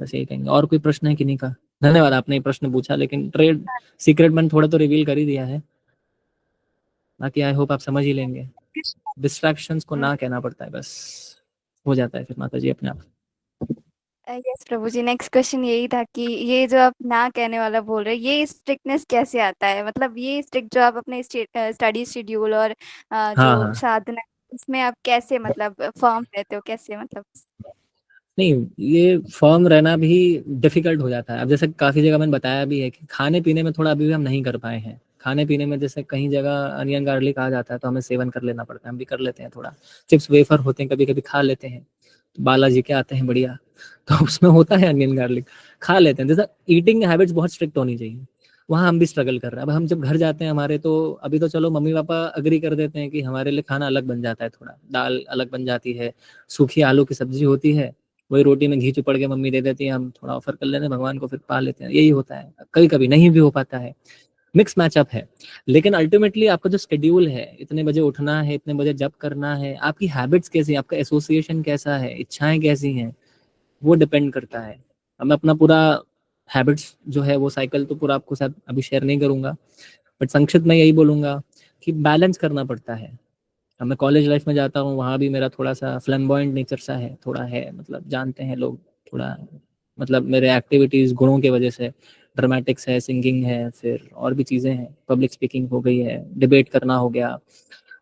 बस यही कहेंगे। और कोई प्रश्न है किन्हीं का? धन्यवाद, आपने ये प्रश्न पूछा, लेकिन ट्रेड सीक्रेट मैंने थोड़ा तो रिवील कर ही दिया है, बाकी आई होप आप समझ ही लेंगे। डिस्ट्रैक्शंस को ना कहना पड़ता है, बस हो जाता है फिर माता जी अपने आप। यस प्रभु जी, नेक्स्ट क्वेश्चन यही था कि ये जो आप ना कहने वाला बोल रहे हैं, ये स्ट्रिक्टनेस कैसे आता है? मतलब ये स्ट्रिक्ट जो आप अपने स्टडी शेड्यूल और हाँ जो हाँ, साधना, इसमें आप कैसे मतलब फर्म रहते हो, कैसे मतलब? नहीं, ये फर्म रहना भी डिफिकल्ट हो जाता है। अब जैसे काफ़ी जगह मैंने बताया भी है कि खाने पीने में थोड़ा अभी भी हम नहीं कर पाए हैं। खाने पीने में जैसे कहीं जगह अनियन गार्लिक आ जाता है तो हमें सेवन कर लेना पड़ता है, हम भी कर लेते हैं थोड़ा। चिप्स वेफर होते हैं, कभी कभी खा लेते हैं, तो बालाजी के आते हैं बढ़िया, तो उसमें होता है अनियन गार्लिक, खा लेते हैं। जैसा ईटिंग हैबिट्स बहुत स्ट्रिक्ट होनी चाहिए, वहाँ हम भी स्ट्रगल कर रहे हैं। अब हम जब घर जाते हैं हमारे, तो अभी तो चलो मम्मी पापा अग्री कर देते हैं कि हमारे लिए खाना अलग बन जाता है, थोड़ा दाल अलग बन जाती है, सूखी आलू की सब्जी होती है, वही रोटी में घी चुपड़ के मम्मी दे देती है, हम थोड़ा ऑफर कर लेते हैं भगवान को, फिर पा लेते हैं। यही होता है, कभी कभी नहीं भी हो पाता है, मिक्स मैचअप है। लेकिन अल्टीमेटली आपका जो शेड्यूल है, इतने बजे उठना है, इतने बजे जब करना है, आपकी हैबिट्स कैसी है, आपका एसोसिएशन कैसा है, इच्छाएं कैसी हैं, वो डिपेंड करता है। अब मैं अपना पूरा हैबिट्स जो है वो साइकिल तो पूरा आपको साथ अभी शेयर नहीं करूंगा, बट संक्षिप्त में यही बोलूंगा कि बैलेंस करना पड़ता है। अब मैं कॉलेज लाइफ में जाता हूँ, वहाँ भी मेरा थोड़ा सा फ्लैम्बॉयंट नेचर सा है, थोड़ा है, मतलब जानते हैं लोग, थोड़ा मतलब मेरे एक्टिविटीज़ गुणों की वजह से, ड्रामेटिक्स है, सिंगिंग है, फिर और भी चीज़ें हैं, पब्लिक स्पीकिंग हो गई है, डिबेट करना हो गया,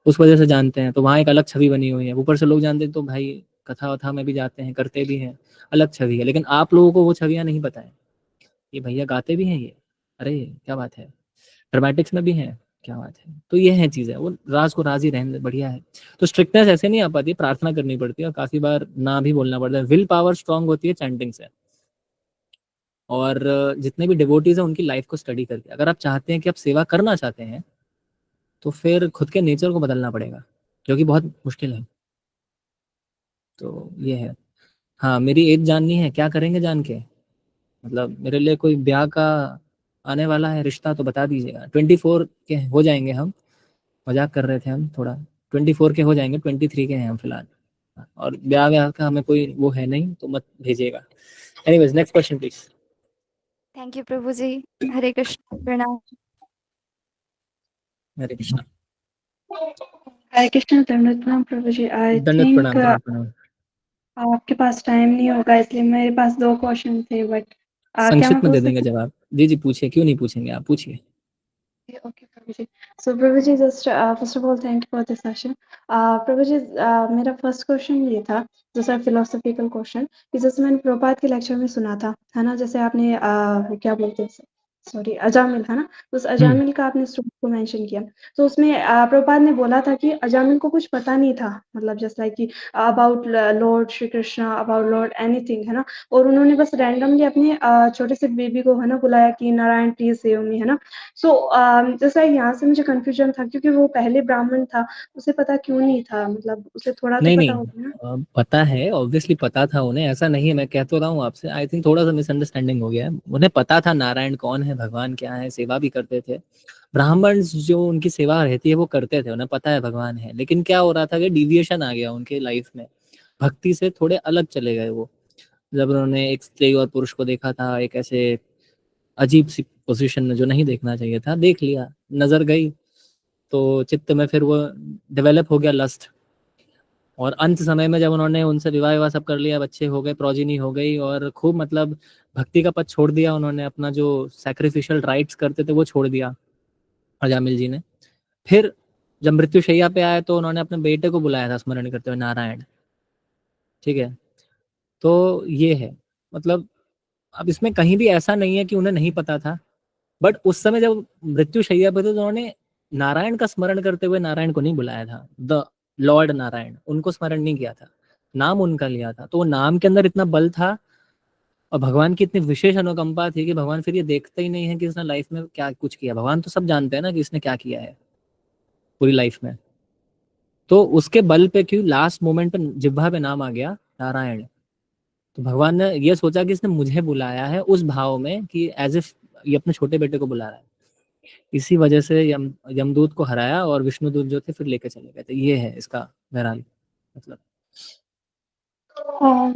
उस वजह से जानते हैं, तो वहाँ एक अलग छवि बनी हुई है। ऊपर से लोग जानते हैं तो भाई कथा वथा में भी जाते हैं, करते भी हैं, अलग छवि है। लेकिन आप लोगों को वो छवियाँ नहीं पता है, ये भैया गाते भी हैं ये, अरे क्या बात है, ड्रामेटिक्स में भी हैं, क्या बात है। तो ये है चीज़ है, वो राज को राज ही रहने दे, बढ़िया है। तो स्ट्रिक्टनेस ऐसे नहीं आ पाती, प्रार्थना करनी पड़ती है, और काफ़ी बार ना भी बोलना पड़ता है। विल पावर स्ट्रांग होती है चैंटिंग से। और जितने भी डिवोटीज हैं उनकी लाइफ को स्टडी करके, अगर आप चाहते हैं कि आप सेवा करना चाहते हैं, तो फिर खुद के नेचर को बदलना पड़ेगा, जो कि बहुत मुश्किल है। तो ये है। हाँ, मेरी एज जाननी है, क्या करेंगे जान के? मतलब मेरे लिए कोई ब्याह का आने वाला है रिश्ता तो बता दीजिएगा। 24 के हो जाएंगे हम, मजाक कर रहे थे हम थोड़ा, 24 के हो जाएंगे, 23 के हैं हम फिलहाल, और ब्याह व्याह का हमें कोई वो है नहीं, तो मत भेजिएगा। Anyways, next question please. Thank you Prabhu ji. Hare Krishna, प्रणाम। हरे कृष्णा। हरे कृष्ण, दंडवत प्रणाम प्रभु जी। आई दंडवत थिंक प्रणाम, दंडवत प्रणाम। आपके पास टाइम नहीं होगा, इसलिए मेरे पास 2 क्वेश्चन थे, बट क्या मैं संक्षिप्त में दे पूछ देंगे सकती जवाब। जी जी, पूछिए, क्यों नहीं पूछेंगे, आप पूछिए। हूँ? Okay Prabhu ji. So Prabhu ji, just first of all thank you for this session. Prabhu ji, मेरा फर्स्ट क्वेश्चन ये था, जैसा फिलोसॉफिकल क्वेश्चन, कि जैसे मैंने प्रभुपाद के लेक्चर में सुना था, है ना, जैसे आपने वो क्या बोलते हैं, सॉरी, अजामिल, है ना, तो उस अजामिल का आपने स्टोरी को मेंशन किया। तो उसमें प्रभुपाद ने बोला था कि अजामिल को कुछ पता नहीं था, मतलब जस्ट लाइक कि about Lord Shri Krishna, about Lord anything, है ना, और उन्होंने बस रैंडमली अपने छोटे से बेबी को, है ना, बुलाया कि नारायण प्लीज सेव मी, है ना। सो जैसा यहाँ से मुझे कंफ्यूजन था, क्योंकि वो पहले ब्राह्मण था, उसे पता क्यों नहीं था, मतलब उसे थोड़ा तो नहीं पता नहीं, होगा ना। पता है, ऑब्वियसली पता था उन्हें, ऐसा नहीं है, मैं कह तो रहा हूँ आपसे, आई थिंक थोड़ा सा मिसअंडरस्टैंडिंग हो गया है। उन्हें पता था नारायण कौन है, भगवान क्या है, सेवा भी करते थे। ब्राह्मण जो उनकी सेवा रहती है वो करते थे, उन्हें पता है भगवान है। लेकिन क्या हो रहा था कि डिविएशन आ गया उनके लाइफ में, भक्ति से थोड़े अलग चले गए वो। जब उन्होंने एक स्त्री और पुरुष को देखा था, एक ऐसे अजीब सी पोजीशन में जो नहीं देखना चाहिए था, देख लिया, नजर गई, तो चित्त में फिर वो डेवलप हो गया लस्ट। और अंत समय में जब उन्होंने उनसे विवाह विवाह सब कर लिया, बच्चे हो गए, प्रोजिनी हो गई, और खूब मतलब भक्ति का पथ छोड़ दिया उन्होंने, अपना जो सैक्रिफिशियल राइट्स करते थे वो छोड़ दिया अजामिल जी ने। फिर जब मृत्युशैया पे आए तो उन्होंने अपने बेटे को बुलाया था स्मरण करते हुए, नारायण, ठीक है। तो ये है, मतलब अब इसमें कहीं भी ऐसा नहीं है कि उन्हें नहीं पता था, बट उस समय जब मृत्युशैया पे थे तो उन्होंने नारायण का स्मरण करते हुए नारायण को नहीं बुलाया था, द लॉर्ड नारायण, उनको स्मरण नहीं किया था, नाम उनका लिया था। तो वो नाम के अंदर इतना बल था और भगवान की इतनी विशेष अनुकंपा थी कि भगवान फिर ये देखते ही नहीं है कि इसने लाइफ में क्या कुछ किया। भगवान तो सब जानते हैं ना कि इसने क्या किया है पूरी लाइफ में। तो उसके बल पे क्यों लास्ट मोमेंट पे जिह्वा पे नाम आ गया नारायण। तो भगवान ने ये सोचा कि इसने मुझे बुलाया है उस भाव में कि एज इफ ये अपने छोटे बेटे को बुला रहा है। इसी वजह से यमदूत को हराया और विष्णुदूत जो थे फिर लेके चले गए थे। ये है इसका बहरहाल मतलब।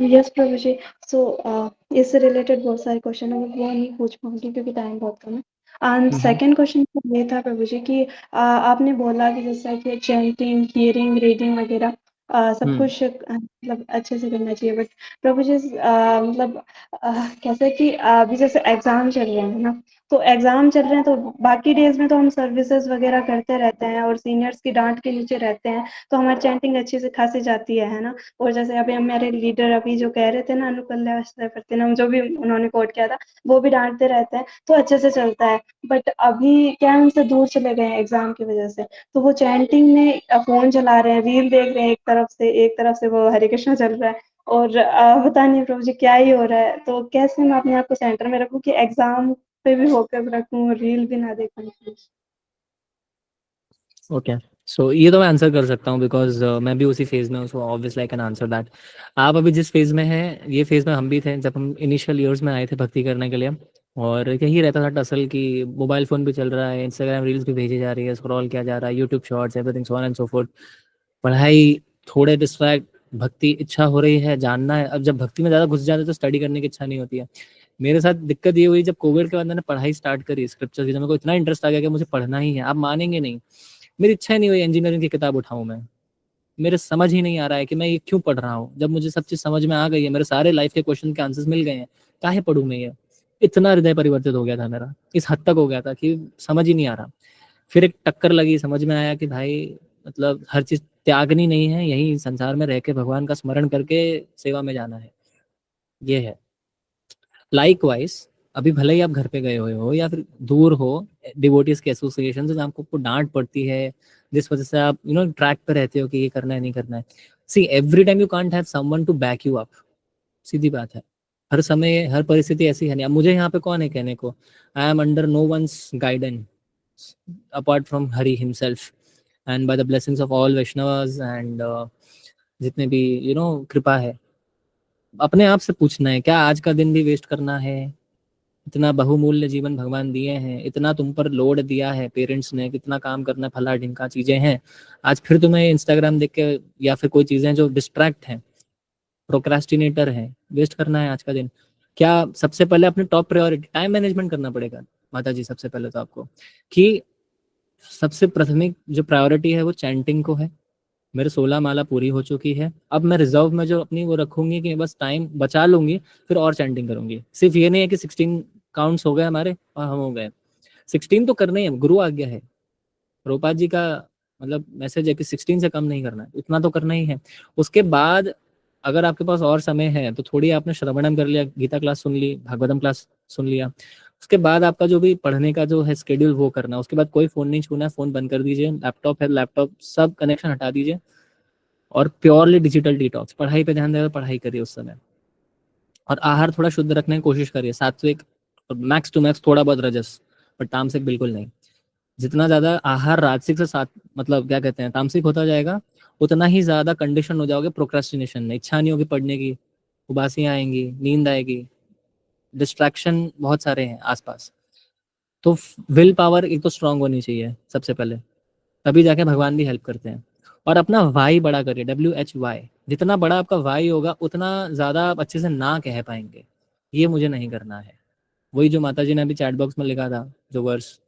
यस प्रभु जी। सो इससे रिलेटेड बहुत सारे क्वेश्चन है, मैं वो नहीं पूछ पाऊंगी क्योंकि टाइम बहुत कम है। एंड सेकंड क्वेश्चन ये था प्रभु जी कि आपने बोला कि जैसा कि चैंटिंग, हियरिंग, रीडिंग वगैरह सब कुछ मतलब अच्छे से करना चाहिए, बट प्रभु जी मतलब कैसे कि अभी जैसे एग्जाम चल रहे हैं ना, तो एग्जाम चल रहे हैं तो बाकी डेज में तो हम सर्विसेज वगैरह करते रहते हैं और सीनियर्स की डांट के नीचे रहते हैं, तो हमारी चैंटिंग अच्छे से खासी जाती है ना। और जैसे अभी हमारे लीडर अभी जो कह रहे थे ना, अनुकूल जो भी उन्होंने कोट किया था, वो भी डांटते रहते हैं तो अच्छे से चलता है। बट अभी क्या है, उनसे दूर चले गए हैं एग्जाम की वजह से, तो वो चैंटिंग में फोन चला रहे हैं, रील देख रहे हैं, एक तरफ से वो हरे कृष्णा चल रहा है, और पता नहीं प्रभु जी क्या ही हो रहा है। तो कैसे मैं अपने आप को सेंटर में रखूं कि एग्जाम पे भी फोकस रखूं, रील भी ना देखूं। ओके, सो ये तो मैं आंसर कर सकता हूँ बिकॉज मैं भी उसी फेज में हूँ। So obviously I can answer that. आप अभी जिस फेज में हैं, ये फेज में हम भी थे जब हम इनिशियल ईयर्स में आए थे भक्ति करने के लिए। और यही रहता था टसल की मोबाइल फ़ोन भी चल रहा है, इंस्टाग्राम रील्स भी भेजी जा रही है, स्क्रॉल किया जा रहा है, YouTube shorts, everything so on and so fourth. पढ़ाई थोड़े डिस्ट्रैक्ट, भक्ति इच्छा हो रही है, जानना है। अब जब भक्ति में ज़्यादा घुस जाते हैं तो स्टडी करने की इच्छा नहीं होती है। मेरे साथ दिक्कत ये हुई जब कोविड के बाद मैंने पढ़ाई स्टार्ट करी स्क्रिप्चर की, तो मेरे को इतना इंटरेस्ट आ गया कि मुझे पढ़ना ही है। आप मानेंगे नहीं, मेरी इच्छा ही नहीं हुई इंजीनियरिंग की किताब उठाऊं मैं। मेरे समझ ही नहीं आ रहा है कि मैं ये क्यों पढ़ रहा हूँ, जब मुझे सब चीज़ समझ में आ गई है, मेरे सारे लाइफ के क्वेश्चन के आंसर्स मिल गए हैं, काहे पढ़ूं मैं ये। इतना हृदय परिवर्तित हो गया था मेरा, इस हद तक हो गया था कि समझ ही नहीं आ रहा। फिर एक टक्कर लगी, समझ में आया कि भाई मतलब हर चीज़ त्यागनी नहीं है, यही संसार में रह के भगवान का स्मरण करके सेवा में जाना है, ये है। लाइकवाइज अभी भले ही आप घर पे गए हुए हो या फिर दूर हो, डिवोटीज के एसोसिएशन से आपको डांट पड़ती है, जिस वजह से आप ट्रैक पे रहते हो कि ये करना है नहीं करना है। See every time you can't have someone to back you up, सीधी बात है। हर समय हर परिस्थिति ऐसी है नहीं। अब मुझे यहाँ पे कौन है कहने को, I am under no one's guidance apart from Hari himself and by the blessings of all Vaishnavas and जितने भी कृपा है। अपने आप से पूछना है, क्या आज का दिन भी वेस्ट करना है? इतना बहुमूल्य जीवन भगवान दिए हैं, इतना तुम पर लोड दिया है पेरेंट्स ने, कितना काम करना, फला ढिमका चीजें हैं, आज फिर तुम्हें इंस्टाग्राम देख के या फिर कोई चीजें जो डिस्ट्रैक्ट हैं, प्रोक्रेस्टिनेटर हैं, वेस्ट करना है आज का दिन? क्या सबसे पहले अपने टॉप प्रायोरिटी टाइम मैनेजमेंट करना पड़ेगा माता जी सबसे पहले तो आपको, कि सबसे प्राथमिक जो प्रायोरिटी है वो चैंटिंग को है। मेरे 16 माला पूरी हो चुकी है, अब मैं रिजर्व में जो अपनी वो रखूंगी कि बस टाइम बचा लूंगी, फिर और चैंटिंग करूंगी। सिर्फ ये नहीं है कि 16 काउंट्स हो गए हमारे और हम हो गए, 16 तो करने ही है, गुरु आज्ञा है, प्रभुपाद जी का मतलब मैसेज है कि 16 से कम नहीं करना है, इतना तो करना ही है। उसके बाद अगर आपके पास और समय है तो थोड़ी आपने श्रवणम कर लिया, गीता क्लास सुन ली, भागवतम क्लास सुन लिया, उसके बाद आपका जो भी पढ़ने का जो है स्केड्यूल वो करना। उसके बाद कोई फोन नहीं छूना है, फोन बंद कर दीजिए, लैपटॉप है लैपटॉप सब कनेक्शन हटा दीजिए और प्योरली डिजिटल डिटॉक्स, पढ़ाई पे ध्यान देकर पढ़ाई करिए उस समय। और आहार थोड़ा शुद्ध रखने की कोशिश करिए, सात्विक और मैक्स टू मैक्स थोड़ा बहुत रजस, पर तामसिक बिल्कुल नहीं। जितना ज्यादा आहार राजसिक से साथ मतलब क्या कहते हैं तामसिक होता जाएगा, उतना ही ज्यादा कंडीशन हो जाओगे प्रोक्रेस्टिनेशन में, इच्छा नहीं होगी पढ़ने की, उबासियां आएंगी, नींद आएगी, डिस्ट्रैक्शन बहुत सारे हैं आसपास। तो विल पावर एक तो स्ट्रांग होनी चाहिए सबसे पहले, तभी जाके भगवान भी हेल्प करते हैं। और अपना वाई बड़ा करिए, WHY, जितना बड़ा आपका वाई होगा उतना ज़्यादा आप अच्छे से ना कह पाएंगे, ये मुझे नहीं करना है। वही जो माता जी ने अभी चैट बॉक्स में लिखा था जो वर्स,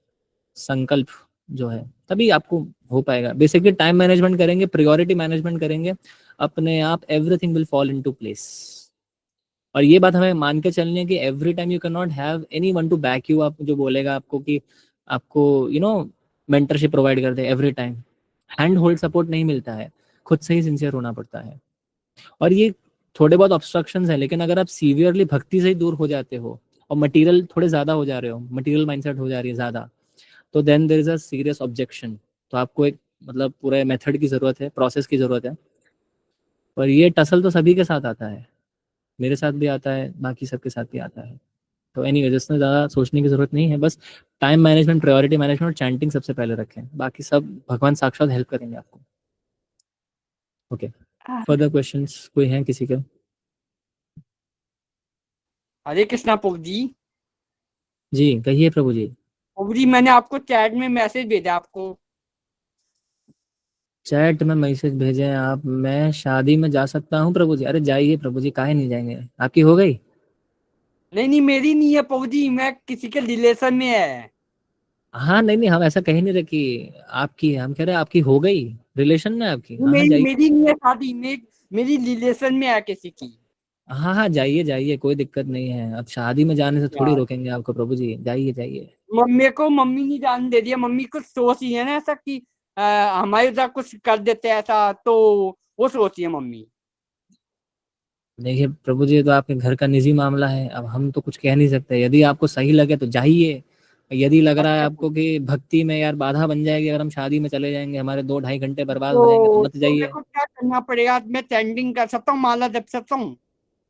संकल्प जो है, तभी आपको हो पाएगा। बेसिकली टाइम मैनेजमेंट करेंगे, प्रायोरिटी मैनेजमेंट करेंगे, अपने आप everything will fall into place. और ये बात हमें मान के चलनी है कि every time you can not have anyone to back you up, जो बोलेगा आपको कि आपको मेंटरशिप प्रोवाइड कर दे every time. Hand hold support नहीं मिलता है, खुद से ही सिंसियर होना पड़ता है। और ये थोड़े बहुत ऑब्स्ट्रक्शंस हैं, लेकिन अगर आप सीवियरली भक्ति से ही दूर हो जाते हो और मटेरियल थोड़े ज़्यादा हो जा रहे हो, मटेरियल माइंडसेट हो जा रही है ज़्यादा, तो then there is a serious objection. तो आपको एक मतलब पूरे मेथड की ज़रूरत है, प्रोसेस की ज़रूरत है। और ये टसल तो सभी के साथ आता है, मेरे साथ भी आता है, बाकी सबके साथ भी आता है। तो एनीवेज इसमें ज़्यादा सोचने की ज़रूरत नहीं है, बस टाइम मैनेजमेंट, प्रायोरिटी मैनेजमेंट और चैंटिंग सबसे पहले रखें, बाकी सब भगवान साक्षात हेल्प करेंगे आपको। ओके, हाँ, फर्दर क्वेश्चंस कोई हैं किसी के? हरे कृष्णा प्रभु जी। जी कहिए प्रभु जी। प्रभु जी मैंने आपको चैट में मैसेज भेजा आपको। चैट में मैसेज भेजे हैं आप? मैं शादी में जा सकता हूँ प्रभु जी? अरे जाइए प्रभु जी, काहे नहीं जाएंगे, आपकी हो गई? नहीं नहीं, मेरी नहीं है प्रभु जी, मैं किसी के रिलेशन में है। हाँ नहीं नहीं, हम ऐसा कह नहीं रहे कि आपकी, हम कह रहे हैं आपकी हो गई, रिलेशन में आपकी। हाँ हाँ मेरी जाइए, मेरी नहीं है शादी, मेरी रिलेशन में है किसी की। हाँ हाँ जाइए जाइए, कोई दिक्कत नहीं है। अब शादी में जाने से थोड़ी यार रोकेंगे आपको प्रभु जी, जाइए जाइए। मम्मी को मम्मी नहीं जान दे रही है। मम्मी कुछ सोच रही है ना ऐसा कि हमारे साथ कुछ कर देते हैं ऐसा, तो वो सोच रही है मम्मी। देखिए प्रभु जी, ये तो आपके घर का निजी मामला है, अब हम तो कुछ कह नहीं सकते। यदि आपको सही लगे तो जाइए, यदि लग रहा है अच्छा आपको कि भक्ति में यार बाधा बन जाएगी अगर हम शादी में चले जाएंगे, हमारे 2 ढाई घंटे बर्बाद हो जाएंगे, तो मत तो मेरे जाइए। को क्या करना पड़ेगा? मैं चैंटिंग कर सकता हूँ, माला जप सकता हूँ?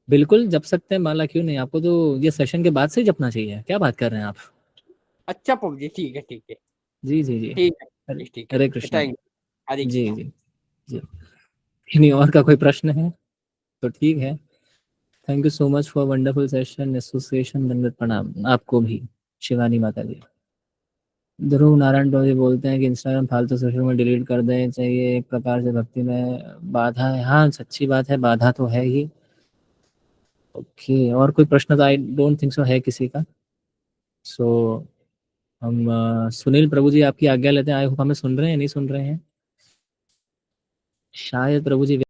बिल्कुल जप सकते हैं माला, क्यों नहीं? आपको तो ये सेशन के बाद से ही जपना चाहिए, क्या बात कर रहे हैं आप? अच्छा प्रभु जी, ठीक है ठीक है। जी जी जी। ठीक हरे है ठीक है। हरे कृष्णा। Thank you. हरे जी कृष्णा। जी जी। नहीं और का कोई प्रश्न है तो ठीक है। Thank you so much for wonderful session, association, दंडवत प्रणाम आपको भी। शिवानी माता जी। ध्रुव नारायण टोजी बोलते हैं कि इंस्टाग्राम फालतू सोशल में डिलीट कर दें चाहिए, एक प्रकार से भक्ति में बाधा है। हाँ सच्ची बात है, बाधा तो है ही। ओके, और कोई प्रश्न तो आई डोंट थिंक सो है किसी का। सो हम सुनील प्रभु जी आपकी आज्ञा लेते हैं। आई होप हमें सुन रहे हैं, नहीं सुन रहे हैं? शायद प्रभु जी